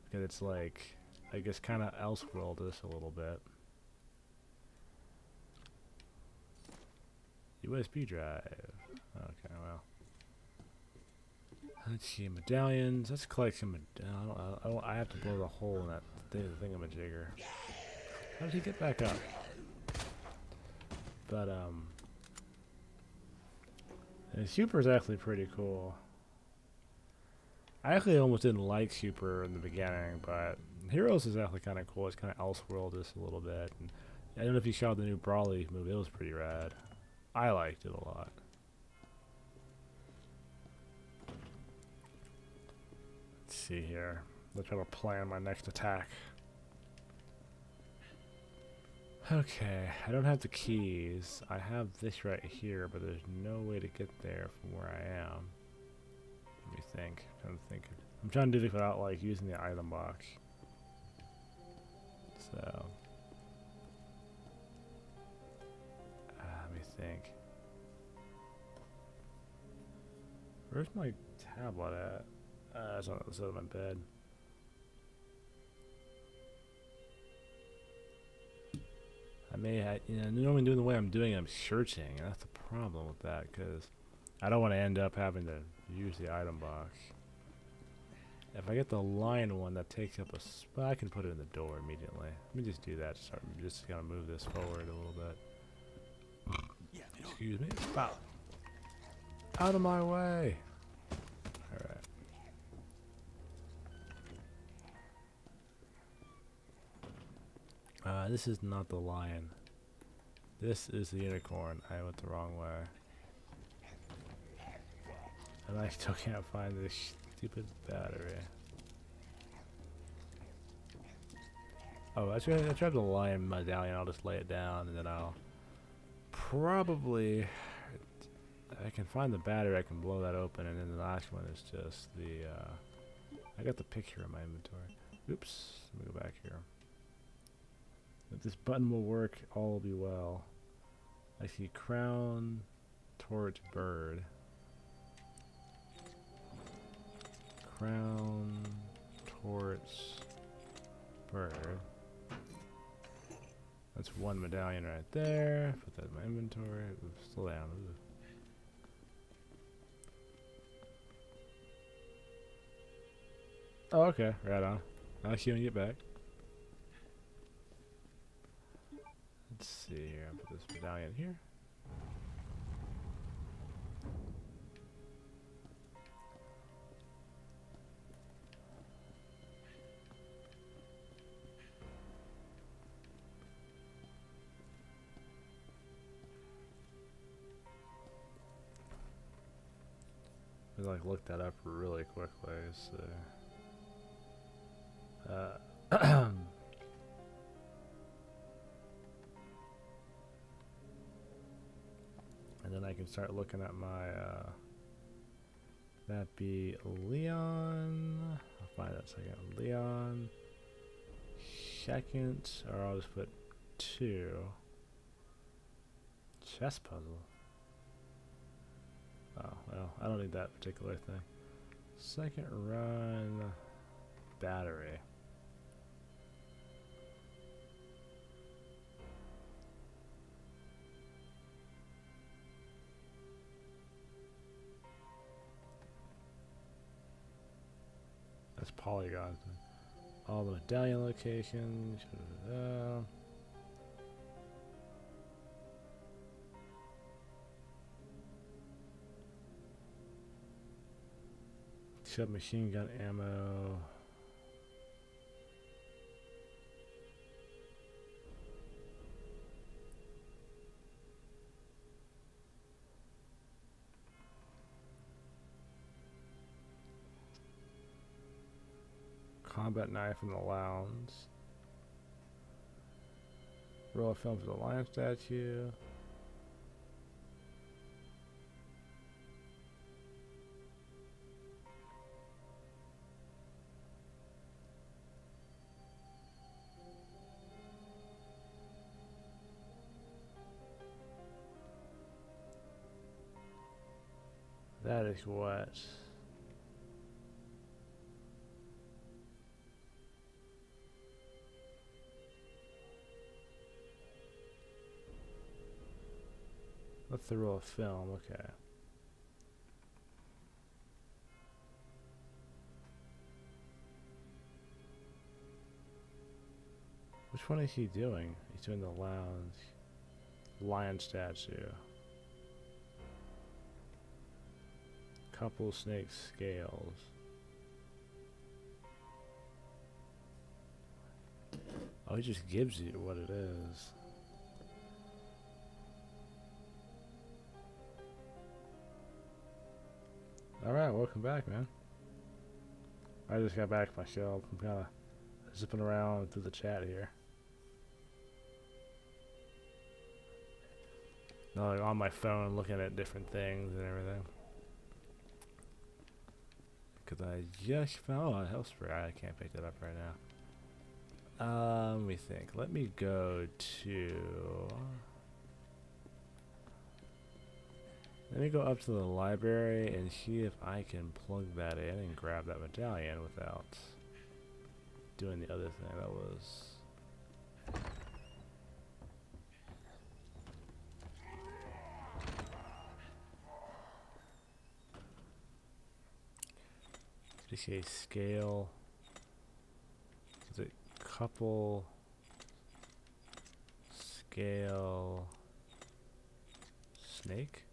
Because it's like, I guess kind of Elseworld-ish a little bit. USB drive. Okay, well. Let's see, medallions. Let's collect some medallions. I have to blow the hole in that thingamajigger. How did he get back up? But, Super is actually pretty cool. I actually almost didn't like Super in the beginning, but Heroes is actually kind of cool. It's kind of Elseworld-ish a little bit. And I don't know if you saw the new Brawly movie. It was pretty rad. I liked it a lot. Let's see here. Let's try to plan my next attack. Okay, I don't have the keys. I have this right here, but there's no way to get there from where I am. Let me think. I'm trying to do this without like using the item box. So, let me think. Where's my tablet at? It's on the other side of my bed. Normally doing the way I'm doing it, I'm searching, and that's the problem with that, because I don't want to end up having to use the item box. If I get the lion one that takes up a spot, I can put it in the door immediately. Let me just do that. Just gonna move this forward a little bit. Excuse me. Wow. Out of my way. Alright. This is not the lion. This is the unicorn. I went the wrong way. And I still can't find this stupid battery. Oh, I tried the lion medallion. I'll just lay it down and then I'll probably... I can find the battery, I can blow that open, and then the last one is just the, I got the picture in my inventory. Oops, let me go back here. If this button will work, all will be well. I see crown, torch, bird. Crown, torch, bird. That's one medallion right there. Put that in my inventory. Ooh, slow down. Ooh. Oh, okay. Right on. I'll see you when you get back. Let's see here. I'll put this medallion here. I like look that up really quickly. So. And then I can start looking at my that be Leon. I'll find that second. Leon second, or I'll just put 2 chess puzzle. Oh well, I don't need that particular thing. Second run battery. That's polygons. All the medallion locations. Submachine gun ammo. Combat knife in the lounge. Roll of film for the lion statue. That is what? That's the roll of film, okay. Which one is he doing? He's doing the lounge. Lion statue. Couple snake scales. Oh, he just gives you what it is. Alright, welcome back, man. I just got back myself. I'm kind of zipping around through the chat here. like on my phone looking at different things and everything. Because I just found a health spray. I can't pick that up right now. Let me think. Let me go to... Let me go up to the library and see if I can plug that in and grab that medallion without doing the other thing. That was... Okay, scale. Is it couple? Scale. Snake?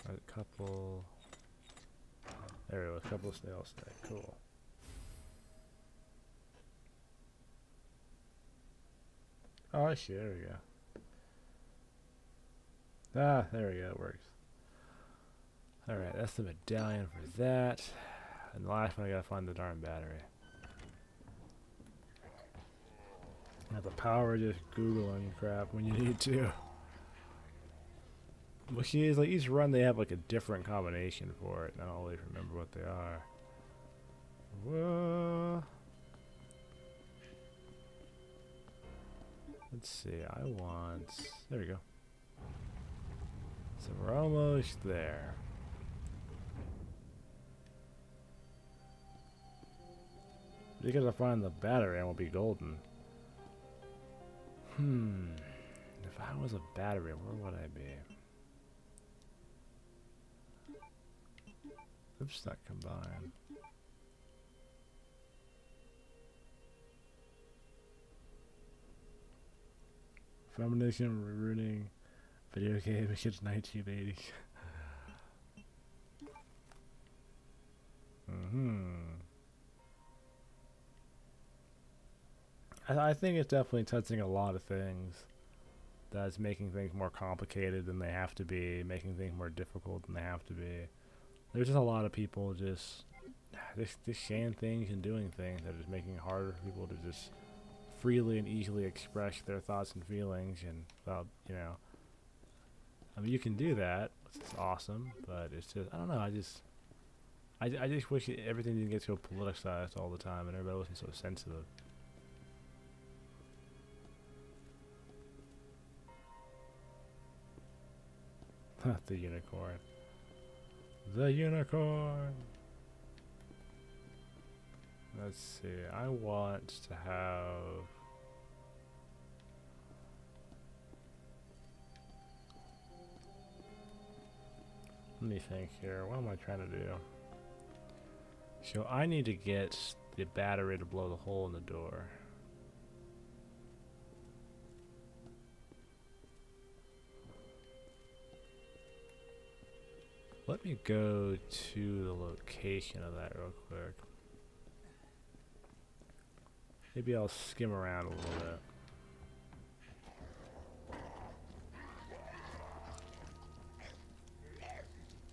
Or couple. There we go, couple snail snake. Cool. Oh, I see. There we go. Ah, there we go. It works. Alright, that's the medallion for that. And the last one, I gotta find the darn battery. Have the power just Googling crap when you need to. Well, she is like each run they have like a different combination for it, and I don't always remember what they are. Whoa. Let's see, I want... There we go. So we're almost there. You gotta find the battery and we'll be golden. If I was a battery, where would I be? Oops, not combined. Feminization ruining video game since 1980. I think it's definitely touching a lot of things. That's making things more complicated than they have to be, making things more difficult than they have to be. There's just a lot of people just saying things and doing things that is making it harder for people to just freely and easily express their thoughts and feelings. And well, you know, I mean, you can do that, which is awesome, but it's just, I don't know, I just wish everything didn't get so politicized all the time and everybody wasn't so sensitive. The unicorn. The unicorn! Let's see, I want to have... Let me think here, what am I trying to do? So I need to get the battery to blow the hole in the door. Let me go to the location of that real quick. Maybe I'll skim around a little bit.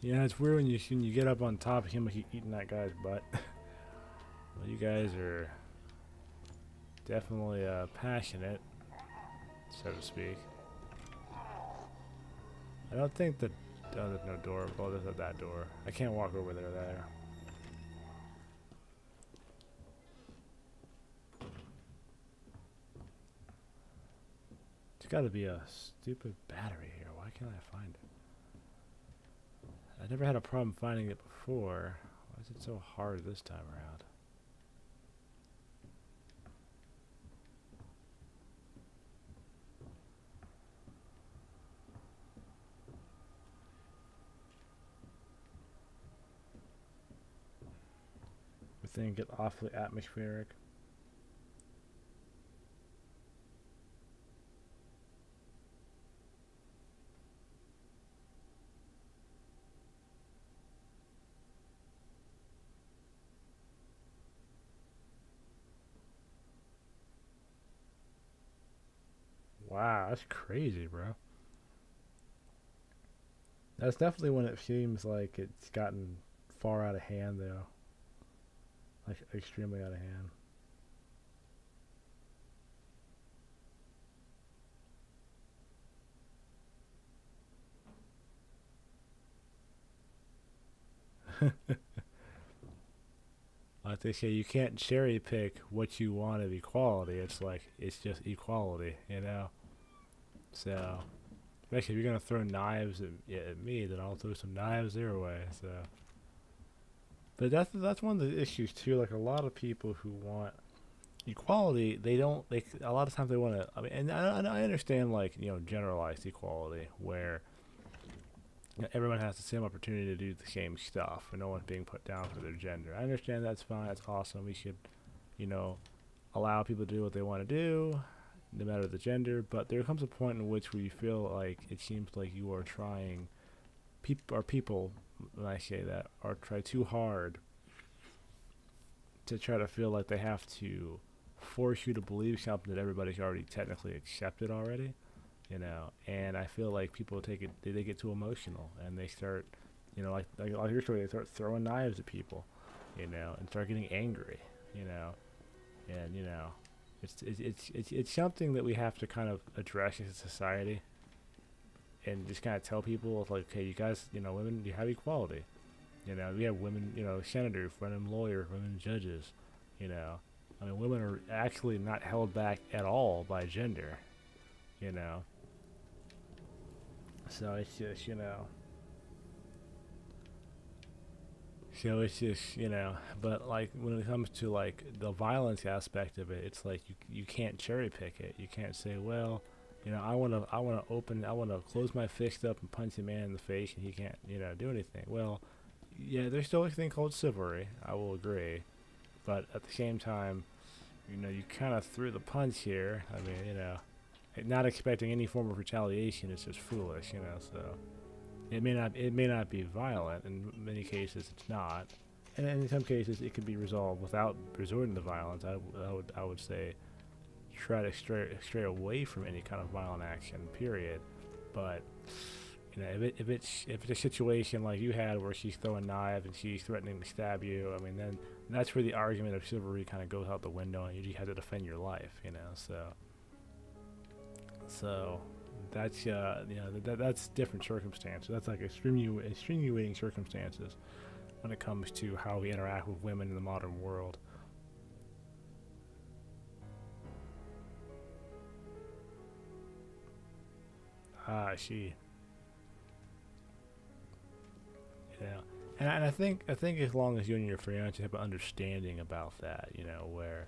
Yeah, it's weird when you get up on top of him like he's eating that guy's butt. Well, you guys are definitely passionate, so to speak. I don't think that... Oh, there's no door. Oh, there's that door. I can't walk over there. There's got to be a stupid battery here. Why can't I find it? I never had a problem finding it before. Why is it so hard this time around? Thing get awfully atmospheric. Wow, that's crazy, bro. That's definitely when it seems like it's gotten far out of hand, though. Like, extremely out of hand. Like they say, you can't cherry pick what you want of equality. It's like it's just equality, you know. So, actually, if you're gonna throw knives at me, then I'll throw some knives their way. So, but that's one of the issues too. Like a lot of people who want equality, they don't. They a lot of times they want to. I mean, and I understand like generalized equality where everyone has the same opportunity to do the same stuff, and no one's being put down for their gender. I understand that's fine. That's awesome. We should, allow people to do what they want to do, no matter the gender. But there comes a point in which where you feel like it seems like you are trying, people, when I say that, are try too hard to try to feel like they have to force you to believe something that everybody's already technically accepted already. And I feel like people they get too emotional, and they start, like your story, they start throwing knives at people, and start getting angry, and it's something that we have to kind of address as a society, and just kind of tell people like, okay, you guys, women, you have equality, we have women, senators, women lawyers, women judges, I mean, women are actually not held back at all by gender, So it's just, but like when it comes to like the violence aspect of it, it's like you can't cherry pick it. You can't say, well, I want to close my fist up and punch a man in the face and he can't, do anything. Well, yeah, there's still a thing called chivalry. I will agree, but at the same time, you kind of threw the punch here. I mean, not expecting any form of retaliation is just foolish, So it may not be violent. In many cases, it's not, and in some cases, it can be resolved without resorting to violence. I would say try to stray away from any kind of violent action. Period. But if it's a situation like you had where she's throwing knives and she's threatening to stab you, I mean, then that's where the argument of chivalry kind of goes out the window, and you just have to defend your life, So that's that's different circumstances. That's like extenuating circumstances when it comes to how we interact with women in the modern world. She. And I think as long as you and your fiance have an understanding about that, where,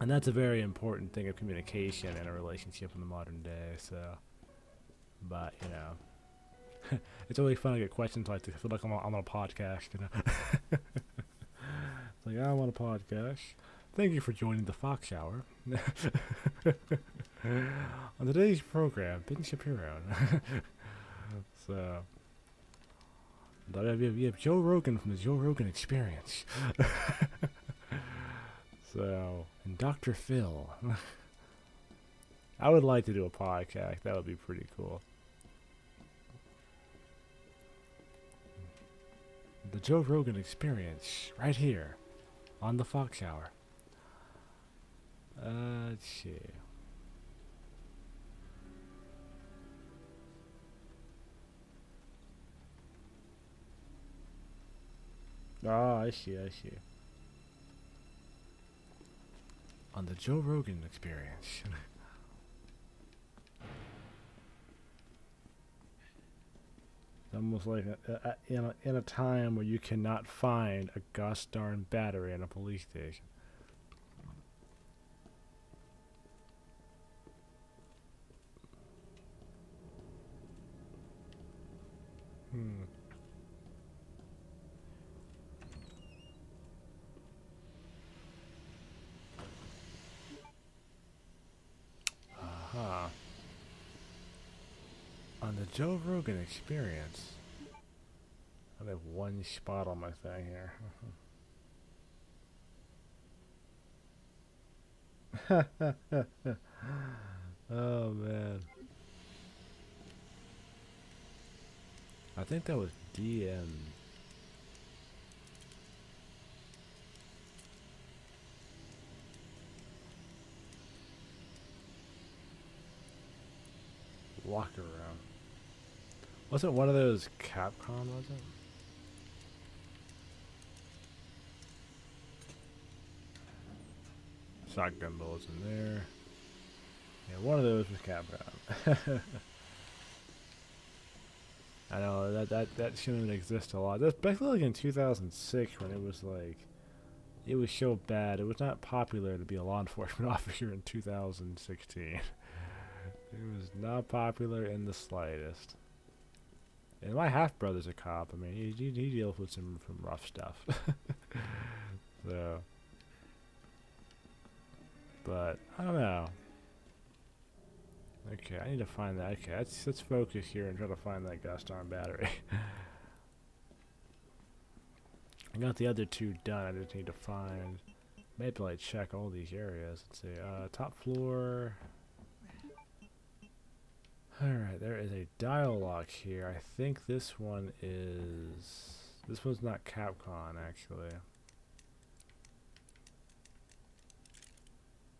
and that's a very important thing of communication in a relationship in the modern day. So, but it's always fun to get questions like this. I feel like I'm on a podcast. It's like, I'm on a podcast. Thank you for joining the Fox Hour. On today's program, Ben Shapiro. So, we have Joe Rogan from the Joe Rogan Experience. So, and Dr. Phil. I would like to do a podcast. That would be pretty cool. The Joe Rogan Experience, right here, on the Fox Hour. Let's see. Ah, I see. On the Joe Rogan Experience. Almost like in a time where you cannot find a gosh darn battery in a police station. On the Joe Rogan Experience. I have one spot on my thing here. Oh man. I think that was DM. Walk around. Wasn't one of those Capcom, was it? Shotgun bullets in there. Yeah, one of those was Capcom. I know that shouldn't exist a lot. That's basically like in 2006 when it was like, it was so bad. It was not popular to be a law enforcement officer in 2016. It was not popular in the slightest. And my half brother's a cop. I mean, he deals with some rough stuff. So, but I don't know. Okay, I need to find that. Okay, let's focus here and try to find that gosh darn battery. I got the other two done. I just need to find. Maybe like check all these areas. Let's see. Top floor. Alright, there is a dialogue here. I think this one is... This one's not Capcom, actually.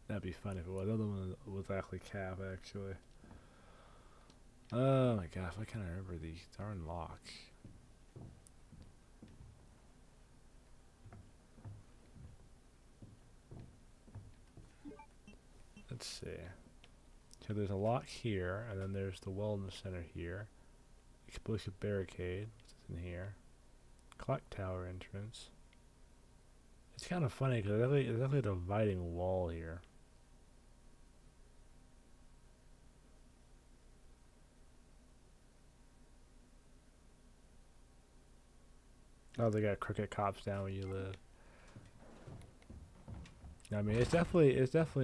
That'd be funny if it was. The other one was actually Cap, actually. Oh my gosh, I can't remember these darn locks. Let's see. So there's a lock here, and then there's the wellness center here. Explosive barricade, which is in here. Clock tower entrance. It's kind of funny because there's definitely a dividing wall here. Oh, they got crooked cops down where you live. I mean, it's definitely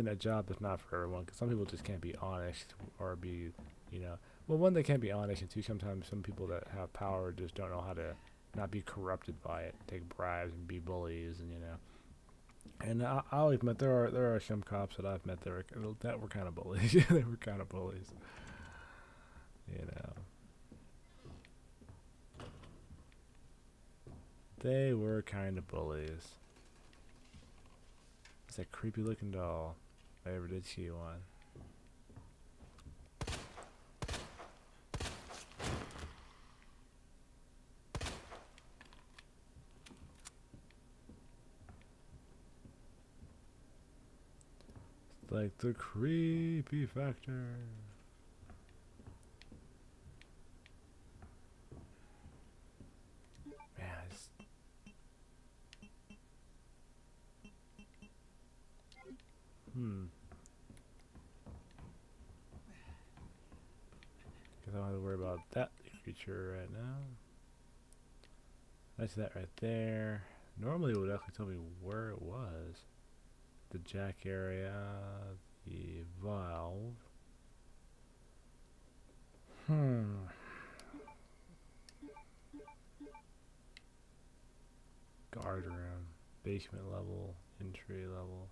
a job that's not for everyone, because some people just can't be honest or be, you know, well, one, they can't be honest, and two, sometimes some people that have power just don't know how to not be corrupted by it, take bribes and be bullies, and you know. And I'll admit there are some cops that I've met that were kind of bullies. They were kind of bullies, you know. They were kind of bullies. It's a creepy looking doll. If I ever did see one. It's like the creepy factor. Because I don't have to worry about that creature right now. That's that right there. Normally it would actually tell me where it was. The jack area, the valve. Guard room, basement level, entry level.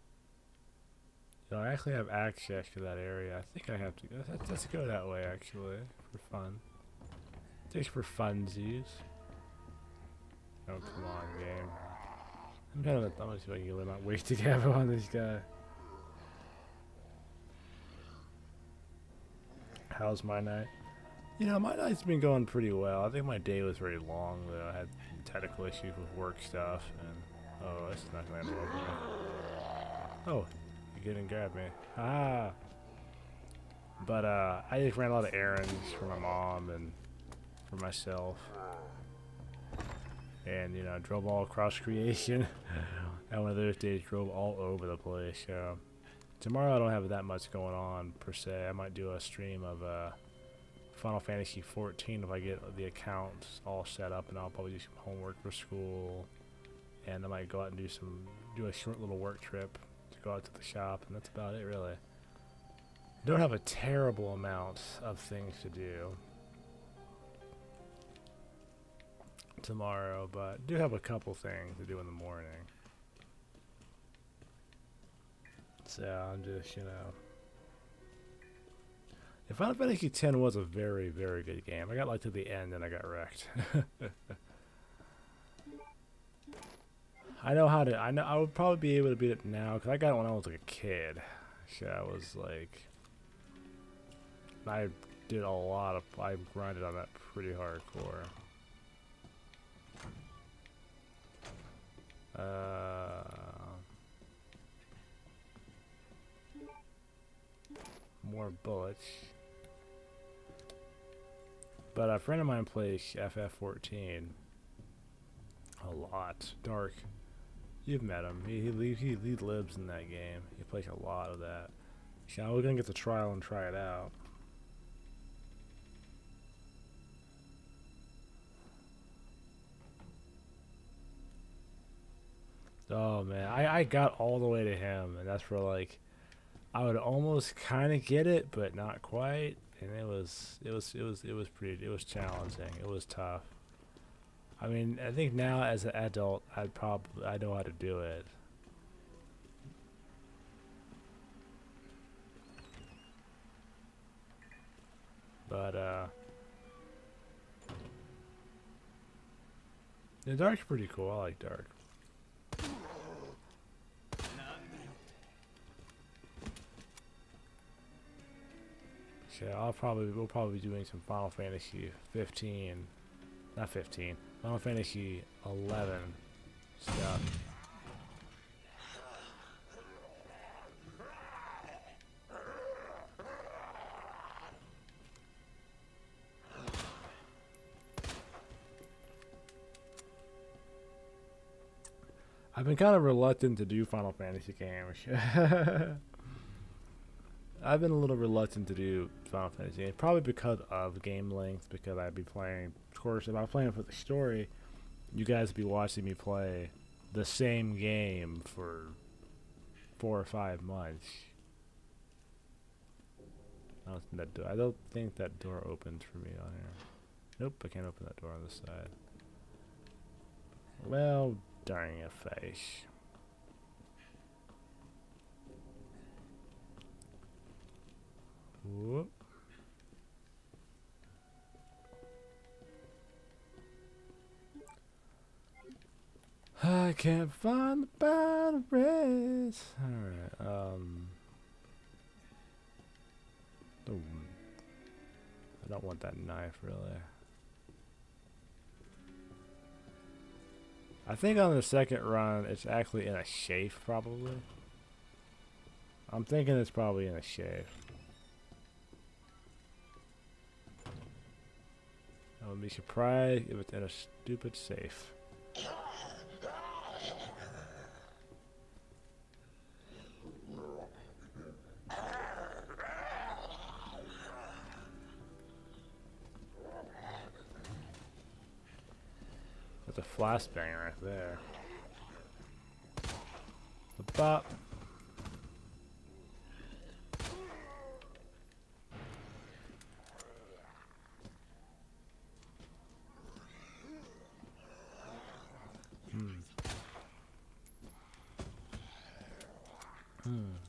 So I actually have access to that area. I think I have to go. Let's go that way actually, for fun. Just for funsies. Oh, come on, game. I'm gonna see if I can get my wasted ammo on this guy. How's my night? You know, my night's been going pretty well. I think my day was very long though. I had technical issues with work stuff, and oh, this is not gonna end well for me. Oh. Get and grab me. Ah! But I just ran a lot of errands for my mom and for myself. And, you know, drove all across creation. And one of those days drove all over the place. So tomorrow I don't have that much going on per se. I might do a stream of Final Fantasy 14 if I get the accounts all set up, and I'll probably do some homework for school. And I might go out and do a short little work trip. Go out to the shop, and that's about it really. Don't have a terrible amount of things to do tomorrow, but do have a couple things to do in the morning. So I'm just, you know. If Final Fantasy X was a very, very good game. I got like to the end and I got wrecked. I know I would probably be able to beat it now, because I got it when I was like a kid. So I was like, I did a lot of. I grinded on that pretty hardcore. More bullets. But a friend of mine plays FF14 a lot. Dark. You've met him. He lives in that game. He plays a lot of that. So we're gonna get the trial and try it out. Oh man, I got all the way to him, and that's for like, I would almost kind of get it, but not quite. And it was challenging. It was tough. I mean, I think now as an adult, I know how to do it. But the Dark's pretty cool. I like Dark. Yeah, we'll probably be doing some Final Fantasy 15, not 15, Final Fantasy 11 stuff. I've been kind of reluctant to do Final Fantasy games. I've been a little reluctant to do Final Fantasy, probably because of game length, because I'd be playing, of course, if I'm playing for the story, you guys would be watching me play the same game for 4 or 5 months. I don't think that door opens for me on here. Nope, I can't open that door on this side. Well, darn your face. Whoop. I can't find the batteries. Alright, ooh. I don't want that knife, really. I think on the second run, it's actually in a safe, probably. I'm thinking it's probably in a safe. I would be surprised if it's in a stupid safe. That's a flashbang right there. The bop.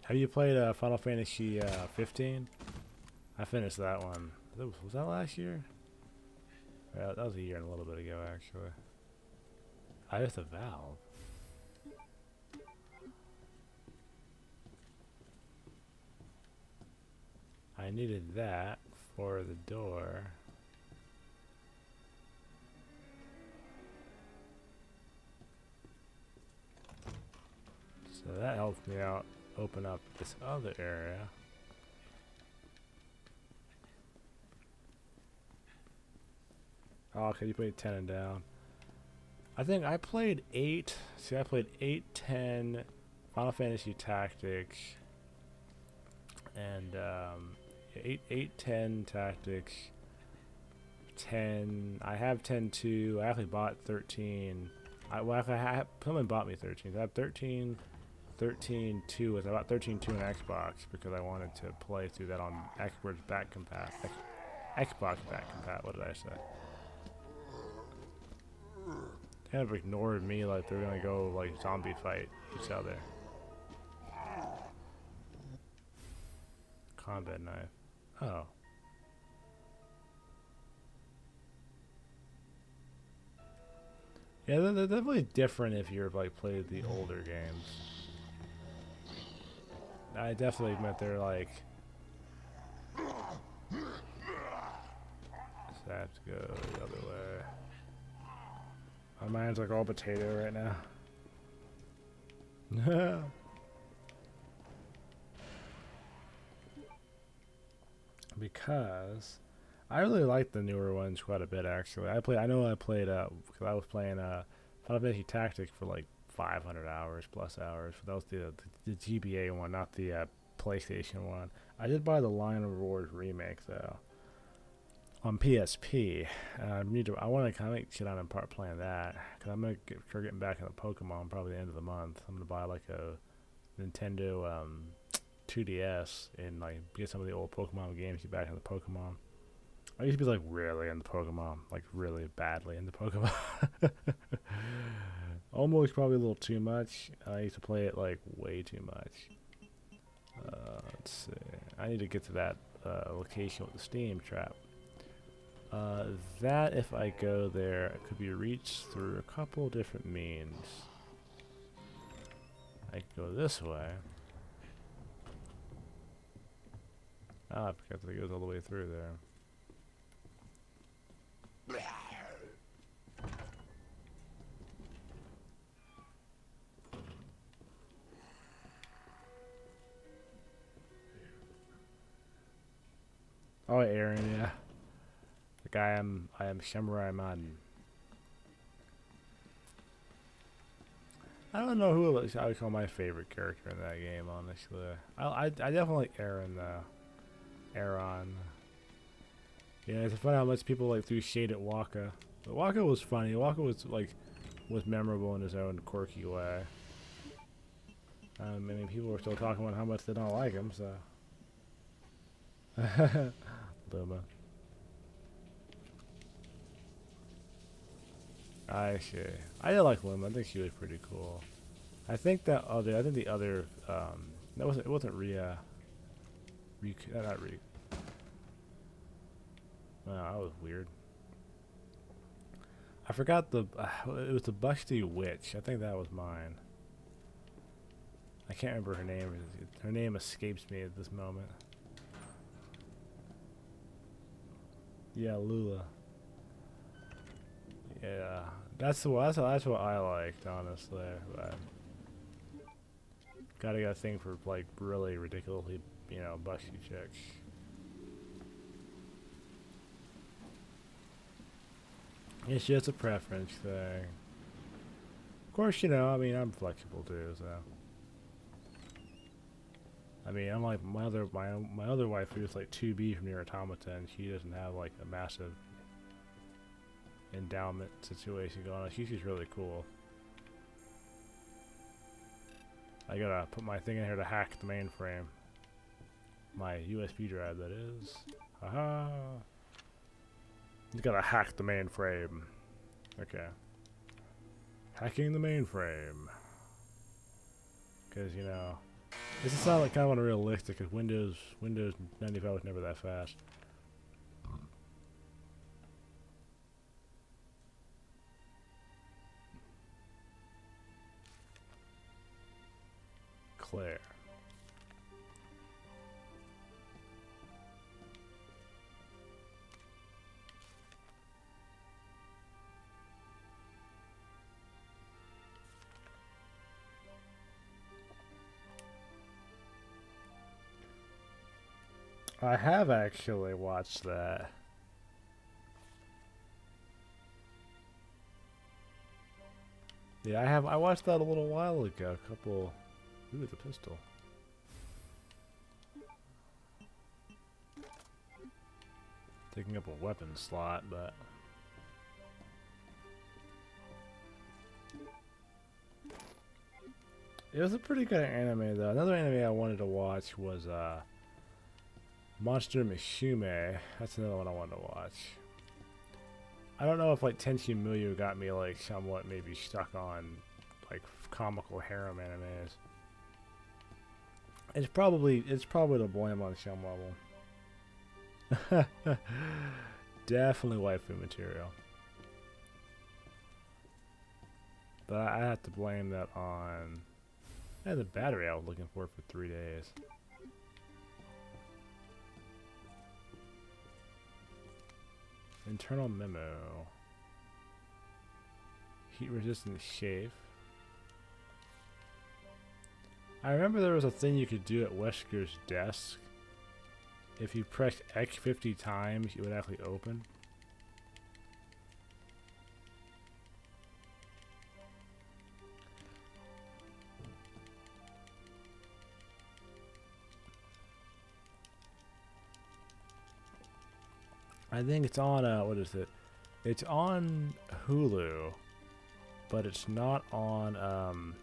Have you played Final Fantasy 15? I finished that one. Was that last year? Yeah, that was a year and a little bit ago, actually. I used a valve. I needed that for the door. So that helped me out open up this other area. Oh, okay, you played 10 and down. I think I played 8. See, I played 8, 10, Final Fantasy Tactics, and 8, 10 Tactics, 10. I have 10-2. I actually bought 13. Someone bought me 13. So I have 13, 13-2. I bought 13-2 on Xbox because I wanted to play through that on Xbox back compat. Xbox back compat. What did I say? Kind of ignored me like they're gonna go like zombie fight each other. Combat knife. Oh. Yeah, they're definitely different if you're like played the older games. I definitely meant they're like I have to go the other way. My mind's like all potato right now. Because I really like the newer ones quite a bit actually. I played because I was playing Final Fantasy Tactics for like 500 hours plus hours. That was the GBA one, not the PlayStation one. I did buy the Line of Wars remake though on PSP. I want to kind of sit down and start playing that because I'm gonna start getting back into Pokemon probably the end of the month. I'm gonna buy like a Nintendo 2DS and like get some of the old Pokemon games. Get back into Pokemon. I used to be like really into Pokemon, like really badly into Pokemon. Almost probably a little too much. I used to play it like way too much. Let's see. I need to get to that location with the steam trap. That if I go there, it could be reached through a couple different means. I could go this way. Ah, because it goes all the way through there. Oh, Aaron, yeah. Like I am Samurai Man. I don't know who I would call my favorite character in that game, honestly. I definitely like Aaron though. Aaron. Yeah, it's funny how much people like threw shade at Waka. But Waka was funny. Waka was memorable in his own quirky way. I mean, people were still talking about how much they don't like him, so. Luma. I see. I did like Luma. I think she was pretty cool. I think the other, it wasn't Rhea. Not Rhea. Wow, that was weird. I forgot it was the Busty Witch. I think that was mine. I can't remember her name. Her name escapes me at this moment. Yeah, Lula. Yeah, that's what I liked, honestly. But gotta get a thing for like really ridiculously, busty chicks. It's just a preference thing. Of course, I mean, I'm flexible too, so. I mean, I'm like my other wife who's like 2B from Nier Automata, and she doesn't have like a massive endowment situation going on. She's just really cool. I gotta put my thing in here to hack the mainframe. My USB drive, that is. Haha. You gotta hack the mainframe. Okay. Hacking the mainframe. Because, this is not like kind of unrealistic because Windows 95 was never that fast. Claire. I have actually watched that. Yeah, I have. I watched that a little while ago. A couple. Ooh, the pistol. Taking up a weapon slot, but. It was a pretty good anime, though. Another anime I wanted to watch was Monster Musume. That's another one I wanted to watch. I don't know if like Tenchi Muyo got me like somewhat maybe stuck on like comical harem animes. It's probably to blame on some level. Definitely waifu material. But I have to blame that on the battery I was looking for 3 days. Internal memo. Heat resistant shape. I remember there was a thing you could do at Wesker's desk. If you pressed X 50 times, it would actually open. I think it's on, what is it? It's on Hulu, but it's not on,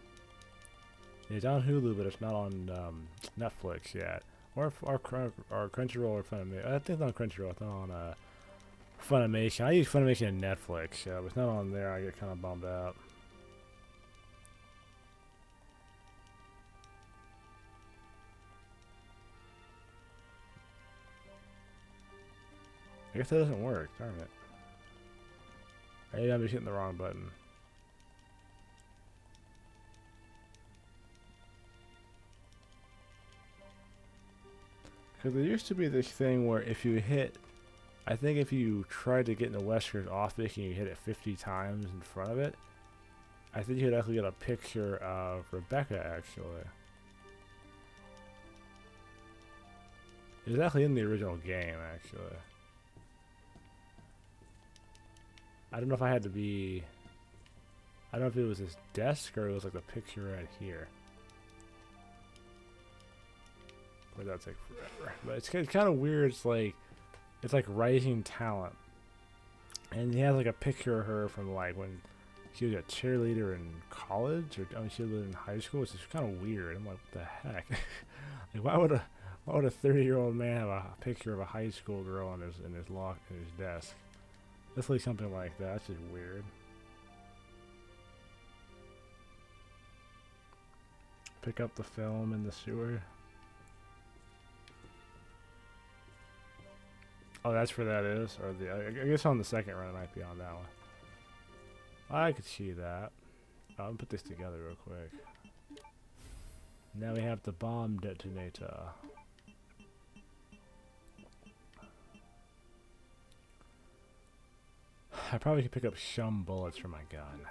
it's on Hulu, but it's not on Netflix yet. Or Crunchyroll or Funimation. I think it's on Crunchyroll. It's not on Funimation. I use Funimation and Netflix. If it's not on there, I get kind of bummed out. I guess that doesn't work. Darn it. Maybe I'm just hitting the wrong button. Because there used to be this thing where if you hit, I think if you tried to get in the Wesker's office and you hit it 50 times in front of it, I think you'd actually get a picture of Rebecca, actually. It was actually in the original game, actually. I don't know if I had to be... I don't know if it was his desk or it was like the picture right here. But that'd take forever. But it's kind of weird. It's like rising talent. And he has like a picture of her from like when she was a cheerleader in college, or I mean, she was in high school, which is kind of weird. I'm like, what the heck? Like, why would a 30-year-old man have a picture of a high school girl in his desk? It's like something like that. That's just weird. Pick up the film in the sewer. Oh, that's where that is, or I guess on the second run it might be on that one. I could see that. I'll put this together real quick. Now we have the bomb detonator. I probably could pick up some bullets for my gun.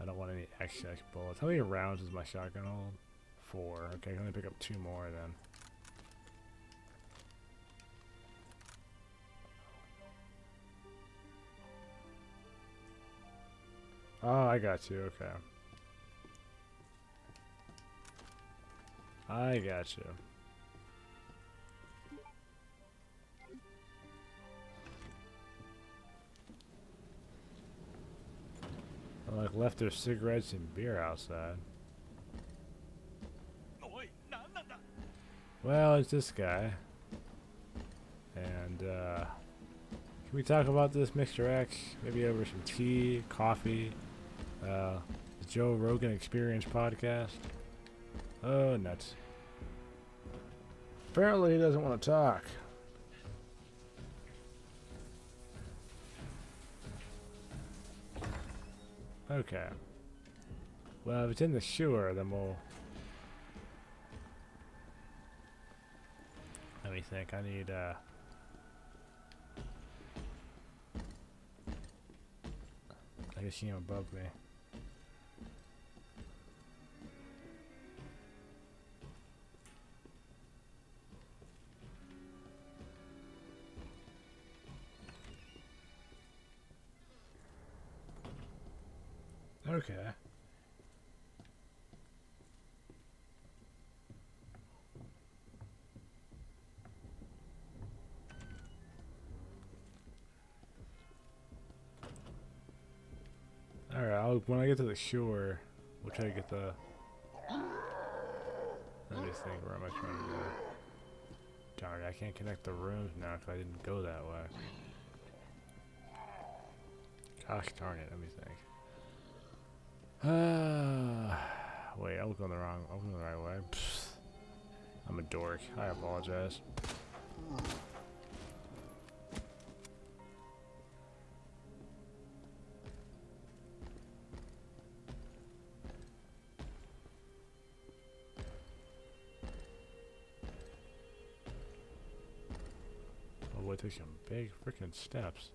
I don't want any excess bullets. How many rounds does my shotgun hold? 4. Okay, I can only pick up 2 more then. Oh, I got you. Okay. I got you. I like left their cigarettes and beer outside. Well, it's this guy. And can we talk about this, Mr. X? Maybe over some tea, coffee, the Joe Rogan Experience podcast. Oh, nuts. Apparently he doesn't want to talk. Okay. Well, if it's in the sewer, then we'll... Let me think. I need, I can see him above me. Okay. Alright, when I get to the shore, we'll try to get the... Let me think, where am I trying to go? Darn it, I can't connect the rooms now because I didn't go that way. Gosh darn it, let me think. Wait, I'm going the right way. Psst. I'm a dork. I apologize. boy takes some big freaking steps.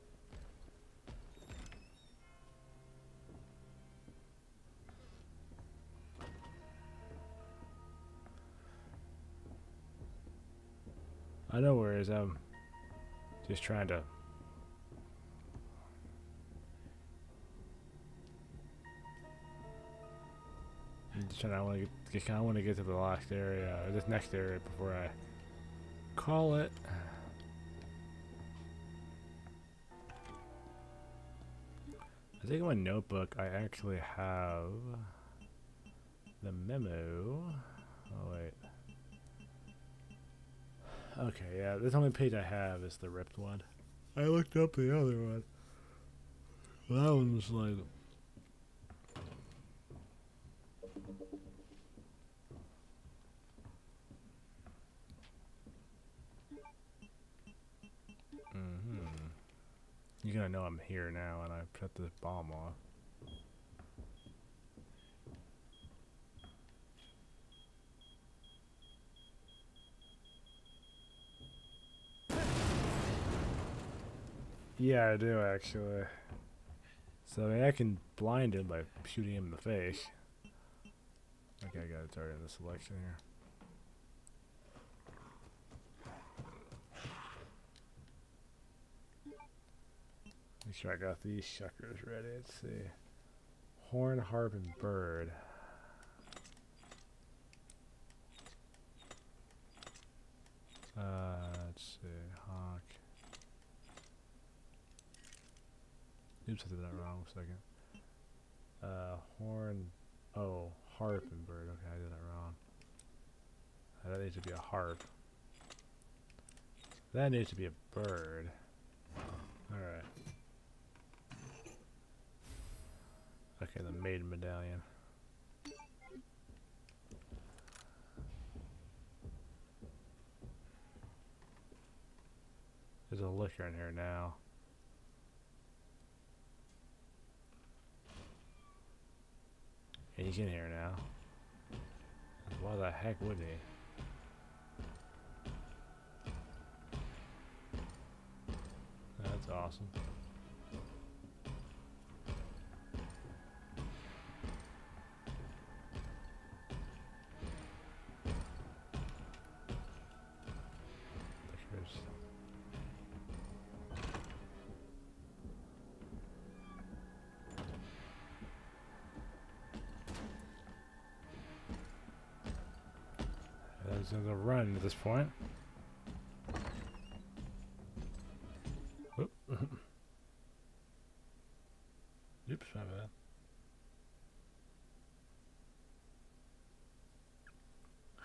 I know where he is. I'm just trying to. I want to get to the last area, or this next area, before I call it. I think in my notebook I actually have the memo. Oh wait. Okay, yeah, the only page I have is the ripped one. I looked up the other one. Well, that one was like. You're gonna know I'm here now, and I put this bomb off. Yeah, I do actually. So I mean, I can blind him by shooting him in the face. Okay, I gotta target the selection here. Make sure I got these suckers ready. Let's see. Horn, harp, and bird. Let's see. Hawk. Oops, I did that wrong. A second. Horn. Oh, harp and bird. Okay, I did that wrong. That needs to be a harp. That needs to be a bird. Alright. Okay, the maiden medallion. There's a liquor in here now. And he's in here now. Why the heck would he? That's awesome. He's on the run at this point. Oop. Oops, my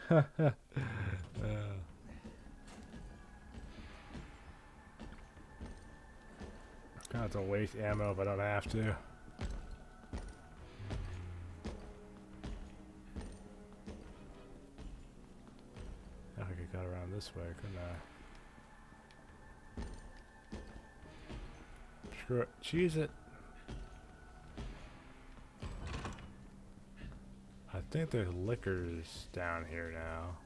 bad. Kind of to waste ammo if I don't have to. I think I got around this way, couldn't I? Screw it. Cheese it. I think there's liquors down here now.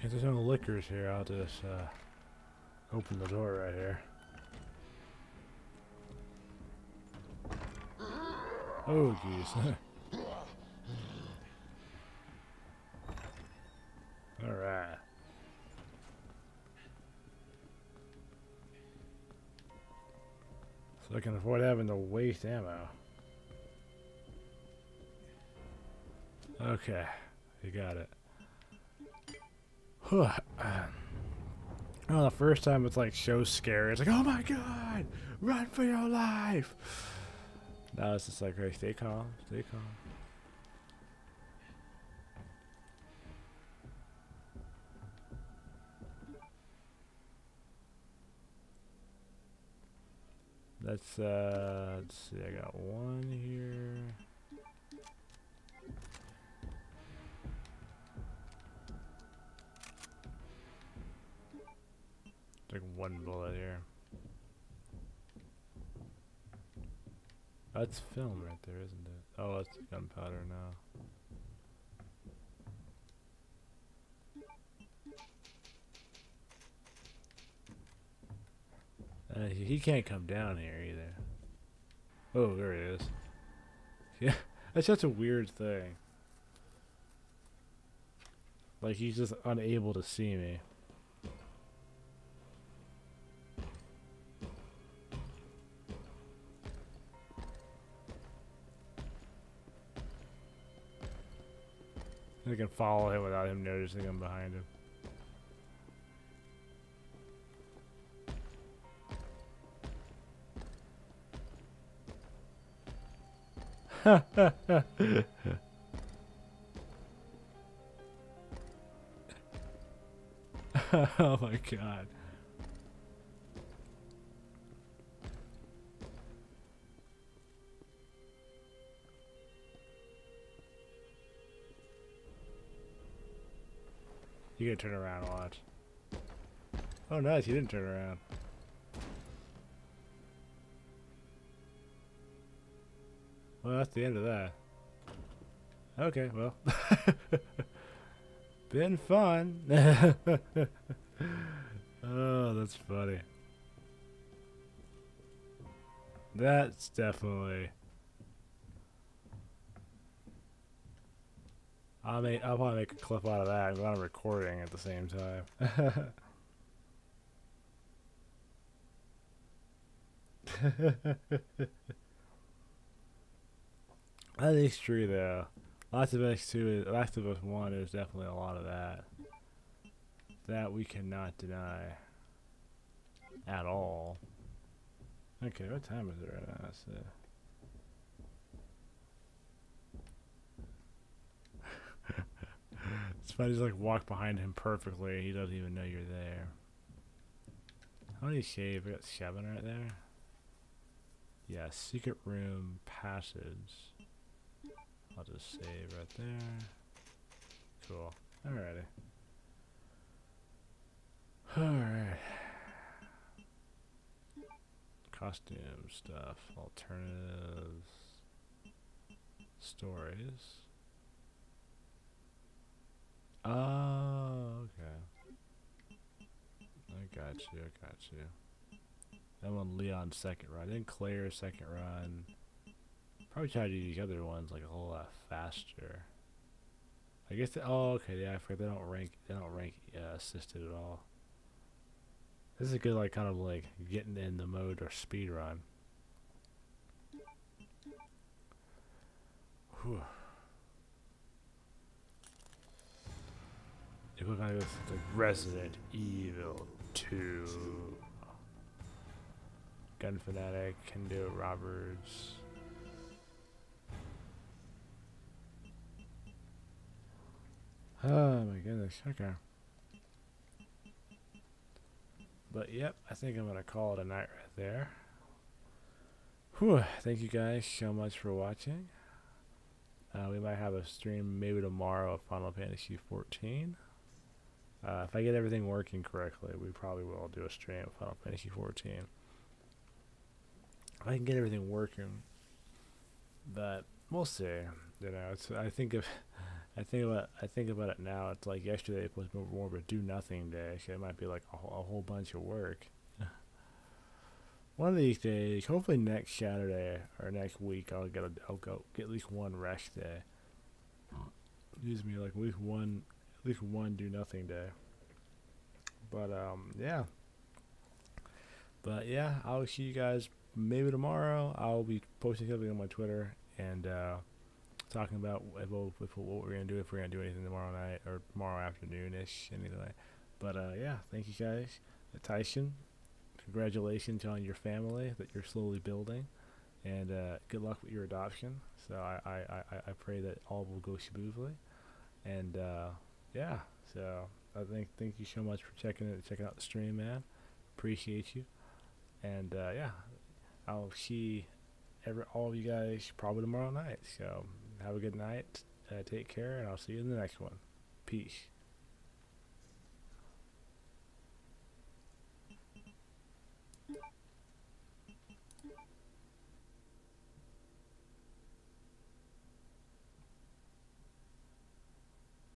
If there's no liquors here, I'll just open the door right here. Oh, jeez. Alright. So I can avoid having to waste ammo. Okay, you got it. Oh, the first time it's like so scary. It's like, oh my god, run for your life. Now it's just like, hey, stay calm, stay calm. Let's see, I got one here. Like one bullet here. That's film right there, isn't it? Oh, that's gunpowder now. He can't come down here either. Oh, there he is. Yeah, that's such a weird thing. Like, he's just unable to see me. I can follow him without him noticing I'm behind him. Oh my god. You gotta turn around and watch. Oh nice, he didn't turn around. Well, that's the end of that. Okay, well. Been fun. Oh, that's funny. That's definitely... I'll probably make a clip out of that. I'm glad I'm recording at the same time. I think it's true though. Last of Us 2 Last of Us 1 is definitely a lot of that. That we cannot deny. At all. Okay, what time is it right now? It's funny, just like walk behind him perfectly. He doesn't even know you're there. How many save? We got 7 right there. Yeah, secret room passage. I'll just save right there. Cool. Alrighty. Alright. Costume stuff. Alternatives. Stories. Oh, okay. I got you, I got you. That one Leon's second run. Then Claire's second run. Probably try to do these other ones like a whole lot faster. I guess oh okay, yeah, I forgot they don't rank assisted at all. This is a good like kind of like getting in the mode or speed run. Whew. If we're gonna go to Resident Evil 2. Gun Fanatic, can do it, Roberts. Oh my goodness, okay. But yep, I think I'm gonna call it a night right there. Whew, thank you guys so much for watching. We might have a stream maybe tomorrow of Final Fantasy 14. If I get everything working correctly, we probably will do a stream of Final Fantasy 14. If I can get everything working, but we'll see. You know, it's I think about it now. It's like yesterday was more of a do nothing day. So it might be like a whole bunch of work. One of these days, hopefully next Saturday or next week, I'll go get at least one rest day. Excuse me, like at least one do nothing day. But yeah. But yeah, I'll see you guys maybe tomorrow. I'll be posting something on my Twitter and talking about what we're gonna do, if we're gonna do anything tomorrow night or tomorrow afternoon-ish, anyway. But yeah, thank you guys. Tyson, congratulations on your family that you're slowly building, and good luck with your adoption. So I pray that all will go smoothly, and yeah. So thank you so much for checking out the stream, man. Appreciate you, and yeah. I'll see all of you guys probably tomorrow night. So have a good night. Take care, and I'll see you in the next one. Peace.